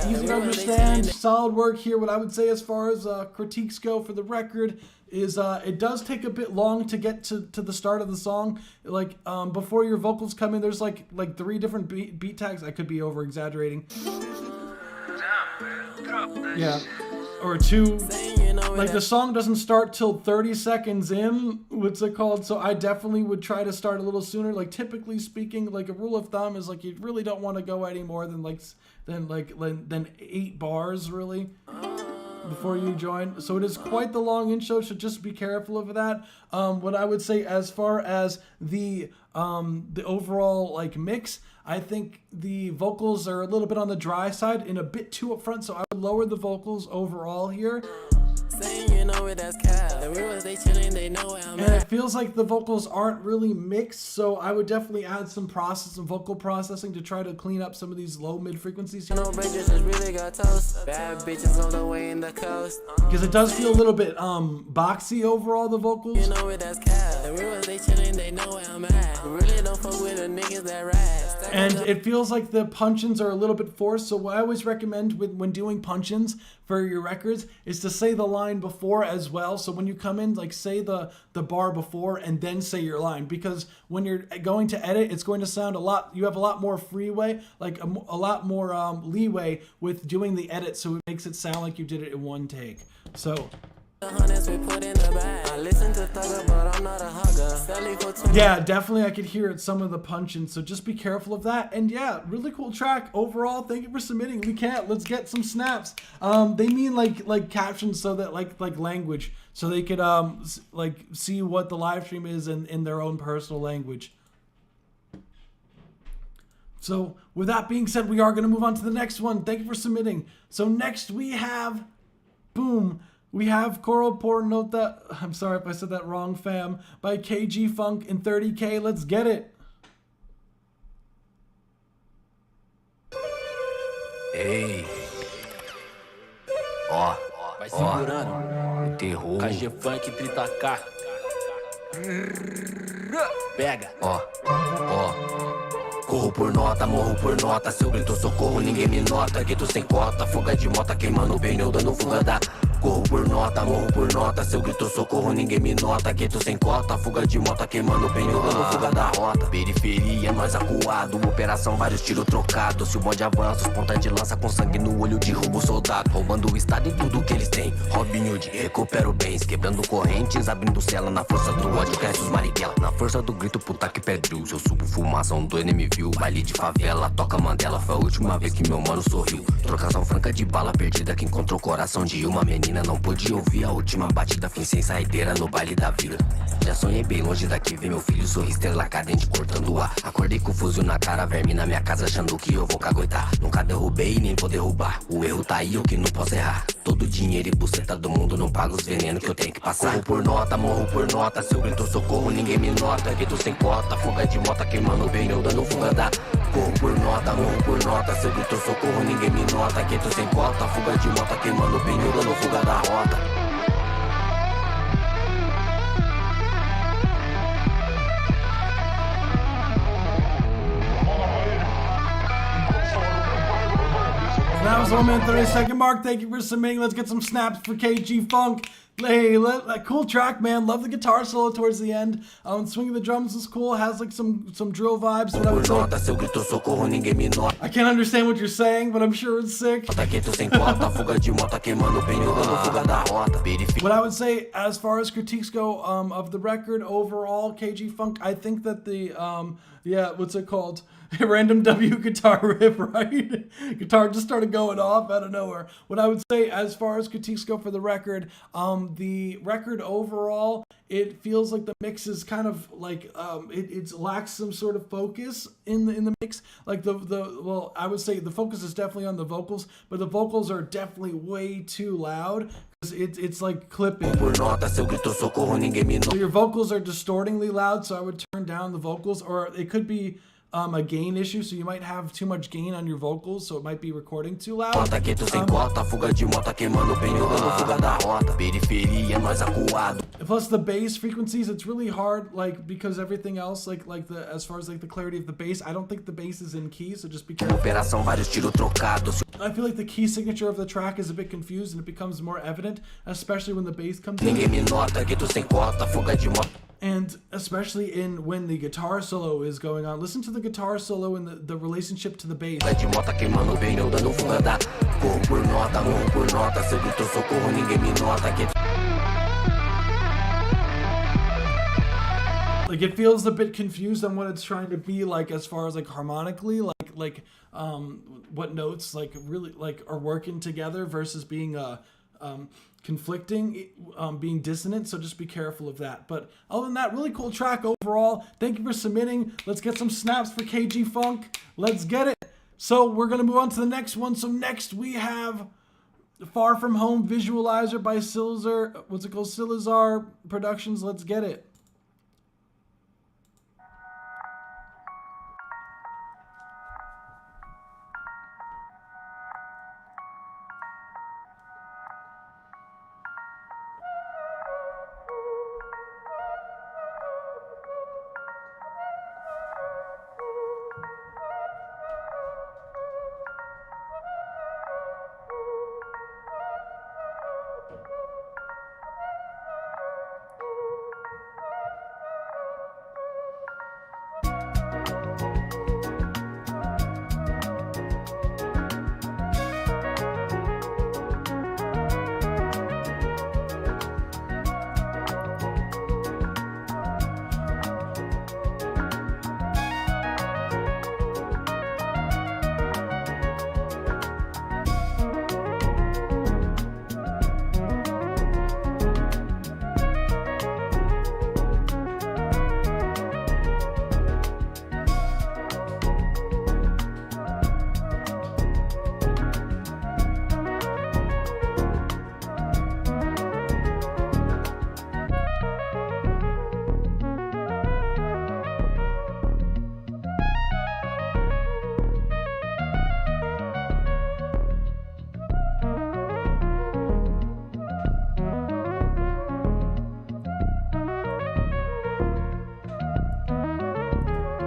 easy to understand, solid work here. What I would say as far as critiques go for the record is it does take a bit long to get to the start of the song. Like before your vocals come in, there's like 3 different beat tags. I could be over exaggerating. Yeah, or 2. Like the song doesn't start till 30 seconds in. What's it called? So I definitely would try to start a little sooner. Like typically speaking, like a rule of thumb is like you really don't want to go any more than 8 bars really before you join. So it is quite the long intro, so just be careful of that. What I would say as far as the overall like mix, I think the vocals are a little bit on the dry side and a bit too up front, so I would lower the vocals overall here. Saying you know it, that's cap. The real ones, they chillin', they know where I'm at. And it feels like the vocals aren't really mixed, so I would definitely add some vocal processing to try to clean up some of these low mid frequencies here. No bridges, just really got toast. Bad bitches all the way in the coast. Because it does feel a little bit boxy overall, the vocals. You know it, that's cap. The real ones, they chillin', they know where I'm at. We really don't fuck with the niggas that rap. And it feels like the punch-ins are a little bit forced, so what I always recommend when doing punch-ins for your records is to say the line before as well. So when you come in, like say the bar before and then say your line, because when you're going to edit, it's going to sound you have a lot more freeway, like a lot more leeway with doing the edit, so it makes it sound like you did it in one take. So yeah, definitely I could hear it, some of the punch-ins, so just be careful of that. And yeah, really cool track overall. Thank you for submitting. We can't, let's get some snaps. They mean like captions, so that like language, so they could like see what the live stream is in their own personal language. So with that being said, we are going to move on to the next one. Thank you for submitting. So next we have, boom, we have Coro por Nota, I'm sorry if I said that wrong, fam, by KG Funk in 30K. Let's get it. Ei. Ó. Vai segurando. Terror. KG Funk 30K. Pega. Ó. Corro por nota, morro por nota. Se eu grito socorro, ninguém me nota. Grito sem cota, fuga de mota, queimando o pneu, dando fuga da... Corro por nota, morro por nota. Se eu grito socorro, ninguém me nota. Grito sem cota, fuga de mota, queimando o pneu, dando fuga da rota. Periferia, nós acuado. Operação, vários tiros trocados. Se o bonde avança, os pontas de lança com sangue no olho, derrubo o soldado. Roubando o estado e tudo que eles têm. Robin Hood, recupero bens. Quebrando correntes, abrindo cela. Na força do ódio, cresce os marighella. Na força do grito, puta que pediu. Se eu subo fumaça, doido me viu. Baile de favela, toca Mandela. Foi a última vez que meu mano sorriu. Trocação franca de bala perdida que encontrou o coração de uma menina. Não pude ouvir a última batida, fim sem saideira no baile da vila. Já sonhei bem longe daqui, ver meu filho sorrir, estrela cadente cortando o ar. Acordei com o fuzil na cara, verme na minha casa, achando que eu vou caguetar. Nunca derrubei e nem vou derrubar, o erro tá aí, eu que não posso errar. Todo dinheiro e buceta do mundo não paga os venenos que eu tenho que passar. Corro por nota, morro por nota, se eu grito socorro, ninguém me nota. Grito sem cota, fuga de mota, queimando o pneu, dando fuga da... Corro por nota, morro por nota. Se eu grito socorro, ninguém me nota. Quento sem cota, fuga de moto, queimando o pneu, dando fuga da rota. That was 1 minute 30-second mark. Thank you for submitting. Let's get some snaps for KG Funk. Hey, cool track, man. Love the guitar solo towards the end. Swinging the drums is cool. Has like some drill vibes. What I would say. I can't understand what you're saying, but I'm sure it's sick. What I would say, as far as critiques go, of the record overall, KG Funk, I think that the what's it called? Random W guitar riff, right? Guitar just started going off out of nowhere. What I would say, as far as critiques go for the record overall, it feels like the mix is kind of like it lacks some sort of focus in the mix. Like well, I would say the focus is definitely on the vocals, but the vocals are definitely way too loud. It's like clipping. So your vocals are distortingly loud, so I would turn down the vocals, or it could be a gain issue, so you might have too much gain on your vocals, so it might be recording too loud. Plus the bass frequencies, it's really hard, like, because everything else, like the as far as like the clarity of the bass, I don't think the bass is in key, so just be careful. I feel like the key signature of the track is a bit confused, and it becomes more evident, especially when the bass comes in. And especially when the guitar solo is going on. Listen to the guitar solo and the relationship to the bass. Like, it feels a bit confused on what it's trying to be like as far as like harmonically, like what notes like really like are working together versus being conflicting, being dissonant, so just be careful of that. But other than that, really cool track overall. Thank you for submitting. Let's get some snaps for KG Funk. Let's get it. So we're gonna move on to the next one. So next we have Far From Home Visualizer by Silazar Productions. Let's get it.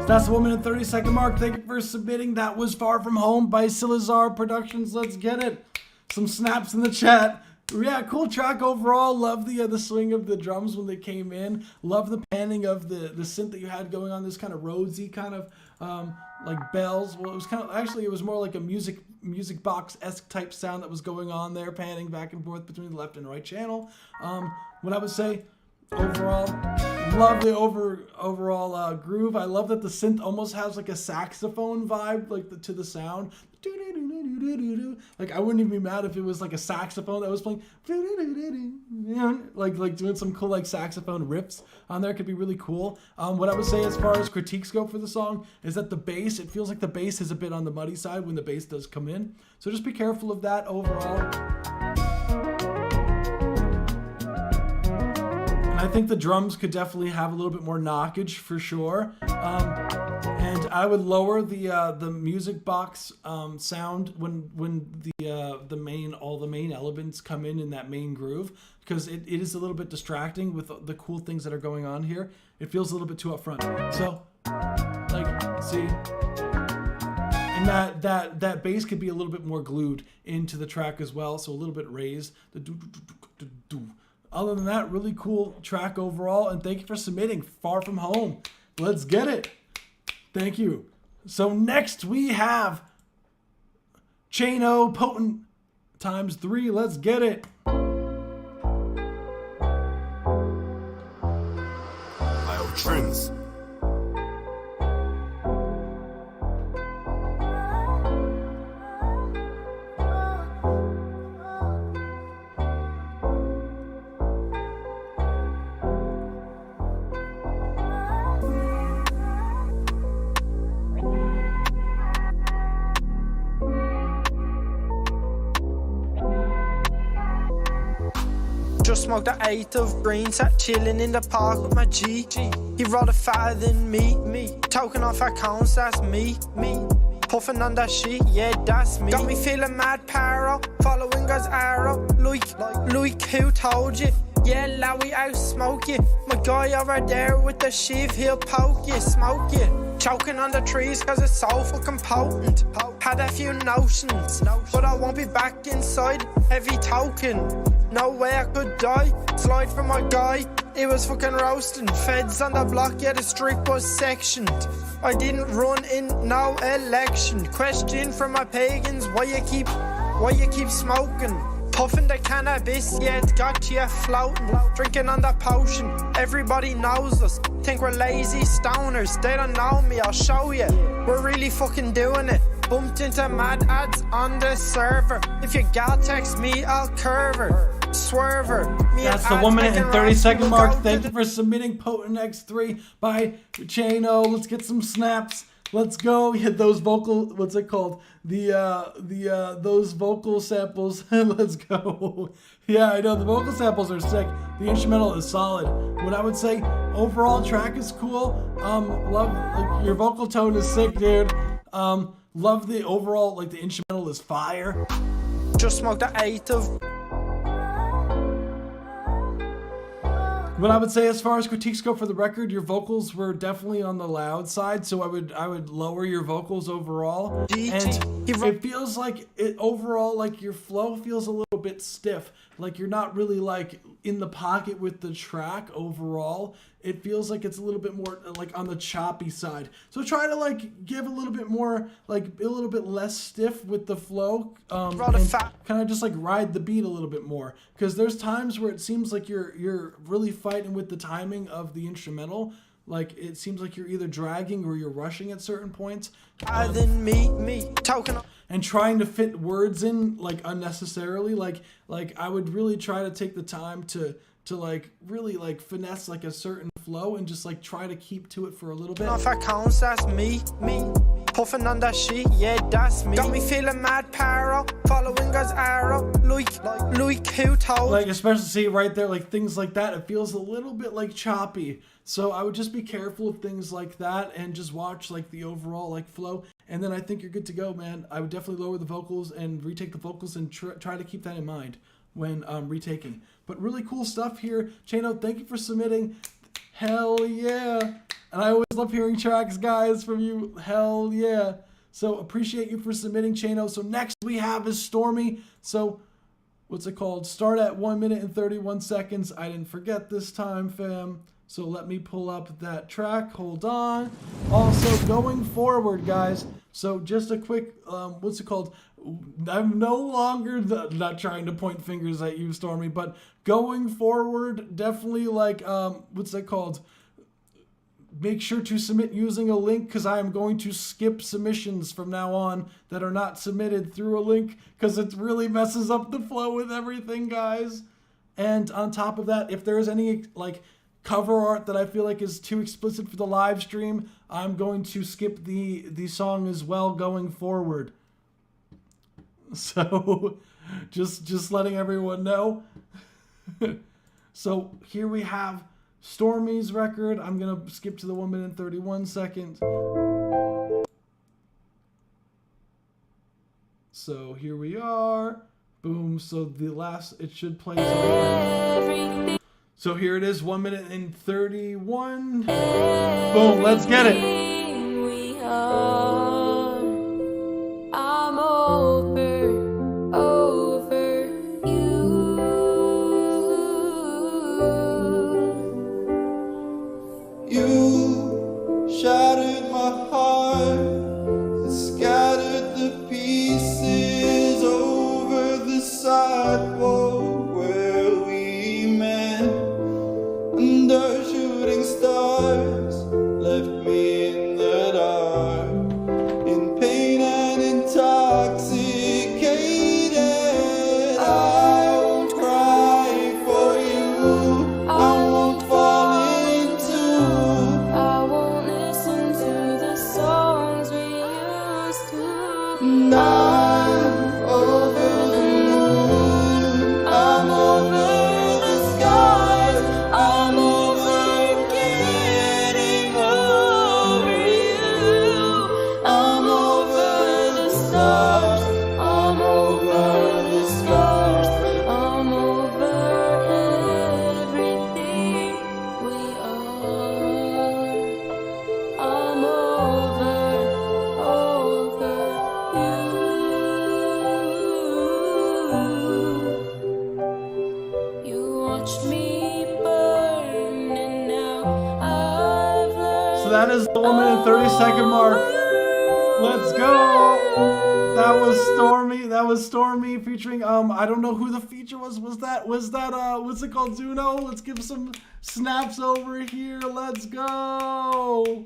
So that's the 1 minute 30-second mark. Thank you for submitting. That was Far From Home by Silazar Productions. Let's get it. Some snaps in the chat. Yeah, cool track overall. Love the swing of the drums when they came in. Love the panning of the synth that you had going on. This kind of Rhodesy kind of like bells. Well, it was kind of, actually it was more like a music box-esque type sound that was going on there, panning back and forth between the left and right channel. What I would say overall, love the overall groove. I love that the synth almost has like a saxophone vibe, like to the sound. Like, I wouldn't even be mad if it was like a saxophone that was playing, like doing some cool like saxophone riffs on there. Could be really cool. What I would say as far as critiques go for the song is that the bass, it feels like the bass is a bit on the muddy side when the bass does come in. So just be careful of that overall. And I think the drums could definitely have a little bit more knockage for sure. And I would lower the music box sound when all the main elements come in that main groove, because it is a little bit distracting with the cool things that are going on here. It feels a little bit too up front. So, like, see, and that bass could be a little bit more glued into the track as well, so a little bit raised. Other than that, really cool track overall, and thank you for submitting Far From Home. Let's get it. Thank you. So next we have Chano Potent ×3. Let's get it. Trends. Just smoked an 8 of green, sat chilling in the park with my G. He rather fatter than me. Talking off accounts, that's me. Puffing on that shit, yeah, that's me. Got me feeling mad pyro, following God's arrow. Like, who told you? Yeah, Lowy out smoke you. My guy over there with the shiv, he'll poke you, smoke you. Choking on the trees cause it's so fucking potent. Had a few notions, but I won't be back inside. Heavy token, no way I could die. Slide from my guy, it was fucking roasting. Feds on the block, yeah, the street was sectioned. I didn't run in no election. Question from my pagans, why you keep smoking? Puffing the cannabis, yeah, it got you floating. Drinking on the potion, everybody knows us. Think we're lazy stoners, they don't know me, I'll show you. We're really fucking doing it. Bumped into mad ads on the server. If your gal texts me, I'll curve her. Swerver. That's the 1 minute and 30-second mark. Thank you for submitting Potent X3 by Chano. Let's get some snaps. Let's go. Hit those vocal, what's it called? Those vocal samples. Let's go. Yeah, I know the vocal samples are sick. The instrumental is solid. What I would say, overall track is cool. Love, like, your vocal tone is sick, dude. Love the overall, like, the instrumental is fire. Just smoked an 8 of. What I would say as far as critiques go, for the record, your vocals were definitely on the loud side, so I would lower your vocals overall. And it feels like overall, like, your flow feels a little bit stiff. Like, you're not really, like, in the pocket with the track overall. It feels like it's a little bit more, like, on the choppy side. So try to, like, give a little bit more, like, a little bit less stiff with the flow. And kind of just, like, ride the beat a little bit more. Because there's times where it seems like you're really fighting with the timing of the instrumental. Like, it seems like you're either dragging or you're rushing at certain points. And trying to fit words in, like, unnecessarily. Like I would really try to take the time to like really, like, finesse, like, a certain flow and just, like, try to keep to it for a little bit. Off accounts, that's me. Puffing on that shit, yeah, that's me. Got me feeling mad pyro, following God's arrow. Like, who told? Like, especially, see, right there, like, things like that, it feels a little bit, like, choppy. So I would just be careful of things like that and just watch, like, the overall, like, flow. And then I think you're good to go, man. I would definitely lower the vocals and retake the vocals and try to keep that in mind when retaking. But really cool stuff here. Chano, thank you for submitting. Hell yeah. And I always love hearing tracks, guys, from you. Hell yeah. So appreciate you for submitting, Chano. So next we have is Stormy. So what's it called? Start at 1 minute and 31 seconds. I didn't forget this time, fam. So let me pull up that track. Hold on. Also, going forward, guys. So just a quick, what's it called? I'm no longer not trying to point fingers at you, Stormy, but going forward, definitely, like, what's it called? Make sure to submit using a link, because I am going to skip submissions from now on that are not submitted through a link, because it really messes up the flow with everything, guys. And on top of that, if there is any, like, cover art that I feel like is too explicit for the live stream, I'm going to skip the song as well going forward. So just letting everyone know. So here we have Stormy's record. I'm gonna skip to the 1 minute and 31 seconds. So here we are. Boom. So the last, it should play. So here it is, 1 minute and 31. Boom, let's get it. I'm over you. You shattered my heart and scattered the pieces over the sidewalk where we met. Under shooting stars, left me in the dark, in pain and intoxicated. I won't cry for you, I won't fall into. I won't listen to the songs we used to. I'm over the moon, I'm over the skies, I'm over getting over you. I'm over the stars, I'm over the scars, I'm over everything we are. I'm over you. You watched me burn, and now I've learned. So that is the 1 minute and 30-second mark. Let's go. That was Stormy. That was Stormy featuring I don't know who the feature was. Was that what's it called, Zuno? Let's give some snaps over here. Let's go.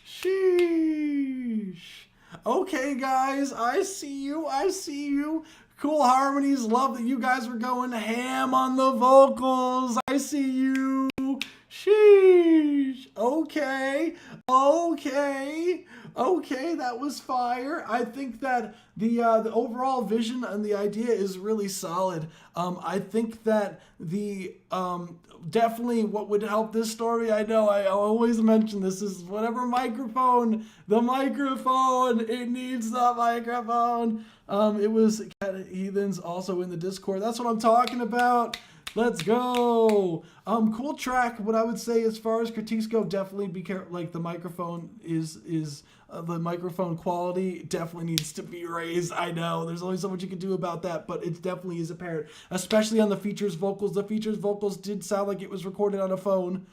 Sheesh. Okay, guys, I see you. Cool harmonies. Love that you guys were going ham on the vocals. I see you. Sheesh. Okay, that was fire. I think that the overall vision and the idea is really solid. I think that the definitely what would help this story, I know I always mention this, is whatever microphone, the microphone, it needs the microphone. It was Cat Heathens also in the Discord. That's what I'm talking about. Let's go. Cool track. What I would say as far as critiques go, definitely be careful. Like the microphone is the microphone quality definitely needs to be raised. I know there's only so much you can do about that, but it definitely is apparent, especially on the features vocals. The features vocals did sound like it was recorded on a phone.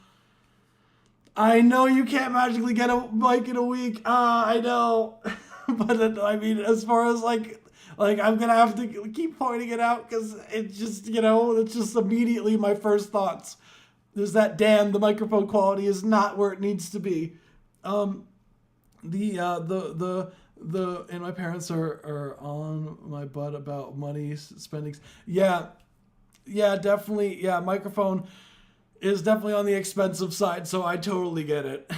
I know you can't magically get a mic in a week. I know, but I mean, as far as like I'm gonna have to keep pointing it out because it just, it's just immediately my first thoughts. There's that, damn, the microphone quality is not where it needs to be. And my parents are on my butt about money spending. Yeah, definitely. Yeah, microphone is definitely on the expensive side, so I totally get it.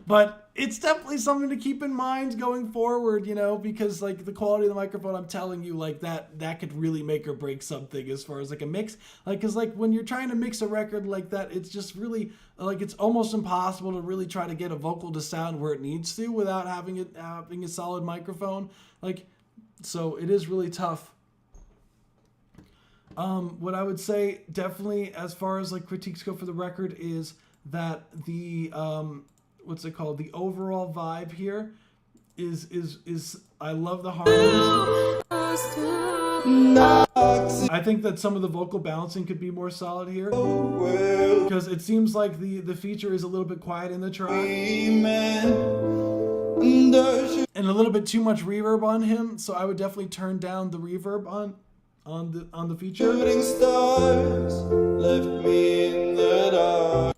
But it's definitely something to keep in mind going forward, because like the quality of the microphone, I'm telling you, like that could really make or break something as far as like a mix. Like, cause like when you're trying to mix a record like that, it's just really like, it's almost impossible to really try to get a vocal to sound where it needs to without having a solid microphone. Like, so it is really tough. What I would say definitely as far as like critiques go for the record is that the, what's it called? The overall vibe here is I love the harmonies. I think that some of the vocal balancing could be more solid here because it seems like the feature is a little bit quiet in the track and a little bit too much reverb on him. So I would definitely turn down the reverb on the feature. Shooting stars left me in the dark.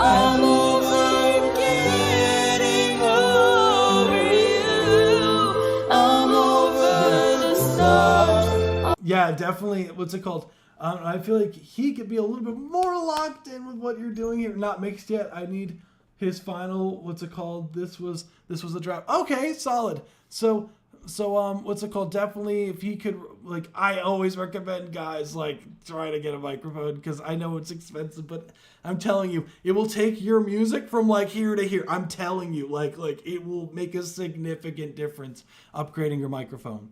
I'm over getting over you. I'm over the stars. Yeah, definitely. What's it called? I feel like he could be a little bit more locked in with what you're doing here. Not mixed yet. I need his final. What's it called? This was a draft. Okay, solid. So what's it called? Definitely, if he could, like, I always recommend guys, like, try to get a microphone, because I know it's expensive, but I'm telling you, it will take your music from, like, here to here. I'm telling you, like, it will make a significant difference upgrading your microphone.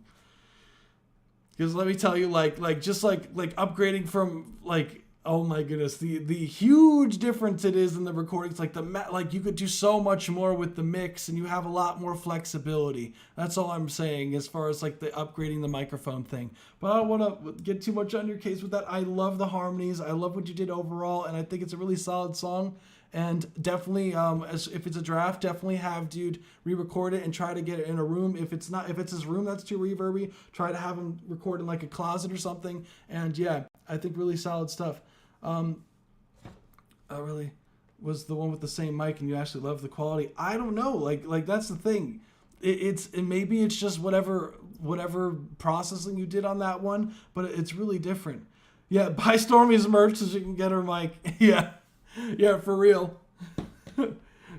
Because let me tell you, just upgrading from, like, oh my goodness, the huge difference it is in the recordings. Like you could do so much more with the mix, and you have a lot more flexibility. That's all I'm saying as far as like the upgrading the microphone thing. But I don't want to get too much on your case with that. I love the harmonies. I love what you did overall, and I think it's a really solid song. And definitely, if it's a draft, definitely have dude re-record it and try to get it in a room. If it's his room that's too reverby, try to have him record in like a closet or something. And yeah, I think really solid stuff. Really was the one with the same mic, and you actually love the quality. I don't know, like that's the thing. Maybe it's just whatever processing you did on that one, but it's really different. Yeah, buy Stormy's merch so you can get her mic. Yeah, for real.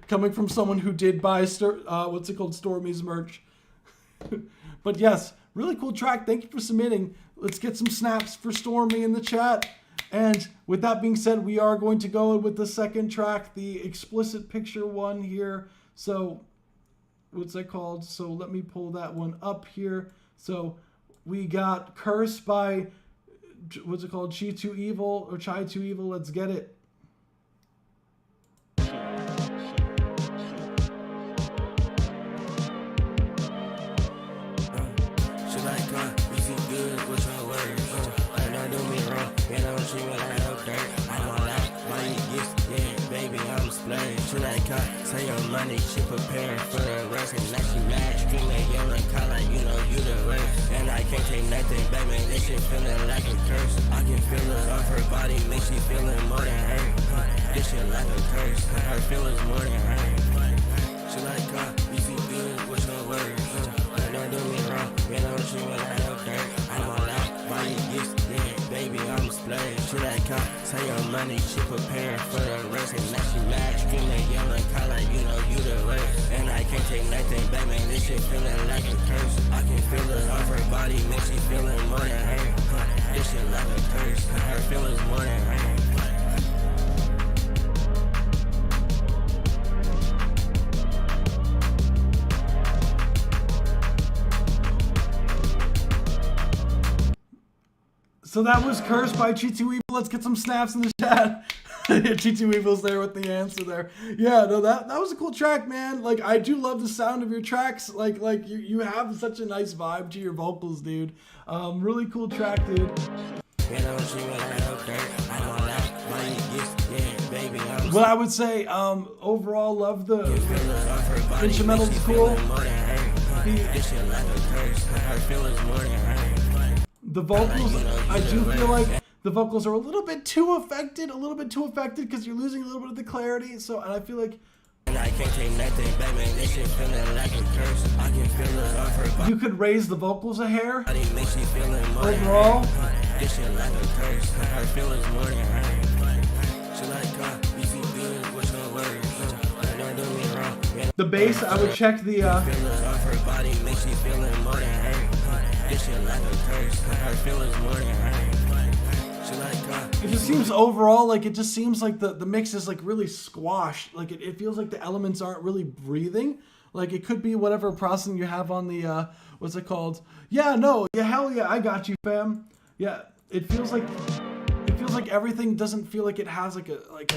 Coming from someone who did buy Stormy's merch. But yes, really cool track. Thank you for submitting. Let's get some snaps for Stormy in the chat. And with that being said, we are going to go with the second track, the explicit picture one here. So what's that called? So let me pull that one up here. So we got Cursed by, what's it called? Chi 2 Evil or Chai 2 Evil. Let's get it. Say your money, she preparing for the rest. And now she mad, screaming, yelling, calling, you know you the worst. And I can't take nothing back, man, this shit feeling like a curse. I can feel it off her body, makes she feeling more than hurt. This shit like a curse, her feelings more than hurt. She like, you feel good with your words. Don't do me wrong, you know she will I help dirt. I'm all out, body gets dead, baby, I'm splurging. She like, say your money, she preparing for the rest. And now she mad, screaming, yelling, calling, you know you the worst. And I can't take nothing back, man, this shit feeling like a curse. I can feel it off her body, makes she feeling more than hurt. This shit like a curse, her feelings more than hurt. So that was Cursed by Chi 2 Evil. Let's get some snaps in the chat. Chi 2 Evil's there with the answer there. Yeah, no, that was a cool track, man. Like, I do love the sound of your tracks. Like you have such a nice vibe to your vocals, dude. Really cool track, dude. What I would say, overall, love the instrumental's cool. The vocals, I do feel like the vocals are a little bit too affected because you're losing a little bit of the clarity. So, and I feel like you could raise the vocals a hair overall. The bass, I would check the it just seems overall like the mix is like really squashed. Like it feels like the elements aren't really breathing. Like it could be whatever processing you have on the what's it called? Yeah, no, yeah, hell yeah, I got you, fam. Yeah, it feels like everything doesn't feel like it has like a like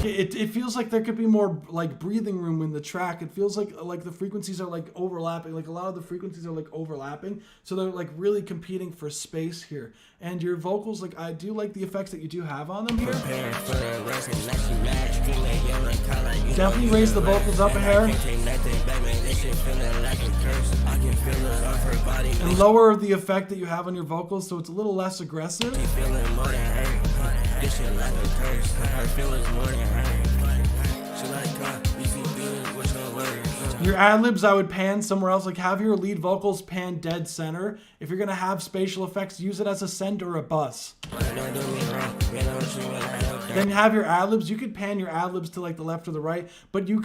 it feels like there could be more like breathing room in the track. It feels like the frequencies are like overlapping. Like a lot of the frequencies are like overlapping, so they're like really competing for space here. And your vocals, like I do like the effects that you do have on them here. Definitely raise the vocals up a hair. And lower the effect that you have on your vocals so it's a little less aggressive. Your ad-libs, I would pan somewhere else. Like have your lead vocals pan dead center. If you're gonna have spatial effects, use it as a send or a bus. then have your ad-libs. You could pan your ad-libs to like the left or the right, but you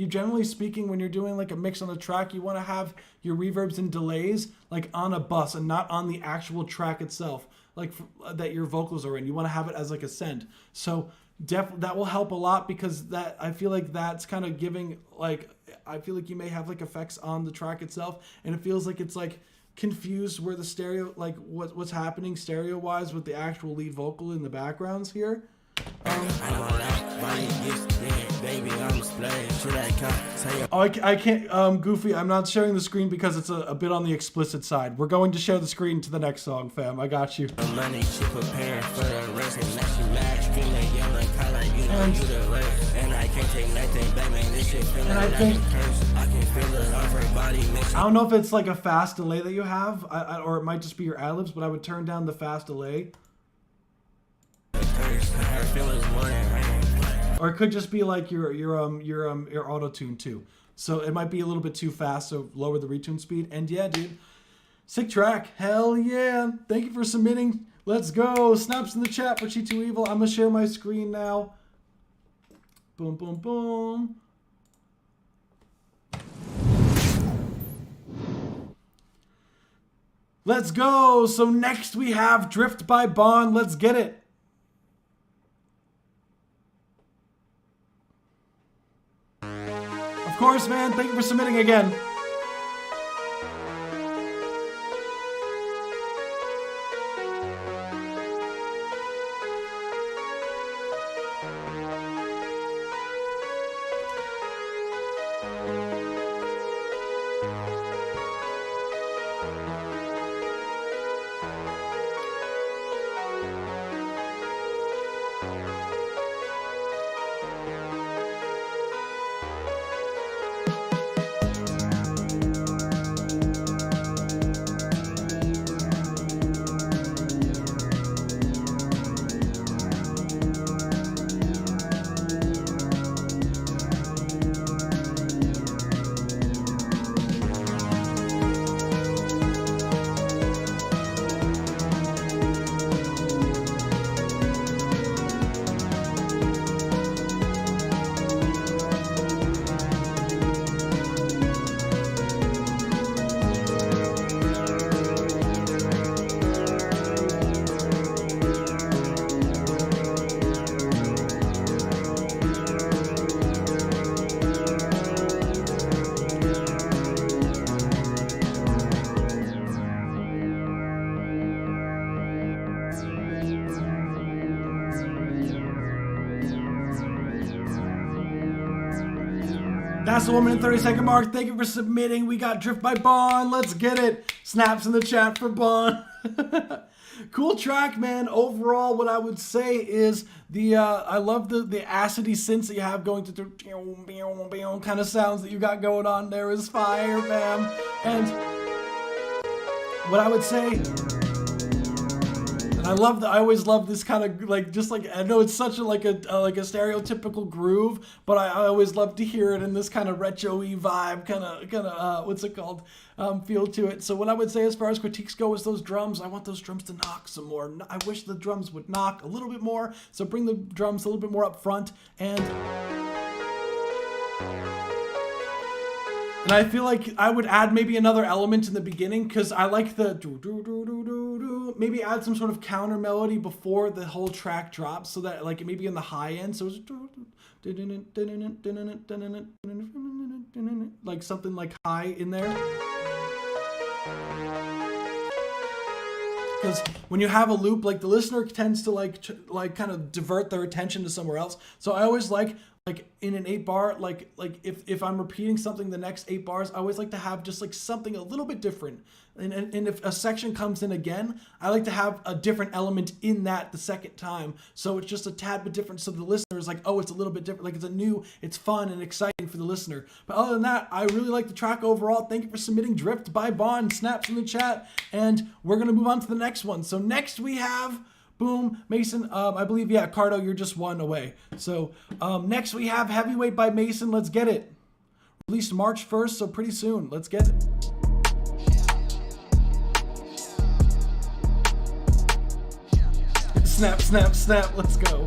generally speaking, when you're doing like a mix on the track, you want to have your reverbs and delays like on a bus and not on the actual track itself, like that your vocals are in. You want to have it as like a send. So that will help a lot, because that, I feel like that's kind of giving, like, I feel like you may have like effects on the track itself, and it feels like it's like confused where the stereo, like what's happening stereo wise with the actual lead vocal in the backgrounds here. I can't, Goofy, I'm not sharing the screen because it's a bit on the explicit side. We're going to share the screen to the next song, fam. I got you. And I think, I don't know if it's like a fast delay that you have, or it might just be your ad-libs, but I would turn down the fast delay. Or it could just be like your auto-tune too. So it might be a little bit too fast, so lower the retune speed. And yeah, dude, sick track. Hell yeah. Thank you for submitting. Let's go. Snaps in the chat for Chi2 Evil. I'm gonna share my screen now. Boom, boom, boom. Let's go. So next we have Drift by Bond. Let's get it. Of course, man. Thank you for submitting again. That's the 1 minute 30-second mark. Thank you for submitting. We got Drift by Bond. Let's get it. Snaps in the chat for Bond. Cool track, man. Overall, what I would say is I love the acidy synths that you have going to kind of sounds that you got going on there is fire, fam. And what I would say, and I always love this kind of like, just like, I know it's such a like a stereotypical groove, but I always love to hear it in this kind of retro-y vibe, kind of what's it called, feel to it. So what I would say as far as critiques go is those drums. I want those drums to knock some more. I wish the drums would knock a little bit more. So bring the drums a little bit more up front, and I feel like I would add maybe another element in the beginning, because I like the maybe add some sort of counter melody before the whole track drops, so that like maybe in the high end, so it's like something like high in there. Because when you have a loop, like the listener tends to like kind of divert their attention to somewhere else. So I always like in an 8-bar, like if I'm repeating something the next 8 bars, I always like to have just like something a little bit different. And if a section comes in again, I like to have a different element in that the second time. So it's just a tad bit different. So the listener is like, oh, it's a little bit different. Like it's fun and exciting for the listener. But other than that, I really like the track overall. Thank you for submitting Drift by Bond. Snaps in the chat. And we're going to move on to the next one. So next we have, boom, Mason, I believe, yeah, Cardo, you're just one away. So next we have Heavyweight by Mason. Let's get it. Released March 1st, so pretty soon. Let's get it. Snap, snap, snap. Let's go.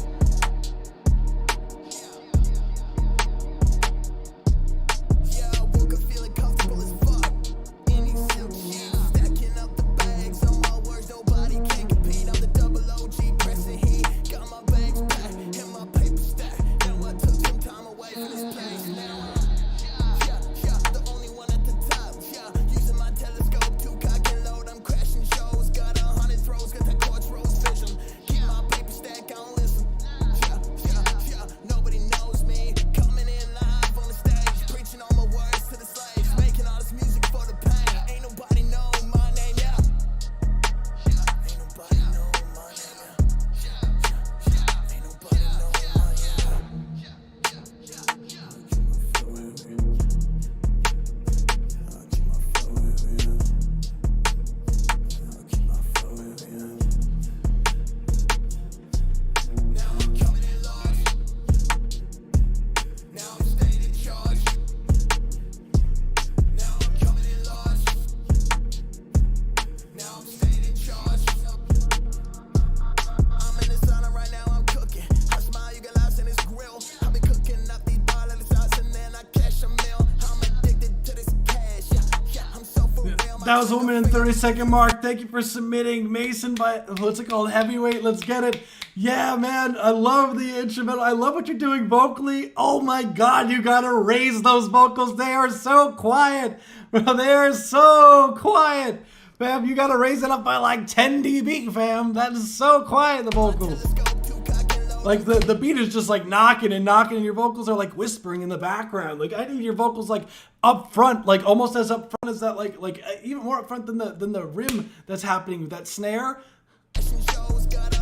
That was a woman in 30-second mark. Thank you for submitting. Mason by, what's it called? Heavyweight. Let's get it. Yeah, man. I love the instrumental. I love what you're doing vocally. Oh my God, you gotta raise those vocals. They are so quiet. Bro, they are so quiet. Fam, you gotta raise it up by like 10 dB, fam. That is so quiet, the vocals. Like the beat is just like knocking and knocking, and your vocals are like whispering in the background. Like I need your vocals like up front, like almost as up front as that, like even more up front than the rim that's happening with that snare.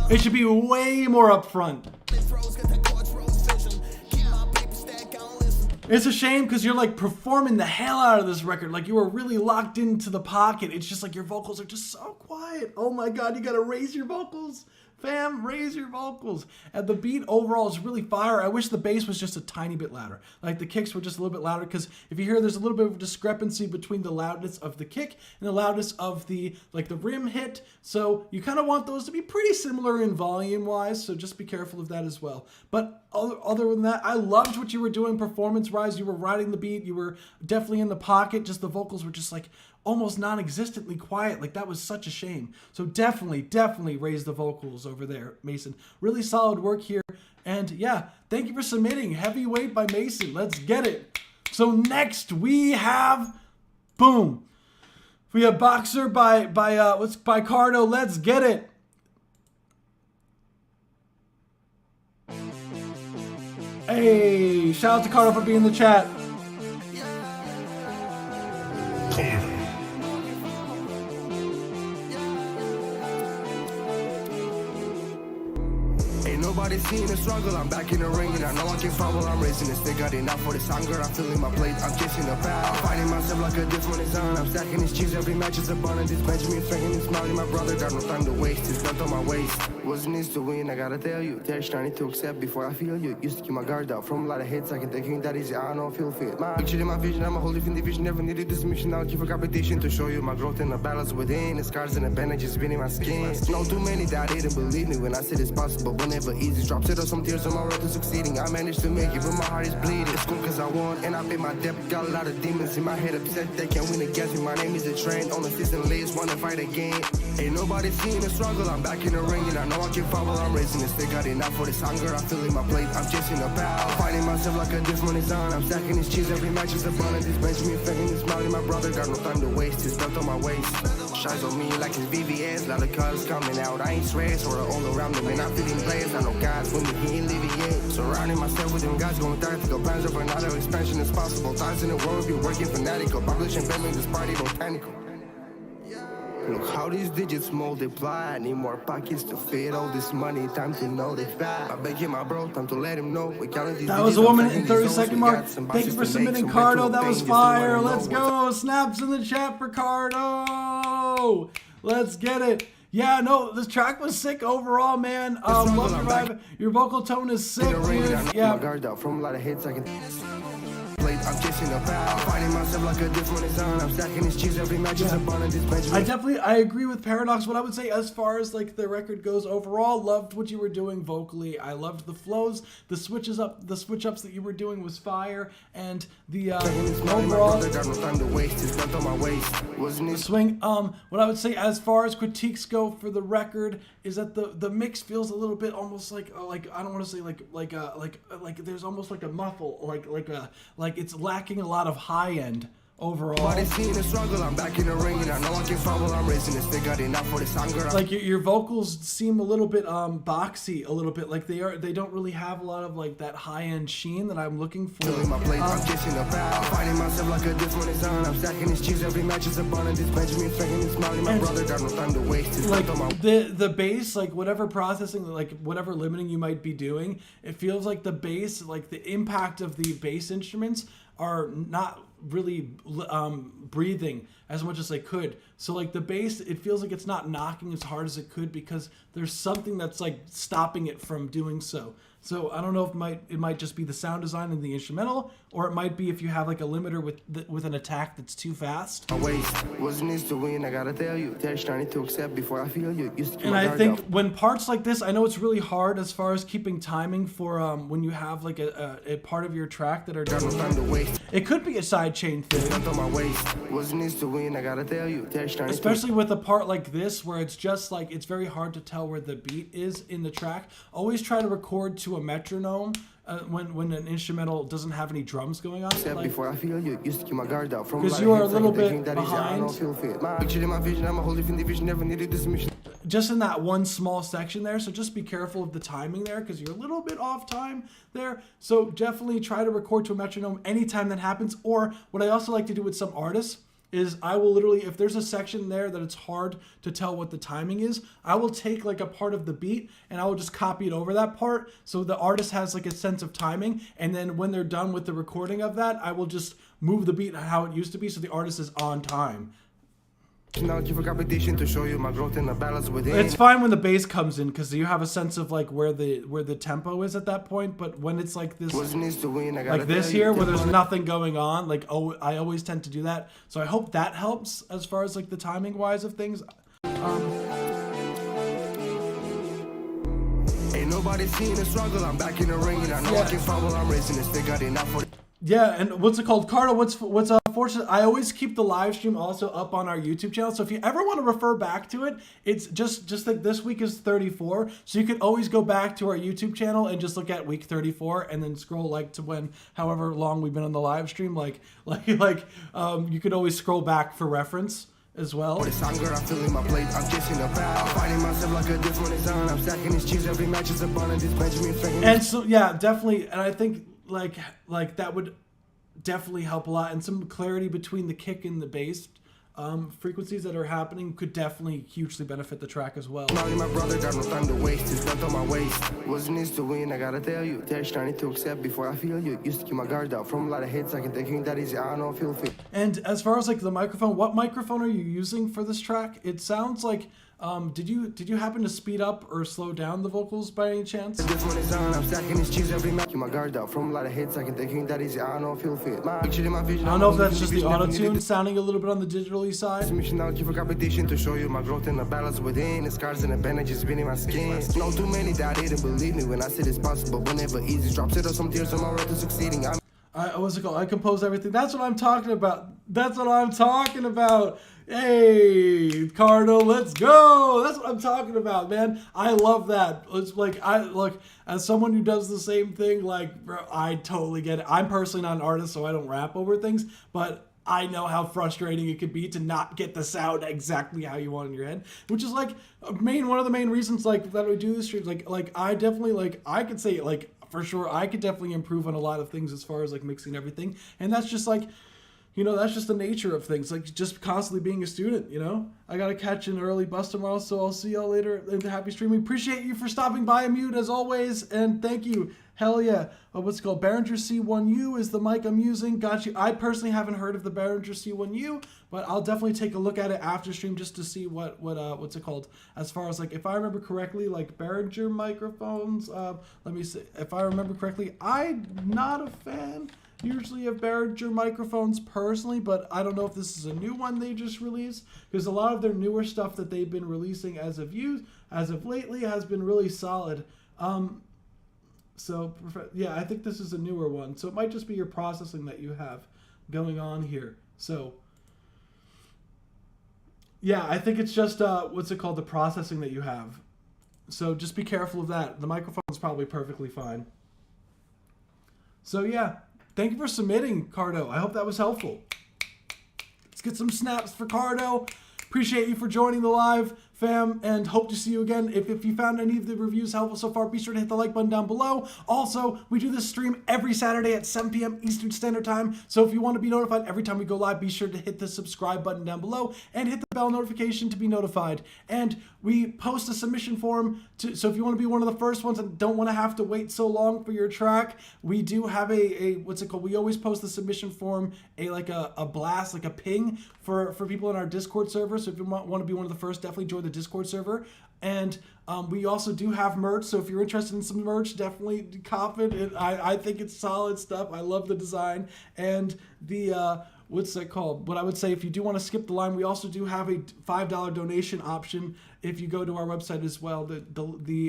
It should be way more up front. It's a shame because you're like performing the hell out of this record. Like you were really locked into the pocket. It's just like your vocals are just so quiet. Oh my God, you gotta raise your vocals. Fam, raise your vocals. And the beat overall is really fire. I wish the bass was just a tiny bit louder. Like the kicks were just a little bit louder, because if you hear, there's a little bit of a discrepancy between the loudness of the kick and the loudness of the rim hit. So you kind of want those to be pretty similar in volume wise. So just be careful of that as well. But other than that, I loved what you were doing performance wise. You were riding the beat. You were definitely in the pocket. Just the vocals were just like almost non-existently quiet. Like that was such a shame. So definitely raise the vocals over there, Mason. Really solid work here. And yeah, thank you for submitting. Heavyweight by Mason. Let's get it. So next we have, boom, we have Boxer by Cardo. Let's get it. Hey, shout out to Cardo for being in the chat. Nobody seeing the struggle, I'm back in the ring and I know I can fumble, I'm raising the stick, got enough for this hunger, I'm filling my plate, I'm chasing the power, I'm finding myself like a different is on, I'm stacking this cheese, every match is a bun, and this Benjamin Franklin is smiling, my brother got no time to waste, it's belt on my waist, wasn't needs to win, I gotta tell you, there's trying to accept before I feel you, used to keep my guard up, from a lot of hits, I can take it that easy, I don't feel fit, my picture in my vision, I'm a whole different division, never needed this mission, I'll give a competition to show you my growth and the battles within, the scars and the bandages been in my skin, no too many that didn't believe me when I said it's possible, whenever easy, drops it or some tears on my road to succeeding. I managed to make it, but my heart is bleeding. It's cool cause I won, and I paid my debt. Got a lot of demons in my head upset. They can't win against me. My name is a trend. On the season list, wanna fight again. Ain't nobody seeing the struggle. I'm back in the ring, and I know I can fumble. I'm raising the stick. Got enough for this hunger. I'm filling my plate. I'm chasing the power. I'm finding myself like a different is on. I'm stacking this cheese. Every match is a bun. This Benjamin Franklin is smiling. My brother got no time to waste. His belt on my waist. Shines on me like it's VVS. Lot of colors coming out. I ain't stressed or all around me. Man, I'm feeling blessed. I know God's with me. He ain't leaving yet. Surrounding myself with them guys going tactical. Plans of another expansion is possible. Times in the world be working fanatical. Publishing family, this party botanical. Look how these digits multiply. I need more pockets to fit all this money. Time to know they fat. I'm begging my bro, time to let him know. We counting these. That was a woman in 30-second mark. Thank you for submitting, Cardo. That was fire. Let's go. Snaps in the chat for Cardo. Let's get it. Yeah, no, this track was sick overall, man. Love your vibe. Your vocal tone is sick, dude. Yeah. From a lot of hits, I can. I'm chasing the power. I'm finding myself like a different is on. I'm stacking this cheese. Every match is a bun, and this Benjamin. I agree with Paradox. What I would say as far as like the record goes overall, loved what you were doing vocally. I loved the flows, the switch ups that you were doing was fire, and the overall the swing. What I would say as far as critiques go for the record is that the mix feels a little bit almost like I don't want to say like there's almost like a muffle, like it's lacking a lot of high end overall. I'm back in the ring and I know I can fumble. I'm raising this stick, got enough for this hunger. Like your vocals seem a little bit boxy, a little bit like they don't really have a lot of like that high end sheen that I'm looking for. Filling my plate, I'm kissing the power. I'm finding myself like a different is on. I'm stacking this cheese, every match is a bun, and this Benjamin Franklin is smiling. My brother got no time to waste. It's like the bass, like whatever processing, like whatever limiting you might be doing, it feels like the bass, like the impact of the bass instruments are not really breathing as much as they could. So like the bass, it feels like it's not knocking as hard as it could because there's something that's like stopping it from doing so. So I don't know if it might just be the sound design and the instrumental, or it might be if you have like a limiter with an attack that's too fast. My waist wasn't is to win, I gotta tell you. There's nothing to accept before I feel you. And I think when parts like this, I know it's really hard as far as keeping timing for when you have like a part of your track that are done. It could be a sidechain thing. My waist wasn't is to win, I gotta tell you. Especially with a part like this where it's just like it's very hard to tell where the beat is in the track. Always try to record to a metronome when an instrumental doesn't have any drums going on. Like, before I feel you, used to keep my guard out from because you are a little bit behind. Just in that one small section there, so just be careful of the timing there because you're a little bit off time there. So definitely try to record to a metronome anytime that happens. Or what I also like to do with some artists is I will literally, if there's a section there that it's hard to tell what the timing is, I will take like a part of the beat and I will just copy it over that part so the artist has like a sense of timing, and then when they're done with the recording of that, I will just move the beat how it used to be so the artist is on time. To show you my growth in the balance within. It's fine when the bass comes in because you have a sense of like where the tempo is at that point. But when it's like this, like this here, where there's nothing going on, like I always tend to do that. So I hope that helps as far as like the timing wise of things. Ain't nobody seeing the struggle. I'm back in the ring and I know I can fumble. I'm raising this. They got enough for. Yeah, and what's it called, Cardo? What's fortunate? I always keep the live stream also up on our YouTube channel. So if you ever want to refer back to it, it's just like this week is 34. So you can always go back to our YouTube channel and just look at week 34, and then scroll like to however long we've been on the live stream. You could always scroll back for reference as well. I'm filling my plate. I'm kissing a bow. I'm fighting myself like a different is on. I'm stacking his cheese. Every match is a bun and this Benjamin Franklin. And so yeah, definitely. And I think like that would definitely help a lot, and some clarity between the kick and the bass frequencies that are happening could definitely hugely benefit the track as well. My brother got no time to waste. It's left on my waist. Wasn't is to win, I gotta tell you. There's nothing to accept before I feel you. Used to keep my guard out from a lot of hits. I can think that easy. I don't feel fit. And as far as like the microphone, what microphone are you using for this track? It sounds like did you happen to speed up or slow down the vocals by any chance? This one is on. I'm stacking his cheese every match. Keep my guard out from a lot of hits. I can think that easy. I don't feel fit. I don't know if that's just the auto-tune sounding a little bit on the digitally side. For competition to show you my growth and the balance within. The scars and the bandages been in my skin. No too many that didn't believe me when I said it's possible. Whenever easy drops it or some tears on my road to succeeding. What's it called? I compose everything. That's what I'm talking about. That's what I'm talking about. Hey, Cardo, let's go. That's what I'm talking about, man. I love that. It's like, as someone who does the same thing, like, bro, I totally get it. I'm personally not an artist, so I don't rap over things, but I know how frustrating it could be to not get the sound exactly how you want in your head, which is like one of the main reasons like that we do this stream. Like I definitely I could say like for sure I could definitely improve on a lot of things as far as like mixing everything, and that's just like, you know, that's just the nature of things, like just constantly being a student, you know? I gotta catch an early bus tomorrow, so I'll see y'all later in the happy streaming. Appreciate you for stopping by, Mute, as always, and thank you. Hell yeah. What's it called? Behringer C1U is the mic I'm using. Got you. I personally haven't heard of the Behringer C1U, but I'll definitely take a look at it after stream just to see what's it called. As far as like, if I remember correctly, like Behringer microphones, let me see. If I remember correctly, I'm not a fan usually of Behringer microphones personally, but I don't know if this is a new one they just released, because a lot of their newer stuff that they've been releasing as of lately has been really solid. So yeah, I think this is a newer one, so it might just be your processing that you have going on here. So yeah, I think it's just the processing that you have. So just be careful of that. The microphone's probably perfectly fine. So yeah, thank you for submitting, Cardo. I hope that was helpful. Let's get some snaps for Cardo. Appreciate you for joining the live, fam, and hope to see you again. If you found any of the reviews helpful so far, be sure to hit the like button down below. Also, we do this stream every Saturday at 7 p.m. Eastern Standard Time, so if you want to be notified every time we go live, be sure to hit the subscribe button down below and hit the bell notification to be notified. And we post a submission form, so if you want to be one of the first ones and don't want to have to wait so long for your track, we do have we always post the submission form, a blast, like a ping for people in our Discord server. So if you want to be one of the first, definitely join the Discord server. And we also do have merch, so if you're interested in some merch, definitely cop it. I think it's solid stuff. I love the design. And the, what's that called? But I would say if you do want to skip the line, we also do have a $5 donation option if you go to our website as well.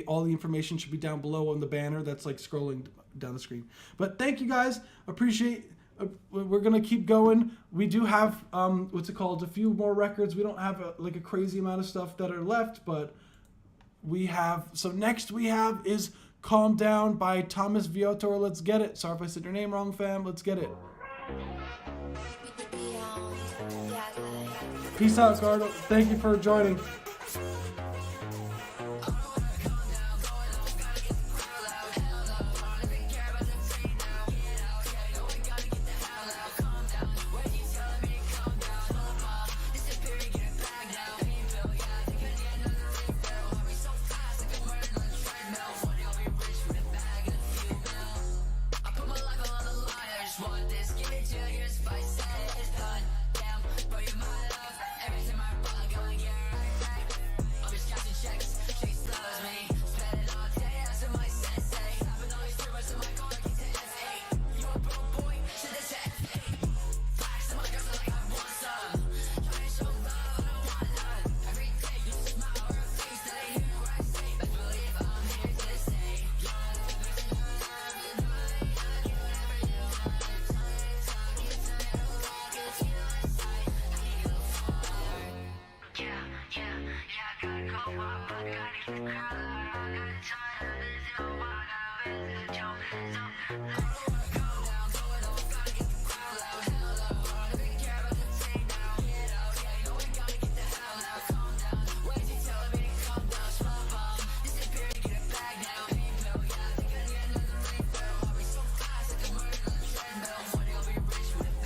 All the information should be down below on the banner that's like scrolling down the screen. But thank you guys. Appreciate. We're gonna keep going. We do have what's it called? A few more records. We don't have like a crazy amount of stuff that are left, but we have. So next we have is "Calm Down" by Thomas Viotor. Let's get it. Sorry if I said your name wrong, fam. Let's get it. Peace out, Gardo. Thank you for joining.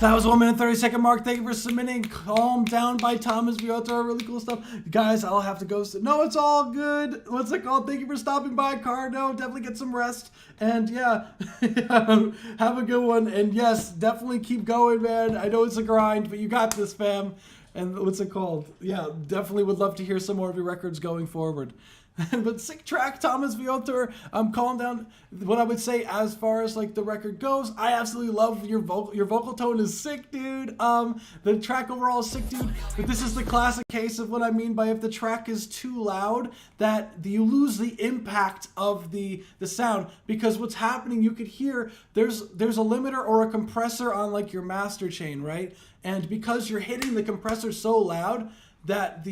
That was 1 minute 30-second mark. Thank you for submitting "Calm Down" by Thomas Viotor. Really cool stuff. Guys, I'll have to go. No, it's all good. What's it called? Thank you for stopping by, Cardo. Definitely get some rest. And yeah, have a good one. And yes, definitely keep going, man. I know it's a grind, but you got this, fam. And what's it called? Yeah, definitely would love to hear some more of your records going forward. But sick track, Thomas Viotor. Calm Down. What I would say as far as like the record goes, I absolutely love your vocal. Your vocal tone is sick, dude. The track overall is sick, dude. But this is the classic case of what I mean by if the track is too loud, that you lose the impact of the sound. Because what's happening, you could hear there's a limiter or a compressor on like your master chain, right? And because you're hitting the compressor so loud, that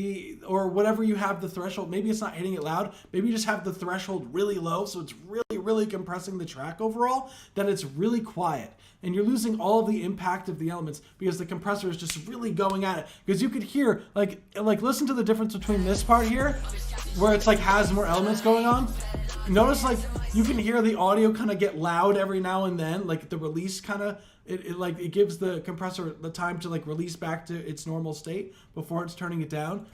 or whatever you have the threshold, maybe it's not hitting it loud, maybe you just have the threshold really low, so it's really compressing the track overall, that it's really quiet and you're losing all of the impact of the elements because the compressor is just really going at it. Because you could hear like listen to the difference between this part here where it's like has more elements going on. Notice like you can hear the audio kind of get loud every now and then, like the release kind of it gives the compressor the time to like release back to its normal state before it's turning it down.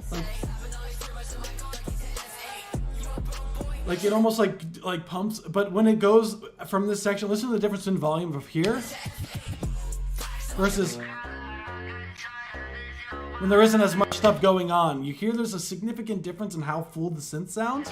Like it almost like pumps, but when it goes from this section, listen to the difference in volume of here versus when there isn't as much stuff going on. You hear there's a significant difference in how full the synth sounds.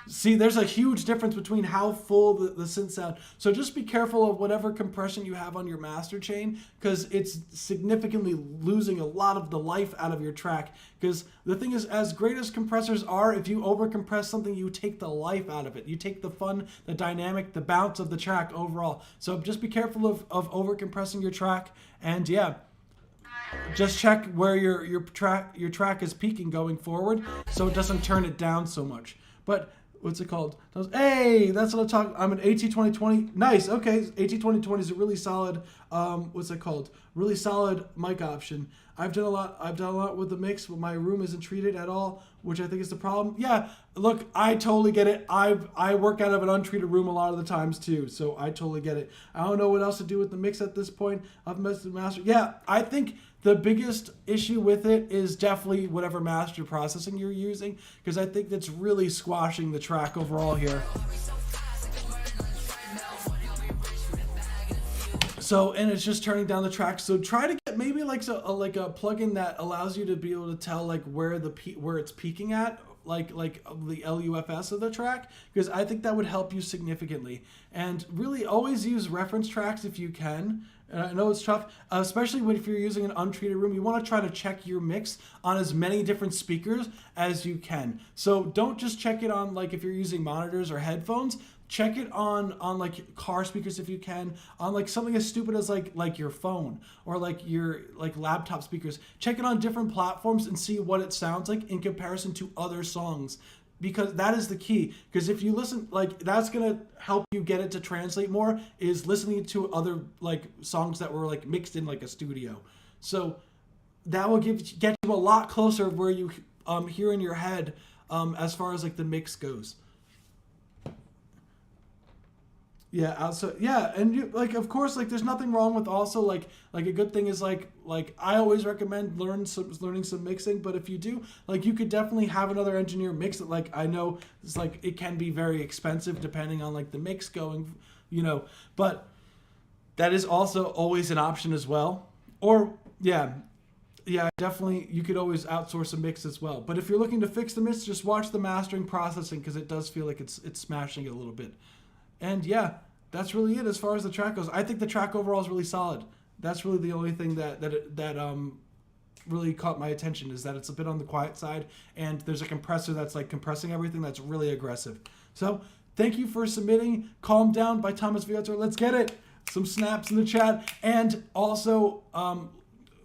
See, there's a huge difference between how full the synth sound. So just be careful of whatever compression you have on your master chain, because it's significantly losing a lot of the life out of your track. Because the thing is, as great as compressors are, if you overcompress something, you take the life out of it. You take the fun, the dynamic, the bounce of the track overall. So just be careful of overcompressing your track. And yeah, just check where your track is peaking going forward, so it doesn't turn it down so much. But what's it called? Hey, that's what I'm talking. I'm an AT2020. Nice. Okay, AT2020 is a really solid. What's it called? Really solid mic option. I've done a lot with the mix, but my room isn't treated at all, which I think is the problem. Yeah, look, I totally get it. I work out of an untreated room a lot of the times too, so I totally get it. I don't know what else to do with the mix at this point. I've messed with master. Yeah, I think the biggest issue with it is definitely whatever master processing you're using, because I think that's really squashing the track overall here. So, and it's just turning down the track. So try to get maybe like a plugin that allows you to be able to tell like where it's peaking at, like the LUFS of the track, because I think that would help you significantly. And really always use reference tracks if you can. And I know it's tough, especially if you're using an untreated room. You want to try to check your mix on as many different speakers as you can. So don't just check it on like if you're using monitors or headphones. Check it on like car speakers if you can, on like something as stupid as like your phone or like your like laptop speakers. Check it on different platforms and see what it sounds like in comparison to other songs, because that is the key. Because if you listen, like that's gonna help you get it to translate more, is listening to other like songs that were like mixed in like a studio. So that will get you a lot closer of where you hear in your head as far as like the mix goes. Yeah, also and you, like of course like there's nothing wrong with also like a good thing is like I always recommend learning some mixing, but if you do, like you could definitely have another engineer mix it. Like I know it's like it can be very expensive depending on like the mix going, you know, but that is also always an option as well. Or yeah, definitely you could always outsource a mix as well. But if you're looking to fix the mix, just watch the mastering processing, because it does feel like it's smashing it a little bit. And yeah, that's really it as far as the track goes. I think the track overall is really solid. That's really the only thing that really caught my attention, is that it's a bit on the quiet side, and there's a compressor that's like compressing everything that's really aggressive. So thank you for submitting Calm Down by Thomas Viator. Let's get it. Some snaps in the chat, and also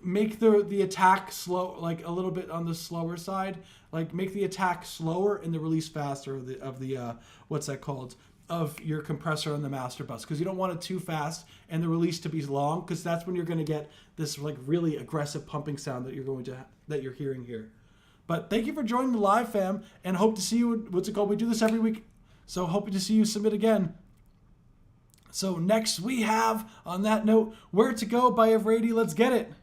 make the attack slow, like a little bit on the slower side. Like make the attack slower and the release faster of the what's that called? Of your compressor on the master bus, because you don't want it too fast and the release to be long, because that's when you're going to get this like really aggressive pumping sound that you're hearing here. But thank you for joining the live, fam, and hope to see you. What's it called? We do this every week, so hoping to see you submit again. So next we have, on that note, Where to Go by Avrady. Let's get it.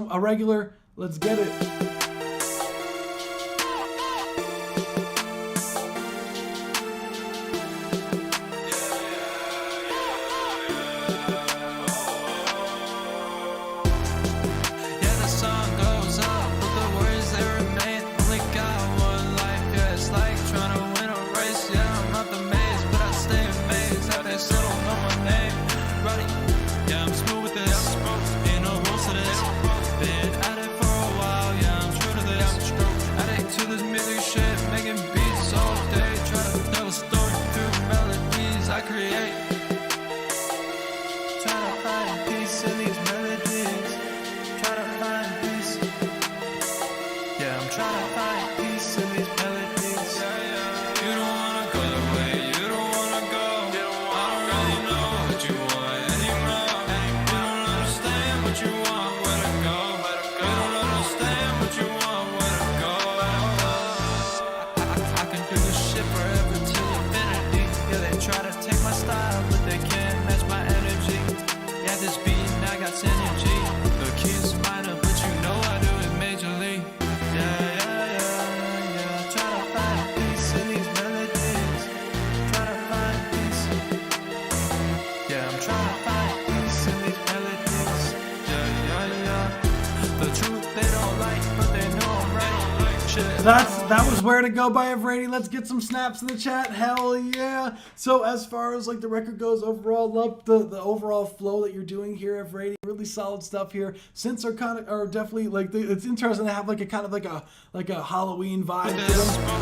A regular. Let's get it. That was Where to Go by Avrady. Let's get some snaps in the chat. Hell yeah. So as far as like the record goes overall, love the overall flow that you're doing here, Avrady. Really solid stuff here. Synths are definitely like it's interesting to have like a kind of like a Halloween vibe to them.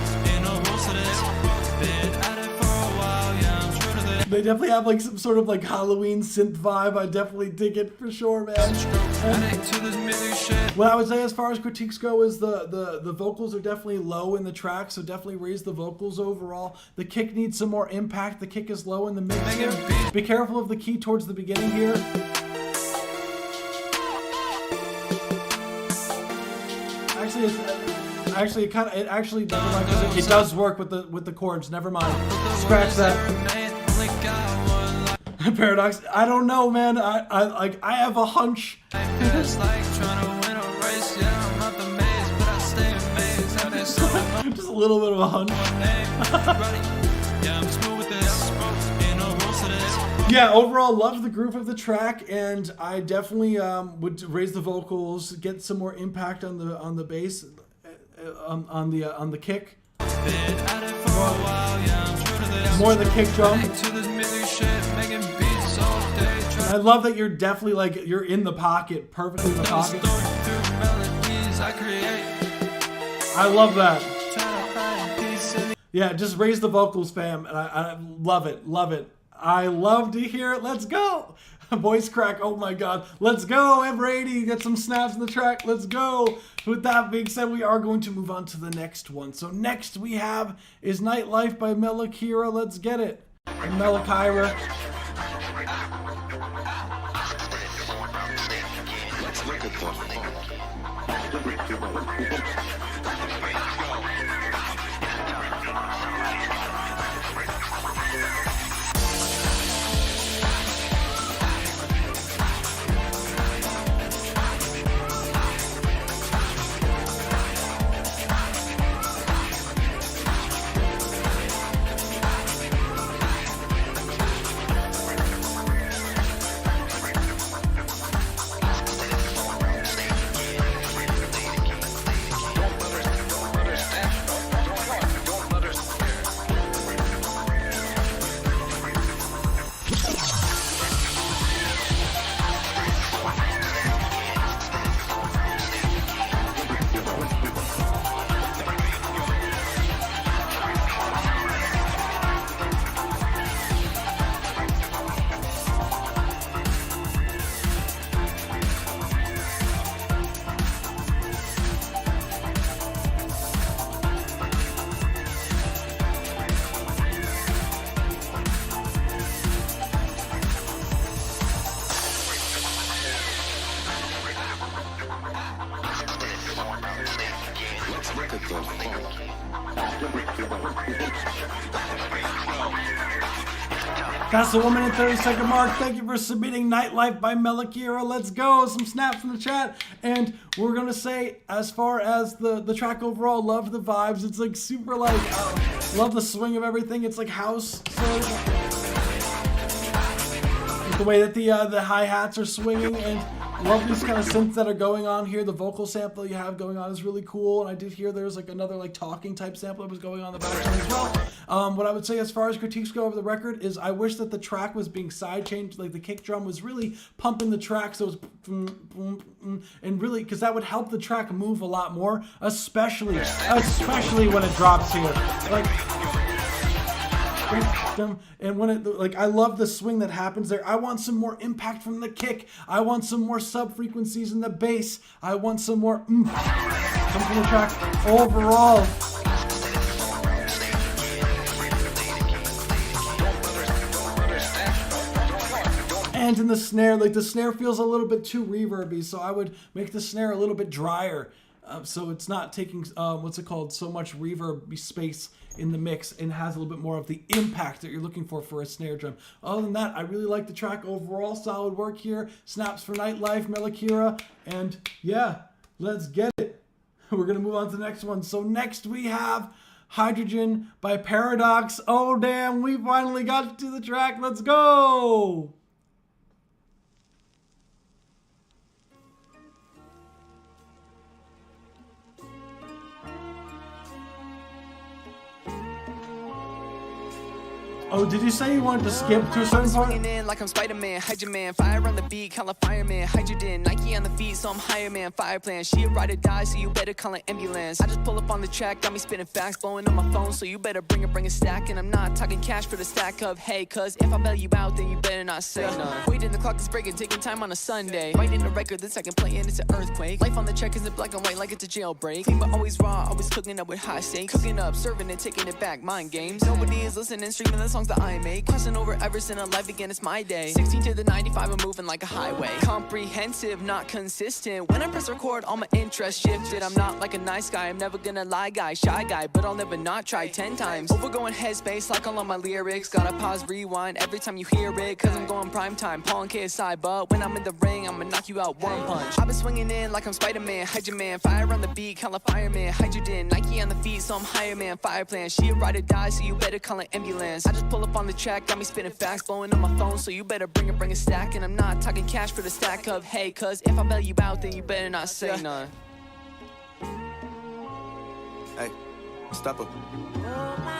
They definitely have like some sort of like Halloween synth vibe. I definitely dig it for sure, man. What I would say as far as critiques go is the vocals are definitely low in the track, so definitely raise the vocals overall. The kick needs some more impact. The kick is low in the mix here. Be careful of the key towards the beginning here. Actually, it does work with the chords. Never mind. Scratch that. Paradox. I don't know, man. I have a hunch. Just a little bit of a hunch. Yeah, overall, love the groove of the track, and I definitely would raise the vocals, get some more impact on the bass, on the kick. More of the kick drum. I love that you're definitely like you're in the pocket, perfectly in the pocket. I love that. Yeah, just raise the vocals, fam, and I love it, love it. I love to hear it. Let's go. Voice crack. Oh my God. Let's go. M80. Get some snaps in the track. Let's go. With that being said, we are going to move on to the next one. So next we have is Nightlife by Melakira. Let's get it. Melakira. Let's look at That's the 1 minute 30-second mark. Thank you for submitting Nightlife by Melakira. Let's go. Some snaps from the chat. And we're going to say, as far as the track overall, love the vibes. It's like super like, love the swing of everything. It's like house. So the way that the hi-hats are swinging, and love these kind of synths that are going on here. The vocal sample you have going on is really cool, and I did hear there's like another like talking type sample that was going on in the background as well. What I would say as far as critiques go over the record is I wish that the track was being side changed, like the kick drum was really pumping the track, so it was and really, because that would help the track move a lot more, especially when it drops here. Like, and when it, like, I love the swing that happens there. I want some more impact from the kick. I want some more sub frequencies in the bass. I want some more come from the track overall. And in the snare, like the snare feels a little bit too reverby, so I would make the snare a little bit drier, so it's not taking so much reverb space in the mix, and has a little bit more of the impact that you're looking for a snare drum. Other than that, I really like the track overall. Solid work here. Snaps for Nightlife, Melakira, and yeah, let's get it. We're gonna move on to the next one. So next we have Hydrogen by Paradox. Oh damn, we finally got to the track. Let's go. Oh, did you say you wanted to skip to a certain part? Swinging in like I'm Spider-Man, Hydra Man, fire on the beat, call a fireman, hydrogen, Nike on the feet, so I'm higher man, fire plan. She a ride or die, so you better call an ambulance. I just pull up on the track, got me spinning facts, blowing on my phone, so you better bring a stack. And I'm not talking cash for the stack of hay, cause if I bail you out, then you better not say none. Waiting, the clock is breaking, taking time on a Sunday. Writing a record, then second play, and it's an earthquake. Life on the check isn't black and white like it's a jailbreak. Clean but always raw, always cooking up with high stakes. Cooking up, serving and taking it back, mind games. Nobody is listening, streaming the songs that I make. Crossing over Everest and alive again, it's my day. 16 to the 95, I'm moving like a highway. Comprehensive, not consistent. When I press record, all my interest shifted. I'm not like a nice guy, I'm never gonna lie guy. Shy guy, but I'll never not try 10 times. Overgoing headspace, like all on my lyrics. Gotta pause, rewind every time you hear it, cause I'm going prime time, Paul and KSI. But when I'm in the ring, I'ma knock you out one punch. I've been swinging in like I'm Spider-Man, Hydra Man, fire on the beat, call a fireman, hydrogen, Nike on the feet, so I'm higher man, fire plan. She a ride or die, so you better call an ambulance. I just just pull up on the track, got me spinning facts, blowing on my phone, so you better bring a stack. And I'm not talking cash for the stack of hay, cause if I bail you out, then you better not say none. Hey, step up.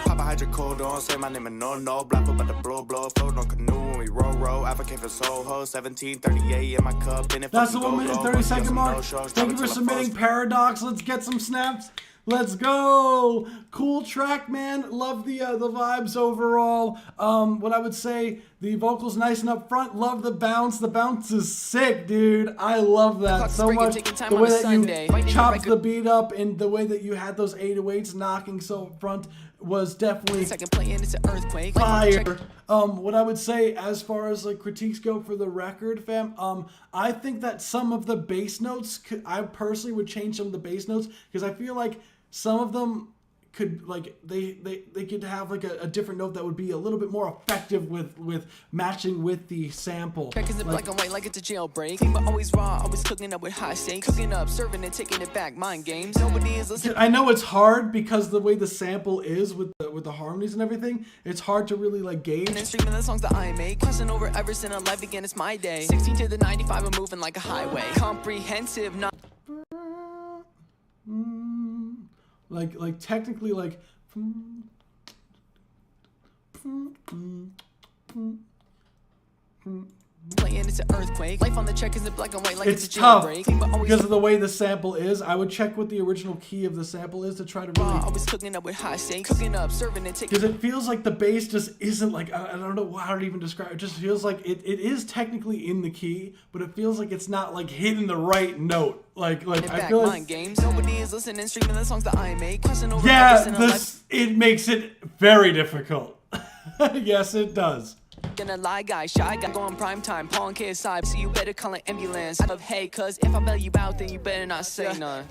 Papa hydro cold on, say my name and no black about the blow, float on canoe when we roll. Advocate for Soho, 1738 in my cup. And if That's the 1 minute 30-second mark. Thank you for submitting Paradox. Let's get some snaps. Let's go. Cool track, man. Love the vibes overall. What I would say, the vocals nice and up front. Love the bounce. The bounce is sick, dude. I love that so much. The way that you chopped the beat up and the way that you had those 808s knocking so up front was definitely fire. What I would say as far as like critiques go for the record, fam, I think that some of the bass notes, I personally would change some of the bass notes because I feel like some of them could like they could have like a different note that would be a little bit more effective with matching with the sample. Check is it black and white like it's a jailbreak. Clean but always raw, always cooking up with high stakes. Cooking up, serving and taking it back, mind games. Nobody is listening. I know it's hard because the way the sample is with the harmonies and everything, it's hard to really like gauge. And streaming the songs that I make, crossing over Everest and life again, it's my day. 16 to the 95, I'm moving like a highway. Comprehensive, not like technically like playing it's an earthquake. Life on the check isn't black and white like it's it's a tough jailbreak. because of the way the sample is. I would check what the original key of the sample is to try to really. Always cooking up with high stakes, cooking up, serving and taking. Because it feels like the bass just isn't like I don't know how to even describe it. It just feels like it is technically in the key, but it feels like it's not like hitting the right note. Like I feel like games. Nobody is listening, streaming the songs that I make. Crossing over it makes it very difficult. Yes, it does. Gonna lie guy, shy guy, going prime time, Paul and KSI, so you better call an ambulance. Of hey, cause if I bail you out, then you better not say none.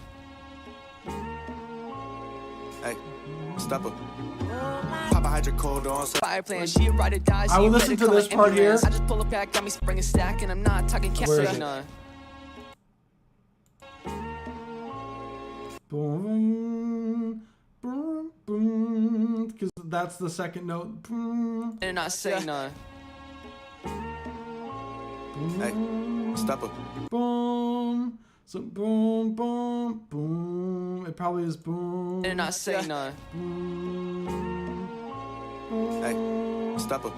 Hey, step up. Papa hydro cold on. Fire plan, she ride or die, so I will you listen better to call this an part here. ambulance. I just pull a pack, got me spring a stack, and I'm not talking cash. Where is it? None. Boom, boom, boom. Because that's the second note. Boom. And not say none. Hey, step up. Boom. So boom, boom, boom. It probably is boom. And not say none. Boom. Boom. Hey, step up.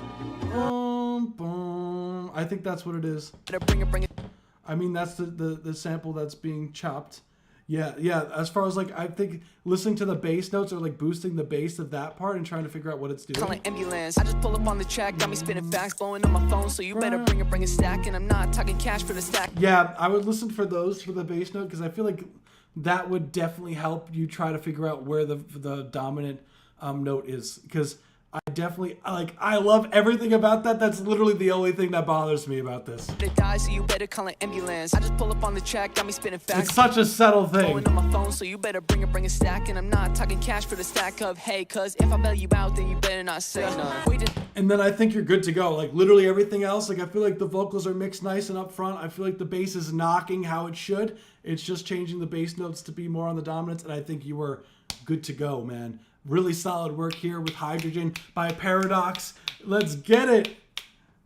Boom, boom. I think that's what it is. Bring it. I mean, that's the sample that's being chopped. Yeah. As far as like, I think listening to the bass notes or like boosting the bass of that part and trying to figure out what it's doing. Call an ambulance. I just pull up on the track, got me spinning facts, blowing on my phone, so you better bring a stack, and I'm not talking cash for the stack. Yeah, I would listen for those for the bass note because I feel like that would definitely help you try to figure out where the dominant note is because. I love everything about that. That's literally the only thing that bothers me about this. It dies, so you better call an ambulance. I just pull up on the track, got me spinning facts. It's such a subtle thing. Blowing on my phone, so you better bring a stack, and I'm not talking cash for the stack of hey, cause if I bail you out, then you better not say none. And then I think you're good to go. Like literally everything else, like I feel like the vocals are mixed nice and up front. I feel like the bass is knocking how it should. It's just changing the bass notes to be more on the dominance, and I think you were good to go, man. Really solid work here with Hydrogen by Paradox. Let's get it.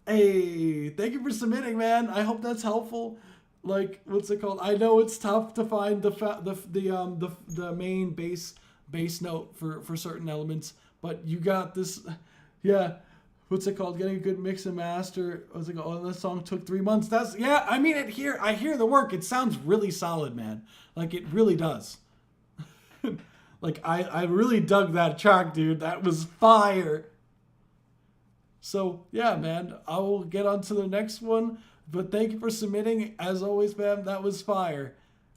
Hey, thank you for submitting, man. I hope that's helpful. Like, what's it called? I know it's tough to find the main bass note for certain elements, but you got this. Yeah. What's it called? Getting a good mix and master. What's it called? Oh, this song took 3 months. I mean I hear the work. It sounds really solid, man. Like it really does. Like, I really dug that track, dude. That was fire. So, yeah, man. I will get on to the next one. But thank you for submitting. As always, man, that was fire.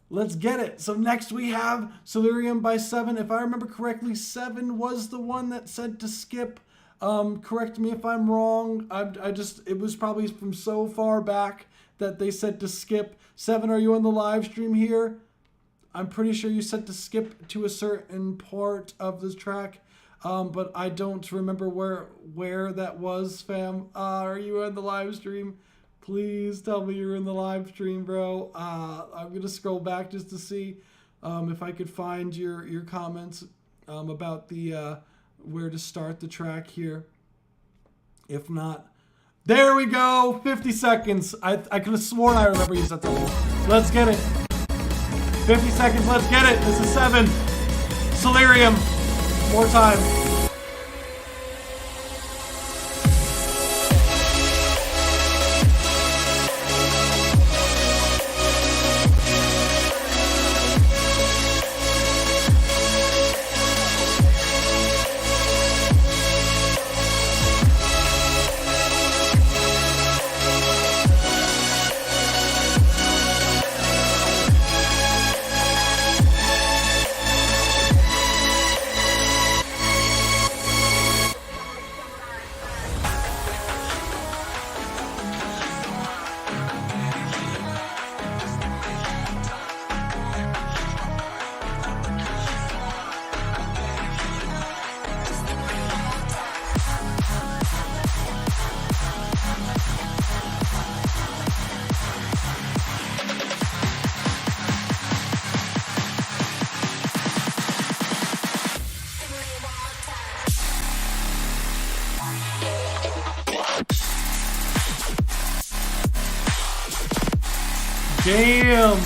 Let's get it. So next we have Solarium by 7. If I remember correctly, 7 was the one that said to skip. Correct me if I'm wrong. It was probably from so far back that they said to skip. 7, are you on the live stream here? I'm pretty sure you said to skip to a certain part of this track, but I don't remember where that was, fam. Are you on the live stream? Please tell me you're in the live stream, bro. I'm gonna scroll back just to see if I could find your comments about the where to start the track here. If not, there we go. 50 seconds. I could have sworn I remember you said that. Let's get it. 50 seconds. Let's get it. This is 7. Solarium. More time. Damn.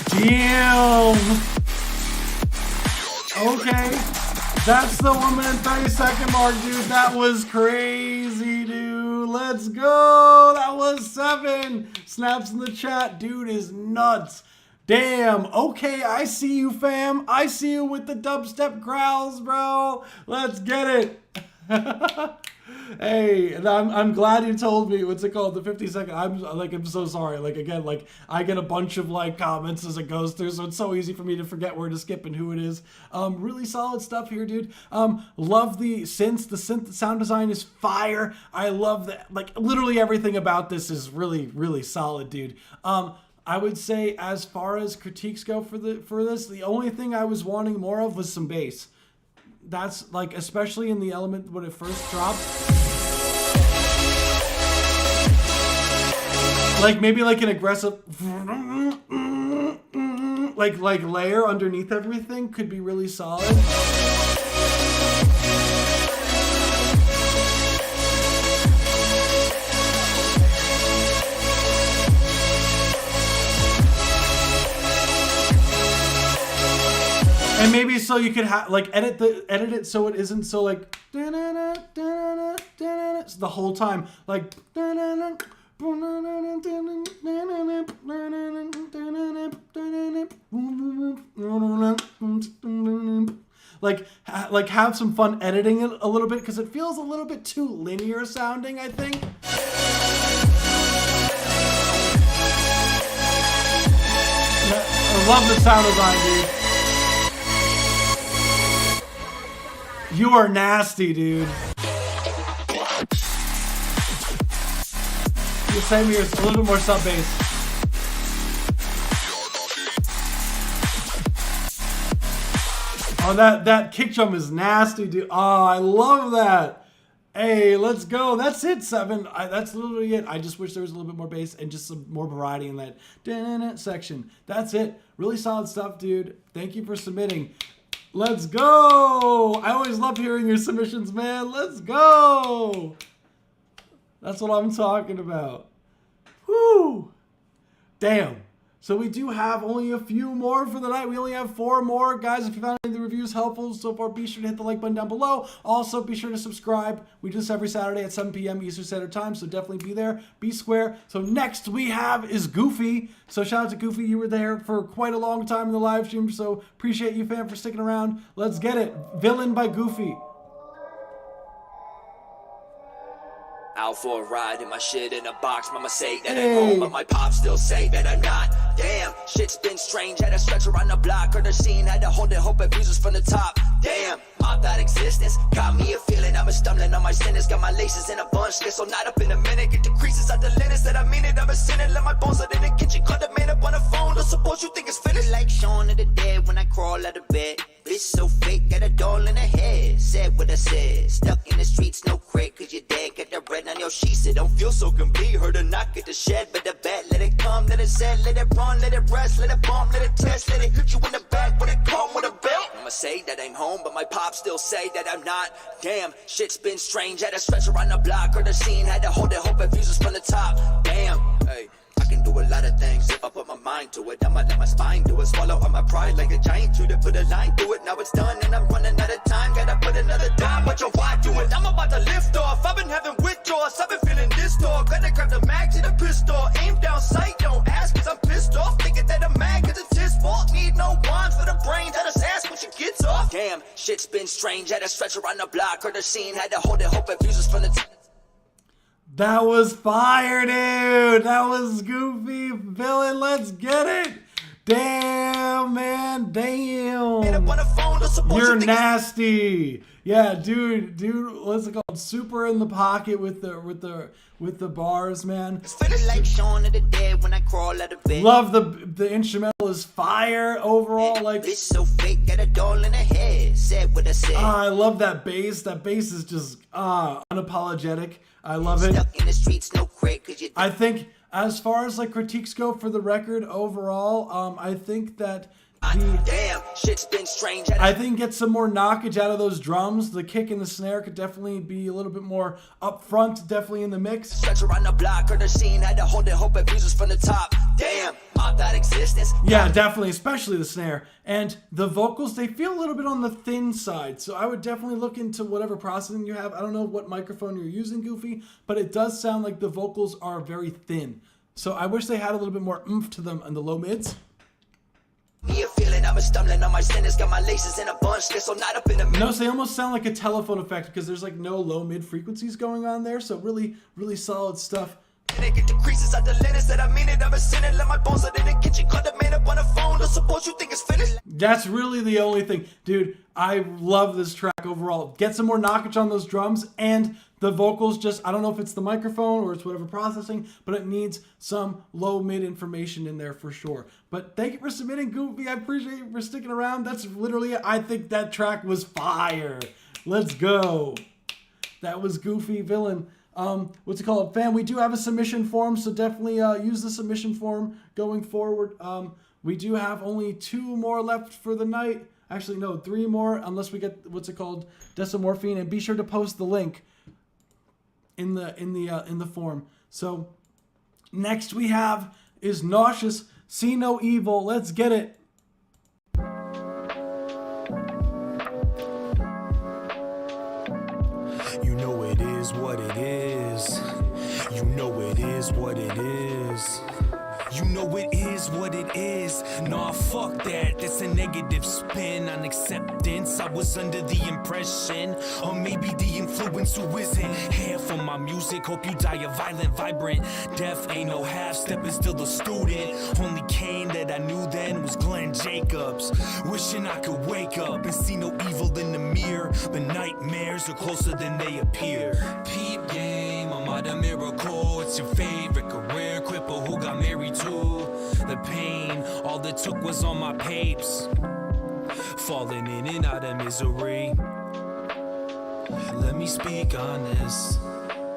Damn. Okay. That's the 1 minute 30-second mark, dude. That was crazy, dude. Let's go. That was 7. Snaps in the chat. Dude is nuts. Damn. Okay, I see you, fam. I see you with the dubstep growls, bro. Let's get it. Hey, and I'm glad you told me, what's it called, the 50-second. I'm so sorry. Like, again, like, I get a bunch of like comments as it goes through, so it's so easy for me to forget where to skip and who it is. Really solid stuff here, dude. Love the synths. The synth sound design is fire. I love that. Like, literally everything about this is really, really solid, dude. I would say, as far as critiques go for this, the only thing I was wanting more of was some bass. That's like, especially in the element when it first dropped. Like maybe like an aggressive like layer underneath everything could be really solid. And maybe so you could like edit it so it isn't so like the whole time like like have some fun editing it a little bit, because it feels a little bit too linear sounding, I think. I love the sound design, dude. You are nasty, dude. The same here, a little bit more sub bass. Oh, that kick drum is nasty, dude. Oh, I love that. Hey, let's go. That's it, 7. That's literally it. I just wish there was a little bit more bass and just some more variety in that section. That's it. Really solid stuff, dude. Thank you for submitting. Let's go! I always love hearing your submissions, man. Let's go! That's what I'm talking about. Whew! Damn. So we do have only a few more for the night. We only have 4 more. Guys, if you found any of the reviews helpful so far, be sure to hit the like button down below. Also, be sure to subscribe. We do this every Saturday at 7 p.m. Eastern Standard Time, so definitely be there. Be square. So next we have is Goofy. So shout out to Goofy. You were there for quite a long time in the live stream, so appreciate you, fam, for sticking around. Let's get it. Villain by Goofy. Out for a ride in my shit in a box. Mama say that I'm home, but my pops still say that I'm not. Damn, shit's been strange. Had to stretch around the block. Heard her scene, had to hold it, hope it views from the top. Damn, mob that existence. Got me a feeling I'm stumbling on my sentence. Got my laces in a bunch, get so not up in a minute. Get the creases out the lens that I mean it. I'm a sinner, let my bones out in the kitchen. Caught the man up on the phone, don't suppose you think it's finished. Like Shaun of the Dead when I crawl out of bed. Bitch so fake, got a doll in her head. Said what I said. Stuck in the streets, no crate, cause you're dead. Got the bread on your she said, don't feel so complete. Heard her knock at the shed, but the bat, let it come, let it set, let it run, let it rest, let it bump, let it test, let it hit you in the back, when it come with a belt. I'ma say that I'm home, but my pop still say that I'm not. Damn, shit's been strange, had to stretch around the block, heard the scene, had to hold it, hope it fuses from the top. Damn, hey. I can do a lot of things if I put my mind to it. I'ma let my spine do it. Swallow all my pride like a giant to put a line through it. Now it's done and I'm running out of time. Gotta put another dime, but yo, why do it? I'm about to lift off. I've been having withdrawals. I've been feeling this dog. Gotta grab the mag to the pistol. Aim down sight, don't ask cause I'm pissed off. Thinking that I'm mad cause it's his fault. Need no wine for the brain. That is ass when she gets off. Damn, shit's been strange. Had to stretch around the block. Heard the scene. Had to hold it. Hope it fuses from the That was fire, dude. That was Goofy Villain. Let's get it. Damn, man. Damn. You're nasty. Yeah, dude. What's it called? Super in the pocket with the bars, man. like Shaun of the Dead when I crawl out of bed. Love the instrumental is fire overall. Like it's so fake, got a doll in the head. Said what I said. I love that bass. That bass is just unapologetic. I love it. Stuck in the streets, no crate, 'cause you I think as far as like critiques go for the record overall, I think that damn, shit's been strange. I think get some more knockage out of those drums. The kick and the snare could definitely be a little bit more up front, definitely in the mix. Stretch around the block, heard the scene, had to hold it, hope it fuses from the top. Damn, off that existence. Yeah, definitely, especially the snare. And the vocals, they feel a little bit on the thin side. So I would definitely look into whatever processing you have. I don't know what microphone you're using, Goofy, but it does sound like the vocals are very thin. So I wish they had a little bit more oomph to them in the low mids. Me a feeling I'm stumbling on my sentence, got my laces in a bunch, guess I'm not up in the middle. No, so they almost sound like a telephone effect because there's like no low mid frequencies going on there. So really, really solid stuff. They get the creases out the lens that I mean it, I'm a sinner, let my bones out in the kitchen, caught the man up on the phone, don't suppose you think it's finished. That's really the only thing. Dude, I love this track overall. Get some more knockage on those drums and the vocals just, I don't know if it's the microphone or it's whatever processing, but it needs some low mid information in there for sure. But thank you for submitting, Goofy. I appreciate you for sticking around. That's literally it. I think that track was fire. Let's go. That was Goofy Villain. What's it called? Fam, we do have a submission form, so definitely use the submission form going forward. We do have only 2 more left for the night. Actually, no, 3 more, unless we get, what's it called, Decimorphine. And be sure to post the link in the form. So next we have is Nauseous, See No Evil. Let's get it. You know it is what it is. You know it is what it is. You know it is what it is. Nah, fuck that. That's a negative spin on acceptance. I was under the impression, or maybe the influence who isn't. Half of my music, hope you die a violent, vibrant. Deaf ain't no half step, is still a student. Only Kane that I knew then was Glenn Jacobs. Wishing I could wake up and see no evil in the mirror, but nightmares are closer than they appear. Peep game, I'm not a miracle. It's your favorite career cripple who got married to the pain. All it took was on my papes, falling in and out of misery. Let me speak honest.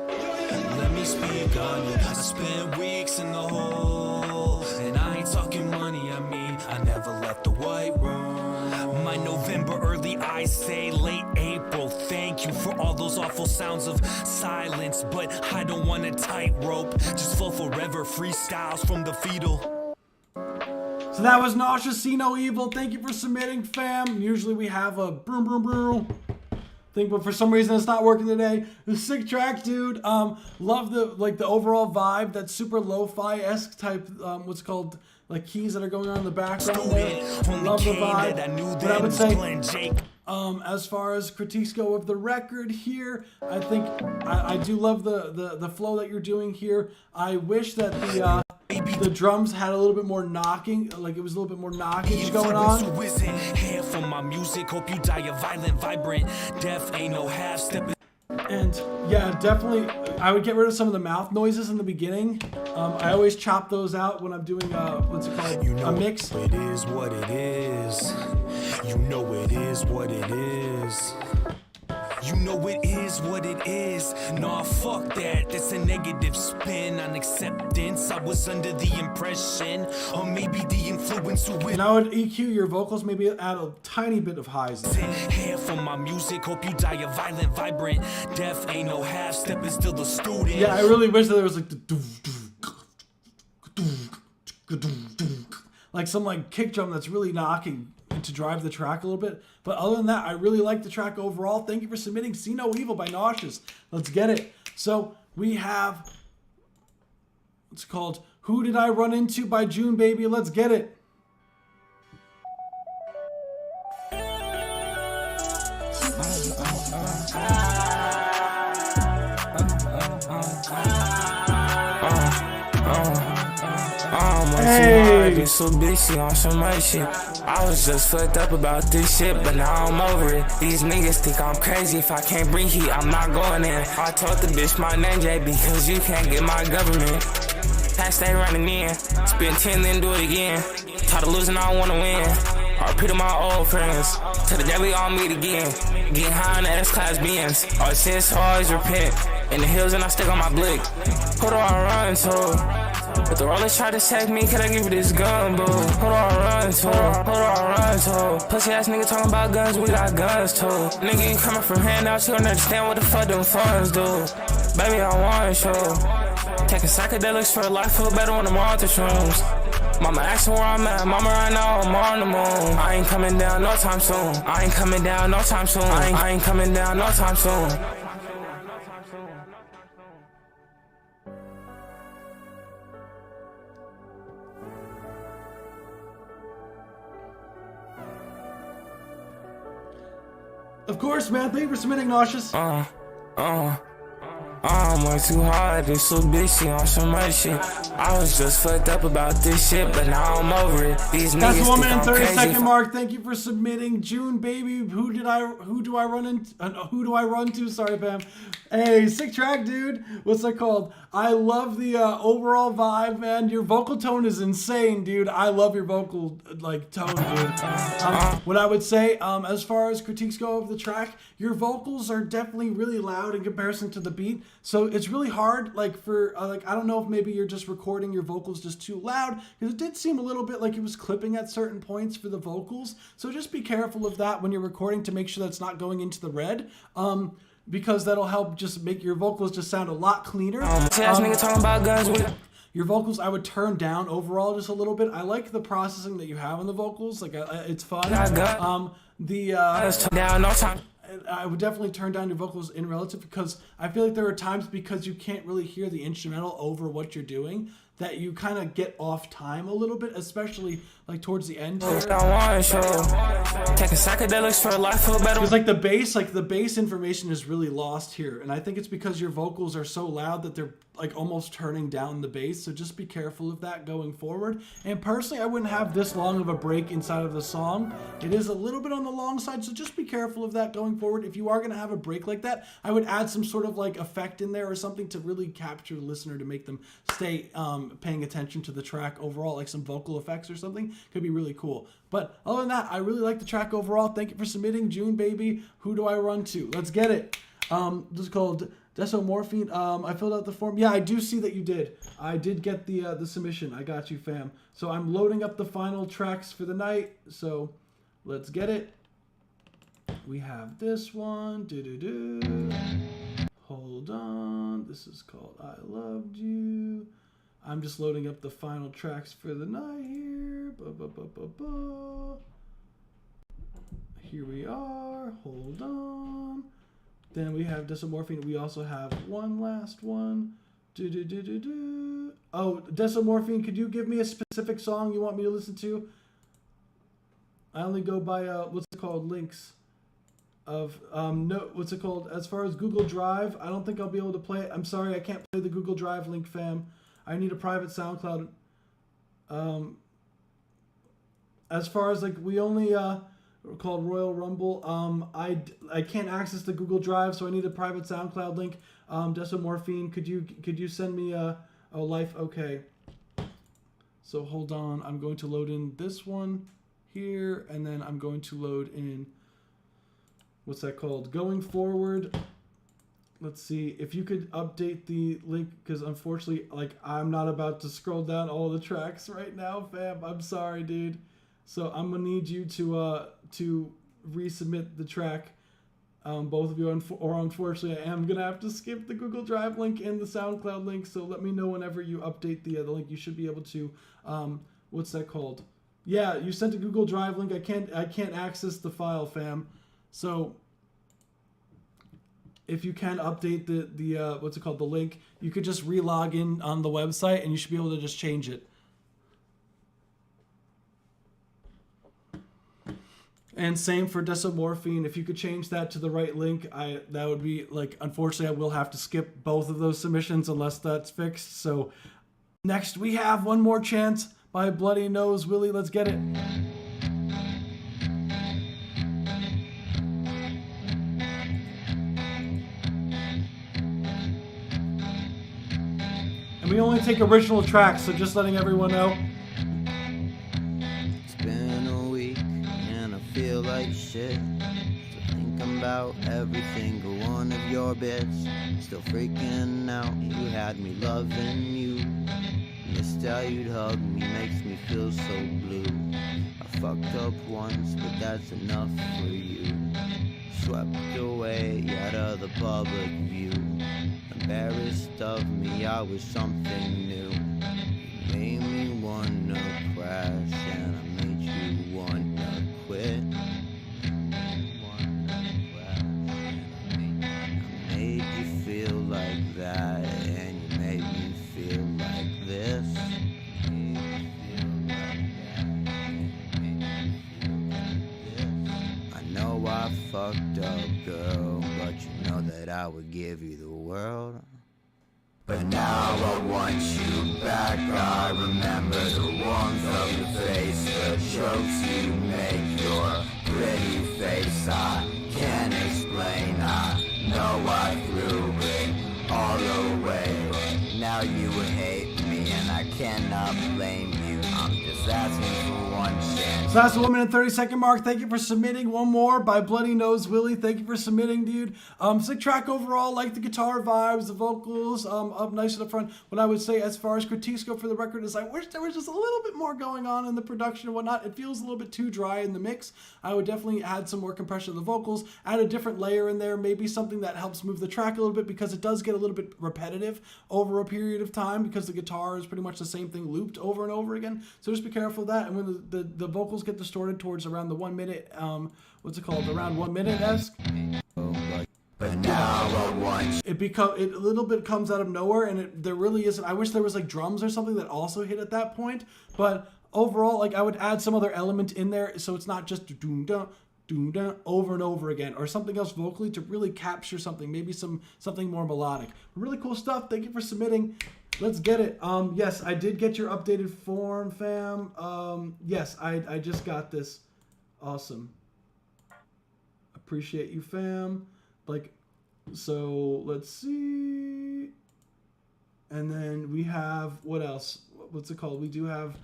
Let me speak honest. I spent weeks in the hole, and I ain't talking money. I mean, I never left the white room. My November early, I say late April. Thank you for all those awful sounds of silence, but I don't want a tightrope. Just flow forever, freestyles from the fetal. So that was Nauseous, See No Evil. Thank you for submitting, fam. Usually we have a broom broom broom thing, but for some reason it's not working today. The sick track, dude. Love the overall vibe. That super lo-fi-esque type, what's called, like keys that are going on in the background there. Love the vibe. But I would say, as far as critiques go of the record here, I think I do love the flow that you're doing here. I wish that the drums had a little bit more knocking, like it was a little bit more knockage going on. Half of my music, hope you die a violent, vibrant. Deaf ain't no half step. And yeah, definitely, I would get rid of some of the mouth noises in the beginning. I always chop those out when I'm doing what's it called, a mix. It is what it is. You know it is what it is. You know it is what it is. Nah, fuck that. That's a negative spin on acceptance. I was under the impression, or maybe the influence who And I would EQ your vocals, maybe add a tiny bit of highs. Here for my music, hope you die a violent, vibrant. Death ain't no half step, is still the student. Yeah, I really wish that there was like the like some like kick drum that's really knocking to drive the track a little bit. But other than that, I really like the track overall. Thank you for submitting See No Evil by Nauseous. Let's get it. So we have, it's called Who Did I Run Into by June Baby. Let's get it. Hey. So bitchy on some other shit. I was just fucked up about this shit, but now I'm over it. These niggas think I'm crazy. If I can't bring heat, I'm not going in. I told the bitch my name JB, cause you can't get my government. I stay running in. Spend 10, then do it again. Tired of losing, I wanna win. RP to my old friends. To the day we all meet again. Getting high on the S-Class Benz. All sins, always repent. In the hills and I stick on my blick. Who do I run to? But the rollers try to take me, can I give you this gun, boo? Who do I run to? Who do I run to? Pussy ass nigga talking about guns, we got guns too. Nigga, you coming from handouts, you don't understand what the fuck them funds do. Baby, I want you. Taking psychedelics for a life, feel better when I'm off the shrooms. Mama asking where I'm at, mama right now, I'm on the moon. I ain't coming down no time soon. I ain't coming down no time soon. I ain't coming down no time soon. Of course, man. Thank you for submitting, Nauseous. I'm way too hard, this little bitchy on some other shit. I was just fucked up about this shit, but now I'm over it. These That's niggas the 1 think minute I'm 30 crazy. second mark. Thank you for submitting, June Baby. Who do I run to? Sorry, Pam. Hey, sick track, dude. What's that called? I love the overall vibe, man. Your vocal tone is insane, dude. I love your vocal like tone, dude. What I would say, as far as critiques go of the track, your vocals are definitely really loud in comparison to the beat. So it's really hard, like for like I don't know if maybe you're just recording your vocals just too loud, because it did seem a little bit like it was clipping at certain points for the vocals. So just be careful of that when you're recording to make sure that's not going into the red. Because that'll help just make your vocals just sound a lot cleaner. Nigga talking about guns. Your vocals, I would turn down overall just a little bit. I like the processing that you have on the vocals. Like, it's fun. Down no time. I would definitely turn down your vocals in relative, because I feel like there are times, because you can't really hear the instrumental over what you're doing, that you kind of get off time a little bit, especially like towards the end. Taking psychedelics for a life, feel better. Because like the bass information is really lost here, and I think it's because your vocals are so loud that they're like almost turning down the bass. So just be careful of that going forward. And personally, I wouldn't have this long of a break inside of the song. It is a little bit on the long side, so just be careful of that going forward. If you are gonna have a break like that, I would add some sort of like effect in there or something to really capture the listener, to make them stay paying attention to the track overall, like some vocal effects or something. Could be really cool. But other than that, I really like the track overall. Thank you for submitting, June Baby. Who do I run to? Let's get it. This is called Desomorphine. I filled out the form. Yeah, I do see that you did. I did get the submission. I got you, fam. So I'm loading up the final tracks for the night. So let's get it. We have this one. Hold on. This is called I Loved You. I'm just loading up the final tracks for the night here. Here we are. Hold on. Then we have Desomorphine. We also have one last one. Oh, Desomorphine, could you give me a specific song you want me to listen to? I only go by what's it called, links of no, what's it called? As far as Google Drive, I don't think I'll be able to play it. I'm sorry, I can't play the Google Drive link, fam. I need a private SoundCloud. As far as like we only called Royal Rumble. I can't access the Google Drive, so I need a private SoundCloud link. Desomorphine, could you send me a life? Okay. So hold on, I'm going to load in this one here, and then I'm going to load in what's that called? Going forward, let's see if you could update the link, because unfortunately, like, I'm not about to scroll down all the tracks right now, fam. I'm sorry, dude. So I'm gonna need you to resubmit the track, both of you, or unfortunately, I am gonna have to skip the Google Drive link and the SoundCloud link. So let me know whenever you update the link. You should be able to, what's that called? Yeah, you sent a Google Drive link. I can't access the file, fam. So if you can update the what's it called, the link, you could just re-log in on the website and you should be able to just change it. And same for Desomorphine. If you could change that to the right link, that would be, like, unfortunately I will have to skip both of those submissions unless that's fixed. So next we have One More Chance by Bloody Nose Willie. Let's get it. And we only take original tracks, so just letting everyone know. It's been a week and I feel like shit. Still thinking about every single one of your bits. Still freaking out, you had me loving you. Missed how you'd hug me, makes me feel so blue. I fucked up once, but that's enough for you. Swept away out of the public view. Embarrassed of me, I was something new. You made me wanna crash, and I made you wanna quit. I made you feel like that, and you made me feel like this. I know I fucked up, girl, but you know that I would give you the world. But now I want you back. I remember the warmth of your face, the jokes you make, your pretty face. I can't explain, I know I threw it all away. But now you would hate me and I cannot blame you. I'm just asking for one chance. So that's the 1 minute 30-second mark. Thank you for submitting. One more by Bloody Nose Willie. Thank you for submitting, dude. Sick track overall. Like the guitar vibes, the vocals, up nice at the front. What I would say as far as critiques go for the record is I wish there was just a little bit more going on in the production and whatnot. It feels a little bit too dry in the mix. I would definitely add some more compression of the vocals, add a different layer in there, maybe something that helps move the track a little bit, because it does get a little bit repetitive over a period of time because the guitar is pretty much the same thing looped over and over again. So just be careful of that. And when the vocals get distorted towards around the 1 minute, what's it called? Around 1 minute-esque. But now I want it a little bit comes out of nowhere, and there really isn't. I wish there was like drums or something that also hit at that point. But overall, like, I would add some other element in there so it's not just doom dun over and over again, or something else vocally to really capture something, maybe something more melodic. Really cool stuff. Thank you for submitting. Let's get it. Yes, I did get your updated form, fam. Yes, I just got this. Awesome. Appreciate you, fam. Like, so let's see. And then we have, what else? What's it called? We do have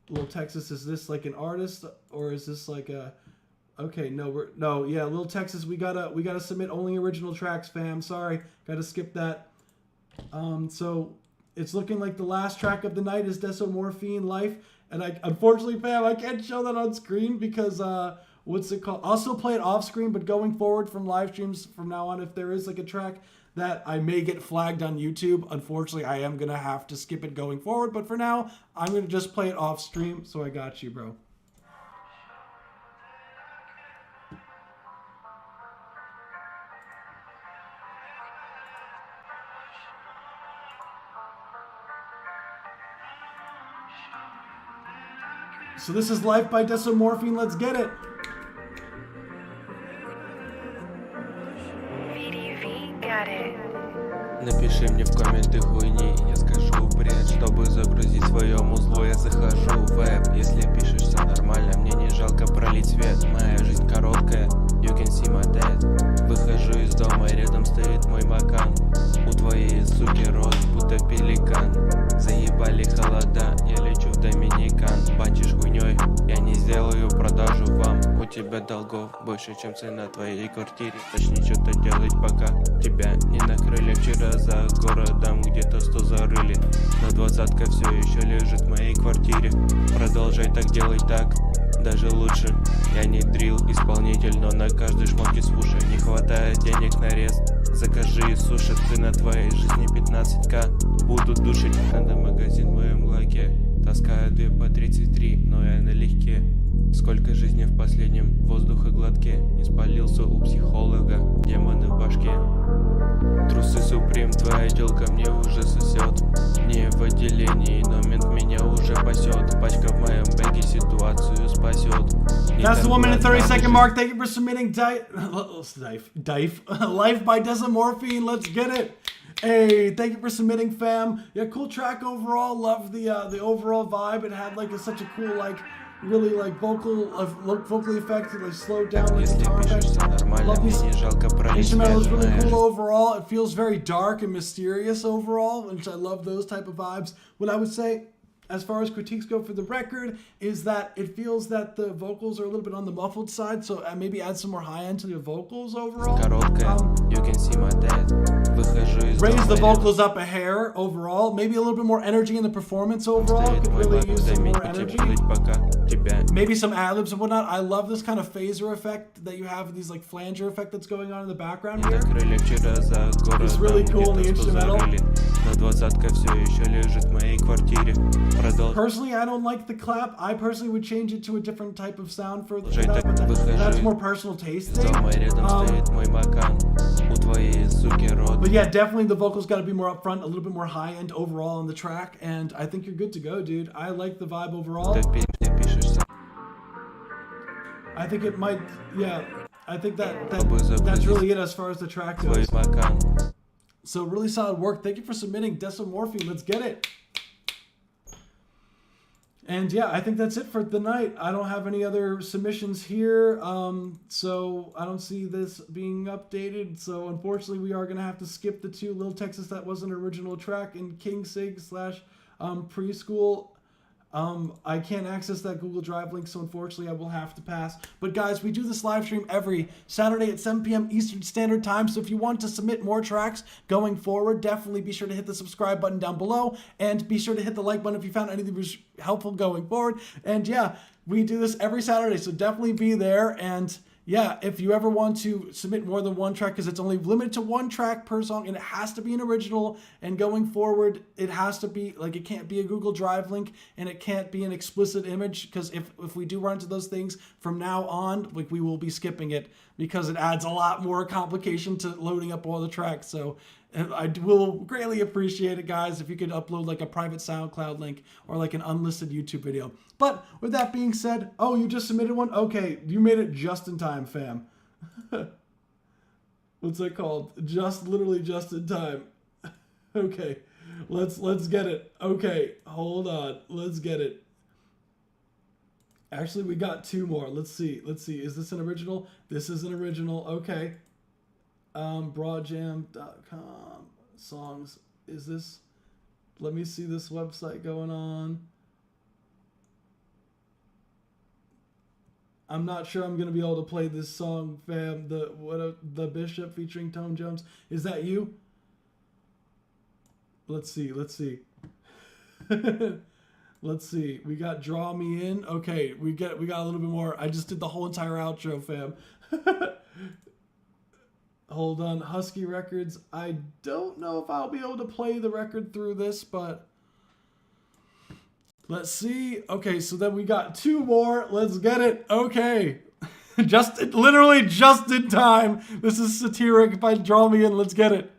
Lil Texas. Is this like an artist, or is this like a, okay, no, yeah, Lil Texas, we gotta submit only original tracks, fam. Sorry, gotta skip that. So it's looking like the last track of the night is Desomorphine Life, and unfortunately, fam, I can't show that on screen because what's it called? I'll still play it off screen, but going forward from live streams from now on, if there is like a track that I may get flagged on YouTube, unfortunately, I am gonna have to skip it going forward. But for now, I'm gonna just play it off stream. So I got you, bro. So this is Life by Desomorphine. Let's get it. Напиши мне в комменты хуйни, я скажу бред. Чтобы загрузить свое музло, я захожу в веб. Если пишешь все нормально, мне не жалко пролить свет. Моя жизнь короткая, you can see my dad. Выхожу из дома, и рядом стоит мой бакан. У твоей суки рот, будто пеликан. Заебали холода, я лечу в Доминикан. Банчишь хуйней, я не сделаю продажу вам. У тебя тебя долгов больше, чем цена твоей квартире. Начни что-то делать, пока тебя не накрыли. Вчера за городом где-то 100 зарыли, но 20-ка все еще лежит в моей квартире. Продолжай так делать, так даже лучше. Я не дрил исполнитель, но на каждой шмотке свуши. Не хватает денег на рез, закажи суши. Цена твоей жизни 15к. Буду душить, надо магазин в моем лаке. Таскаю 2 по 33, но я налегке. Сколько жизни в последнем воздуха глотке. Не спалился у психолога, демоны в башке. Трусы Суприм, твоя тёлка мне уже сосет. Не в отделении, но мент меня уже пасет. Пачка в моем бэге ситуацию спасет. That's the 1 minute 30-second mark. Thank you for submitting Life by Desomorphine. Let's get it. Hey, thank you for submitting, fam. Yeah, cool track overall. Love the overall vibe. It had like such a cool really vocally effects, like slowed down like guitar effects. Love these. Instrumental is really cool overall. It feels very dark and mysterious overall, which I love those type of vibes. What I would say, as far as critiques go for the record, is that it feels that the vocals are a little bit on the muffled side, so maybe add some more high end to the vocals overall. You can see my dad. Raise the vocals up a hair overall. Maybe a little bit more energy in the performance overall. Could really use some more energy. Maybe some ad-libs and whatnot. I love this kind of phaser effect that you have, these like flanger effect that's going on in the background here. It's really cool in the instrumental. Personally, I don't like the clap. I personally would change it to a different type of sound for that, but that's more personal taste thing. But yeah, definitely the vocals got to be more upfront, a little bit more high end overall on the track, and I think you're good to go, dude. I like the vibe overall. I think it might, yeah. I think that's really it as far as the track goes. So really solid work. Thank you for submitting Desomorphine. Let's get it. And yeah, I think that's it for the night. I don't have any other submissions here, so I don't see this being updated. So unfortunately, we are going to have to skip the 2 Lil Texas that was an original track in King Sig / Preschool. I can't access that Google Drive link, so unfortunately I will have to pass. But guys, we do this live stream every Saturday at 7 p.m. Eastern Standard Time, so if you want to submit more tracks going forward, definitely be sure to hit the subscribe button down below, and be sure to hit the like button if you found anything was helpful going forward. And yeah, we do this every Saturday, so definitely be there. And yeah, if you ever want to submit more than 1 track, because it's only limited to 1 track per song, and it has to be an original, and going forward, it has to be, like, it can't be a Google Drive link, and it can't be an explicit image, because if we do run into those things from now on, like, we will be skipping it, because it adds a lot more complication to loading up all the tracks. So I will greatly appreciate it, guys, if you could upload like a private SoundCloud link or like an unlisted YouTube video. But with that being said, oh, you just submitted one? Okay, you made it just in time, fam. What's that called? Literally just in time. Okay, let's get it. Okay, hold on. Let's get it. Actually, we got 2 more. Let's see. Is this an original? This is an original. Okay. Broadjam.com songs. Is this? Let me see this website going on. I'm not sure I'm gonna be able to play this song, fam. The Bishop featuring Tone Jones. Is that you? Let's see. Let's see. We got Draw Me In. Okay, we got a little bit more. I just did the whole entire outro, fam. Hold on, Husky Records. I don't know if I'll be able to play the record through this, but let's see. Okay, so then we got 2 more. Let's get it. Okay. Literally just in time. This is Satiric by Draw Me In. Let's get it.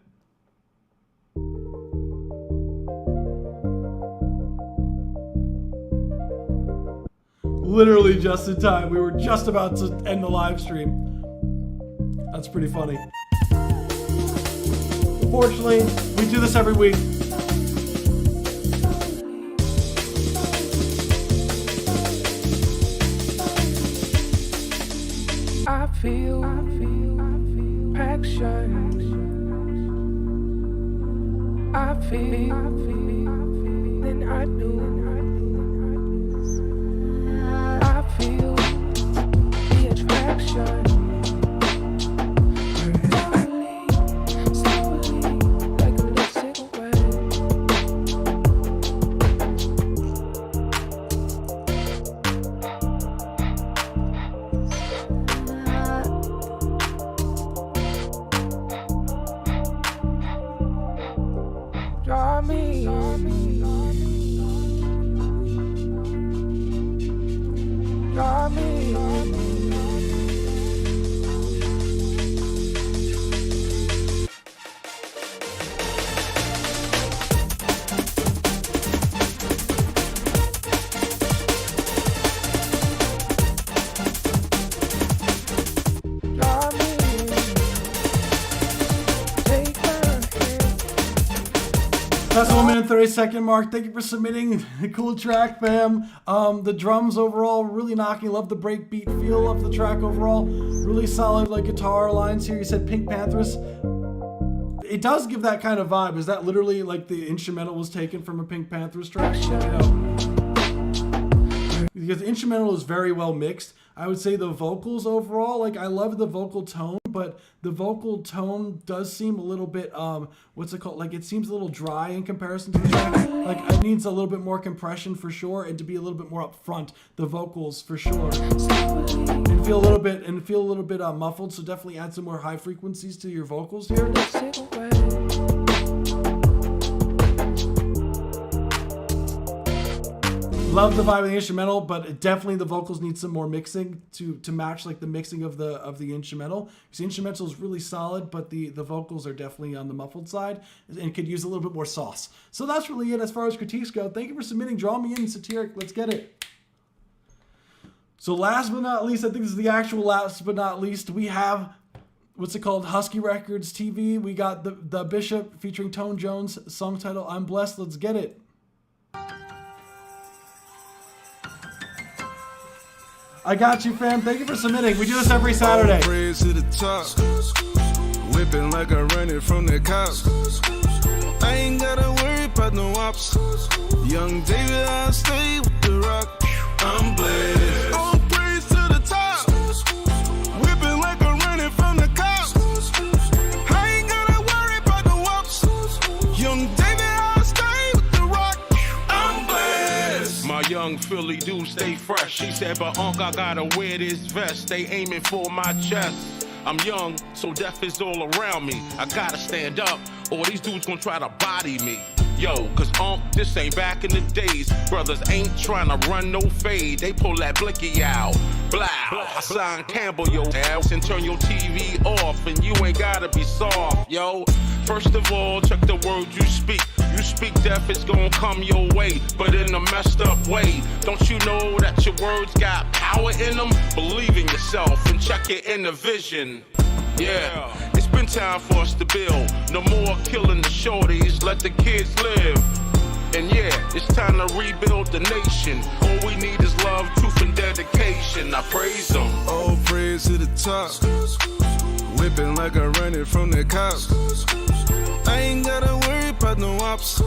Literally just in time. We were just about to end the live stream. That's pretty funny. Fortunately, we do this every week. I feel action. I feel than I do. I feel the attraction. Got me. Got me. That's the 1 minute 30-second mark. Thank you for submitting. Cool track, fam. The drums overall really knocking. Love the breakbeat feel of the track overall. Really solid like guitar lines here. You said Pink Panthers. It does give that kind of vibe. Is that literally like the instrumental was taken from a Pink Panthers track? You know? Because the instrumental is very well mixed. I would say the vocals overall, like I love the vocal tone, but the vocal tone does seem a little bit, what's it called? Like it seems a little dry in comparison to the track. Like it needs a little bit more compression for sure, and to be a little bit more upfront, the vocals for sure. And feel a little bit muffled, so definitely add some more high frequencies to your vocals here. Love the vibe of the instrumental, but definitely the vocals need some more mixing to match like the mixing of the instrumental. Because the instrumental is really solid, but the vocals are definitely on the muffled side and could use a little bit more sauce. So that's really it as far as critiques go. Thank you for submitting. Draw me in, Satiric. Let's get it. So last but not least, I think this is the actual last but not least, we have, what's it called? Husky Records TV. We got the Bishop featuring Tone Jones, song title I'm Blessed. Let's get it. I got you, fam. Thank you for submitting. We do this every Saturday. Praise to the top. Whipping like I run it from the cops. I ain't gotta worry about no ops. Young David, I stay with the rock. I'm blessed. All praise to the top. Whipping like I run it from the cops. I ain't gotta worry about no ops. Young David, I stay with the rock. I'm blessed. My young Philly dude stay fresh. She said, but Unc, I gotta wear this vest. They aiming for my chest. I'm young, so death is all around me. I gotta stand up, or these dudes gonna try to body me. Yo, cause this ain't back in the days. Brothers ain't trying to run no fade. They pull that blicky out. Blow. Hassan Campbell, yo ass, and turn your TV off, and you ain't gotta be soft, yo. First of all, check the words you speak. You speak death, it's gonna come your way, but in a messed up way. Don't you know that your words got power in them? Believe in yourself and check your inner vision. Yeah, it's been time for us to build. No more killing the shorties, let the kids live. And yeah, it's time to rebuild the nation. All we need is love, truth, and dedication. I praise them. All praise to the top. Whipping like I run it from the cops. I ain't gotta worry about no ops.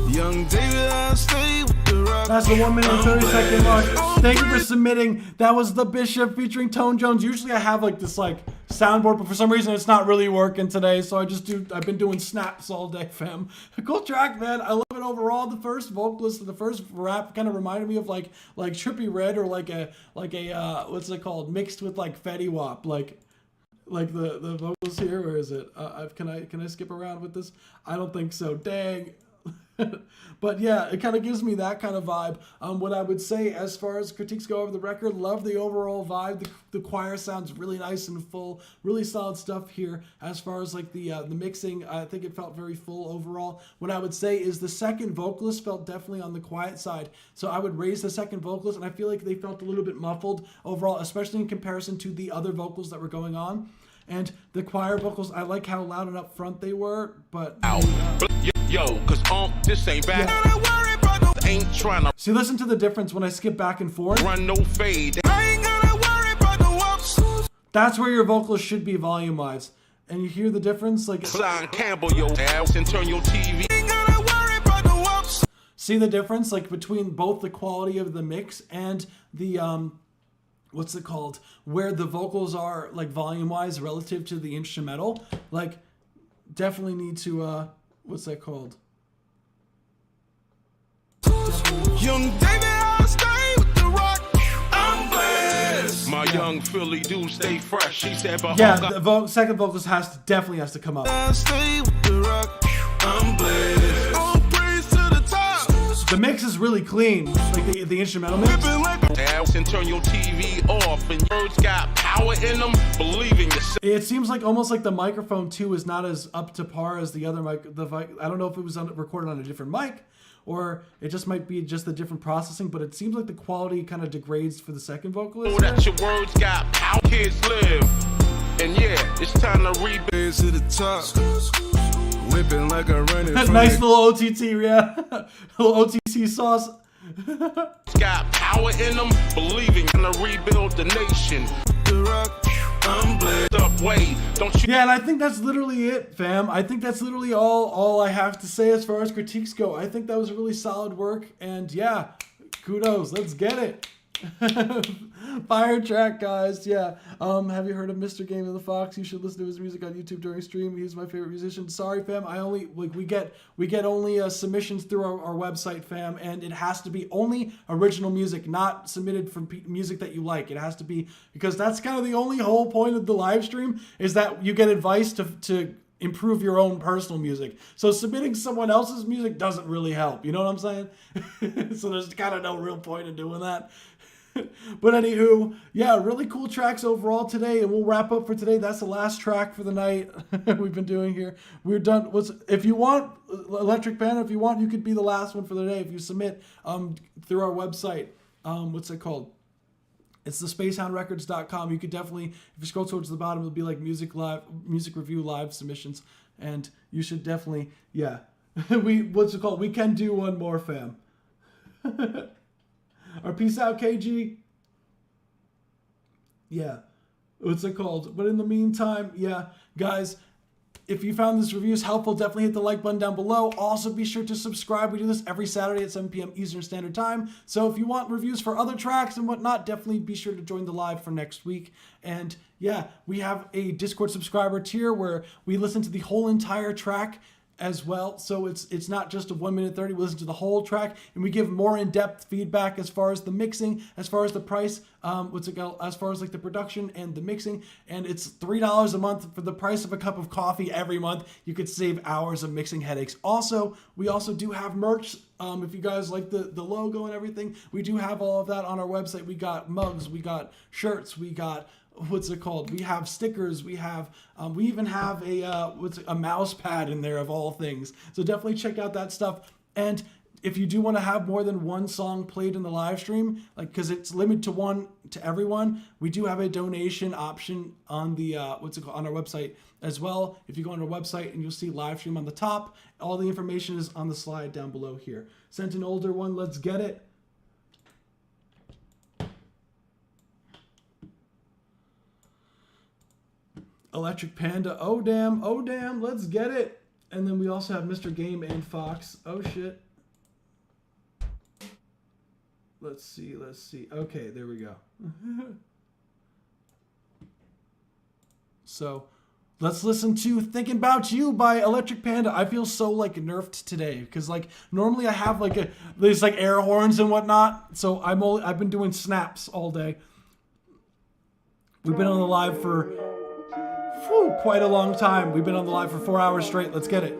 Young David, I stay with the rock. That's the 1 minute and 30-second mark. Thank you for submitting. That was the Bishop featuring Tone Jones. Usually I have like this like soundboard, but for some reason it's not really working today. So I've been doing snaps all day, fam. Cool track, man. I love it overall. The first vocalist, the first rap kind of reminded me of like Trippie Redd or like a what's it called? Mixed with like Fetty Wap, like the vocals here. Where is it? Can I skip around with this? I don't think so. Dang. But yeah, it kind of gives me that kind of vibe. What I would say as far as critiques go over the record, love the overall vibe. The choir sounds really nice and full. Really solid stuff here. As far as like the mixing, I think it felt very full overall. What I would say is the second vocalist felt definitely on the quiet side. So I would raise the second vocalist, and I feel like they felt a little bit muffled overall, especially in comparison to the other vocals that were going on. And the choir vocals, I like how loud and up front they were, but... Yo, cause this ain't back. Yeah. Ain't trying to... See, listen to the difference when I skip back and forth. Run no fade. I ain't gotta worry about no ops. That's where your vocals should be volume-wise. And you hear the difference? Like... Hassan Campbell, yo ass, and turn your TV. Ain't gotta worry about no ops. See the difference? Like, between both the quality of the mix and the, what's it called? Where the vocals are, like, volume-wise relative to the instrumental. Like, definitely need to, what's that called? Young David, I stay with the rock. I'm blessed. My young Philly dude stay fresh. She said, but yeah, the second vocalist definitely has to come up. I stay with the rock. I'm blessed. The mix is really clean, like the instrumental mix. And turn your TV off, and words got power in them. Believe in yourself. It seems like almost like the microphone too is not as up to par as the other mic. I don't know if it was recorded on a different mic, or it just might be just the different processing. But it seems like the quality kind of degrades for the second vocalist. Oh, that your words got power. Kids live, and yeah, it's time to rebuild to the top. Whipping like a running. Nice little OTT, yeah. Little OTC sauce. It's got power in them. Believing in to rebuild the nation. The rock, I'm blessed up. Wait, don't you? Yeah, and I think that's literally it, fam. I think that's literally all I have to say as far as critiques go. I think that was really solid work, and yeah, kudos. Let's get it. Fire track, guys. Yeah. Have you heard of Mr. Game of the Fox? You should listen to his music on YouTube during stream. He's my favorite musician. Sorry, fam. I only we get only submissions through our website, fam, and it has to be only original music, not submitted from music that you like. It has to be, because that's kind of the only whole point of the live stream, is that you get advice to improve your own personal music. So submitting someone else's music doesn't really help. You know what I'm saying? So there's kind of no real point in doing that. But anywho, yeah, really cool tracks overall today, and we'll wrap up for today. That's the last track for the night we've been doing here. We're done. If you want, Electric Panda, if you want, you could be the last one for the day if you submit through our website. What's it called? It's the spacehoundrecords.com. You could definitely, if you scroll towards the bottom, it'll be like music review live submissions, and you should definitely, yeah. What's it called? We can do one more, fam. Or peace out, KG. Yeah. What's it called? But in the meantime, yeah, guys, if you found this review helpful, definitely hit the like button down below. Also, be sure to subscribe. We do this every Saturday at 7 p.m. Eastern Standard Time. So if you want reviews for other tracks and whatnot, definitely be sure to join the live for next week. And yeah, we have a Discord subscriber tier where we listen to the whole entire track as well. So it's not just a 1 minute 30. We listen to the whole track, and we give more in-depth feedback as far as the mixing, as far as the price, as far as like the production and the mixing. And it's $3 a month for the price of a cup of coffee every month. You could save hours of mixing headaches. Also, we also do have merch. If you guys like the logo and everything, we do have all of that on our website. We got mugs, we got shirts, we got, what's it called? We have stickers. We have, we even have a mouse pad in there of all things. So definitely check out that stuff. And if you do want to have more than one song played in the live stream, like, because it's limited to one to everyone, we do have a donation option on the on our website as well. If you go on our website and you'll see live stream on the top, all the information is on the slide down below here. Sent an older one. Let's get it. Electric Panda, oh damn, let's get it. And then we also have Mr. Game and Fox. Oh shit. Let's see. Okay, there we go. So let's listen to Thinking About You by Electric Panda. I feel so like nerfed today, because like normally I have like these like air horns and whatnot. So I've been doing snaps all day. We've been on the live for quite a long time. We've been on the live for 4 hours straight. Let's get it.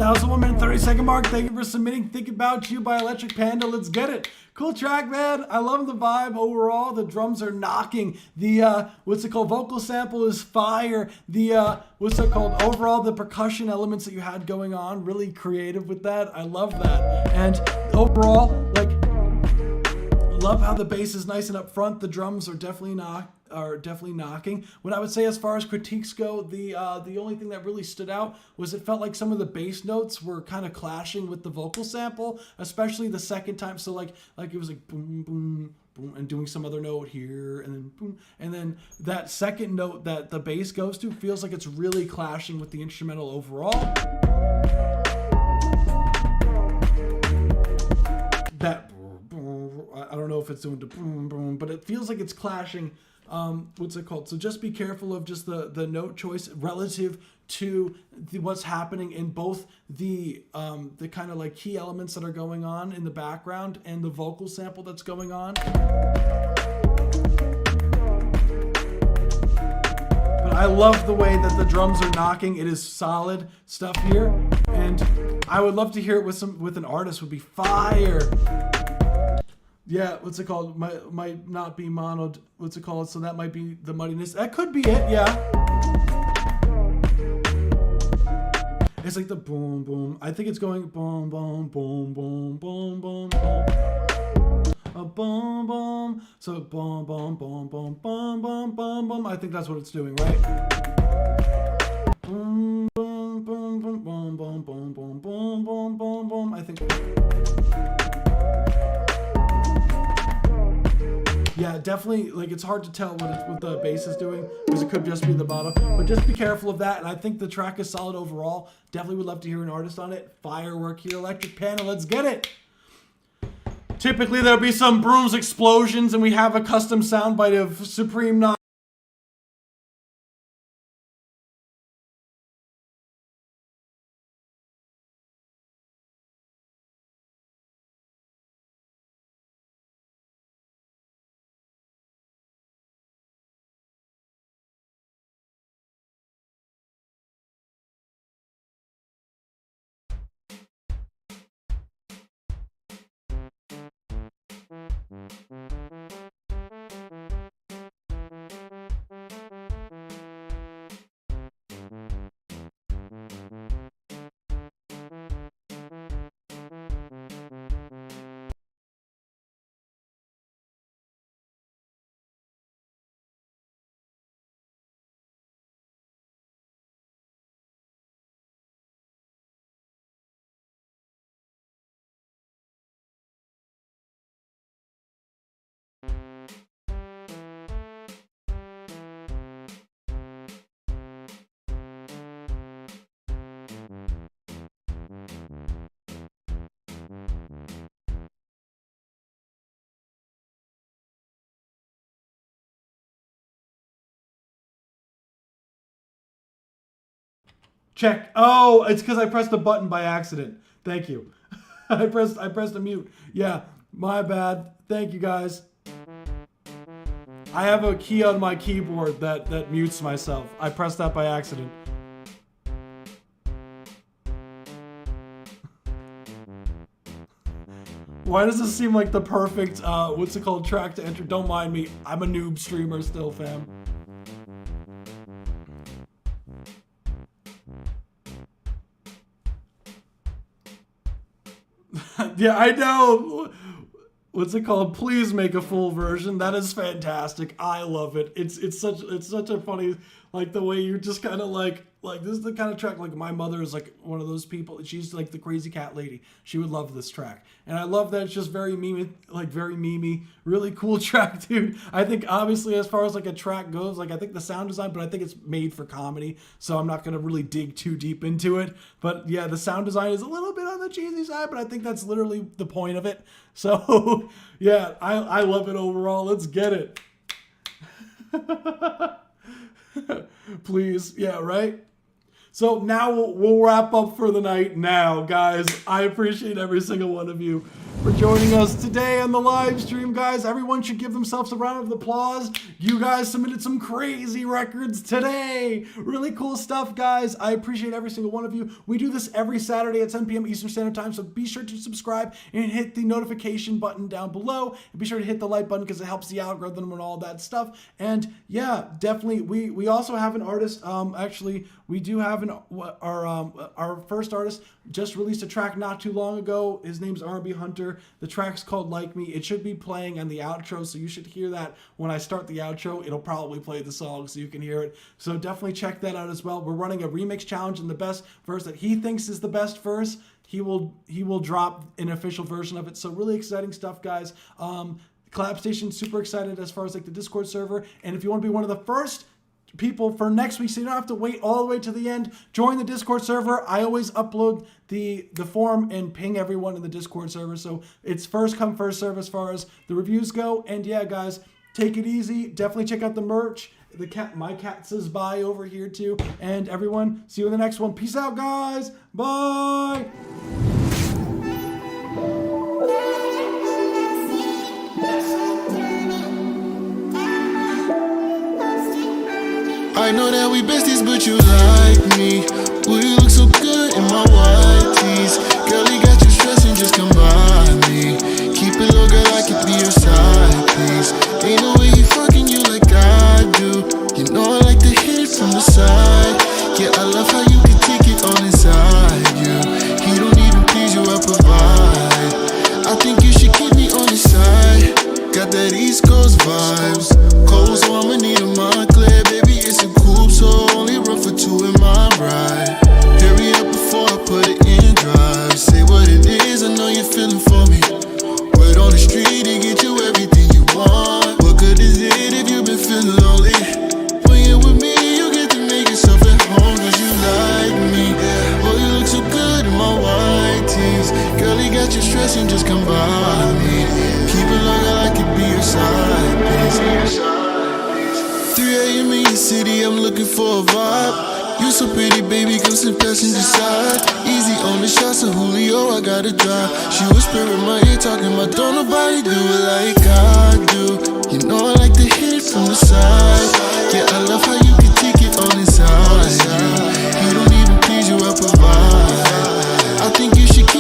That was the 1 minute 30-second mark. Thank you for submitting Think About You by Electric Panda. Let's get it. Cool track, man. I love the vibe overall. The drums are knocking. The, what's it called? Vocal sample is fire. The, what's it called? Overall, the percussion elements that you had going on, really creative with that. I love that. And overall, like, love how the bass is nice and up front. The drums are definitely knocking. What I would say as far as critiques go, the only thing that really stood out was it felt like some of the bass notes were kind of clashing with the vocal sample, especially the second time. So like it was like boom, boom, boom, and doing some other note here, and then boom, and then that second note that the bass goes to feels like it's really clashing with the instrumental overall. That I don't know if it's doing the boom boom, but it feels like it's clashing. What's it called? So just be careful of just the note choice relative to what's happening in both the kind of like key elements that are going on in the background and the vocal sample that's going on. But I love the way that the drums are knocking. It is solid stuff here, and I would love to hear it with an artist. Would be fire. Yeah, what's it called? Might not be mono. What's it called? So that might be the muddiness. That could be it, yeah. It's like the boom, boom. I think it's going boom, boom, boom, boom, boom, boom, boom. A boom, boom. So boom, boom, boom, boom, boom, boom, boom, boom. I think that's what it's doing, right? Boom, boom, boom, boom, boom, boom, boom, boom, boom, boom, boom, boom. I think. Yeah, definitely, like, it's hard to tell what the bass is doing, because it could just be the mono, but just be careful of that, and I think the track is solid overall. Definitely would love to hear an artist on it. Firework here, Electric Panda, let's get it! Typically, there'll be some brooms explosions, and we have a custom soundbite of Supreme Knock. Check. Oh, it's because I pressed a button by accident. Thank you. I pressed a mute. Yeah, my bad. Thank you, guys. I have a key on my keyboard that mutes myself. I pressed that by accident. Why does this seem like the perfect, what's it called, track to enter? Don't mind me. I'm a noob streamer still, fam. Yeah, I know. What's it called? Please make a full version. That is fantastic. I love it. It's such a funny, like, the way you're just kind of like this is the kind of track, like, my mother is like one of those people. She's like the crazy cat lady. She would love this track. And I love that it's just very memey, like very memey, really cool track, dude. I think obviously as far as like a track goes, like I think the sound design, but I think it's made for comedy. So I'm not going to really dig too deep into it. But yeah, the sound design is a little bit on the cheesy side, but I think that's literally the point of it. So yeah, I love it overall. Let's get it. Please. Yeah, right? So now we'll wrap up for the night now, guys. I appreciate every single one of you for joining us today on the live stream, guys. Everyone should give themselves a round of applause. You guys submitted some crazy records today. Really cool stuff, guys. I appreciate every single one of you. We do this every Saturday at 10 p.m. Eastern Standard Time, so be sure to subscribe and hit the notification button down below. And be sure to hit the like button because it helps the algorithm and all that stuff. And yeah, definitely, we also have an artist. Actually, we do have our first artist just released a track not too long ago. His name's R&B Hunter. The track's called Like Me. It should be playing on the outro, so you should hear that when I start the outro. It'll probably play the song so you can hear it. So definitely check that out as well. We're running a remix challenge, and the best verse that he thinks is the best verse, he will drop an official version of it. So really exciting stuff, guys. Collab Station, super excited as far as like the Discord server. And if you want to be one of the first people for next week, so you don't have to wait all the way to the end, join the Discord server. I always upload the form and ping everyone in the Discord server, so it's first come first serve as far as the reviews go. And yeah, guys, take it easy. Definitely check out the merch. My cat says bye over here too. And everyone, see you in the next one. Peace out, guys. Bye. I know that we besties, but you like me. Ooh, you look so good in my white tees. Girl, you got you stressing, just come by me. Keep it low, girl, I can be your side, please. Ain't no way he fucking you like I do. You know I like to hit it from the side. Yeah, I love how you can take it on inside you. He don't even please you, I provide. I think you should keep me on your side. Got that East Coast vibes. Cold, so I'ma need a Montclair, baby. It's a coupe, so only run for two in my ride. Hurry up before I put it in drive. Say what it is, I know you're feeling for me. Word on the street to get you everything you want. What good is it if you've been feeling lonely? When you're with me, you get to make yourself at home, cause you like me. Oh, you look so good in my white tees. Girl, you got you stressing, just come by me. Keep it long, I like it, be your side, please. 3 a.m. in your city, I'm looking for a vibe. You so pretty, baby, come sit passenger side. Easy on the shots of Julio, I gotta drive. She whisper in my ear, talking about don't nobody do it like I do. You know I like to hit it from the side. Yeah, I love how you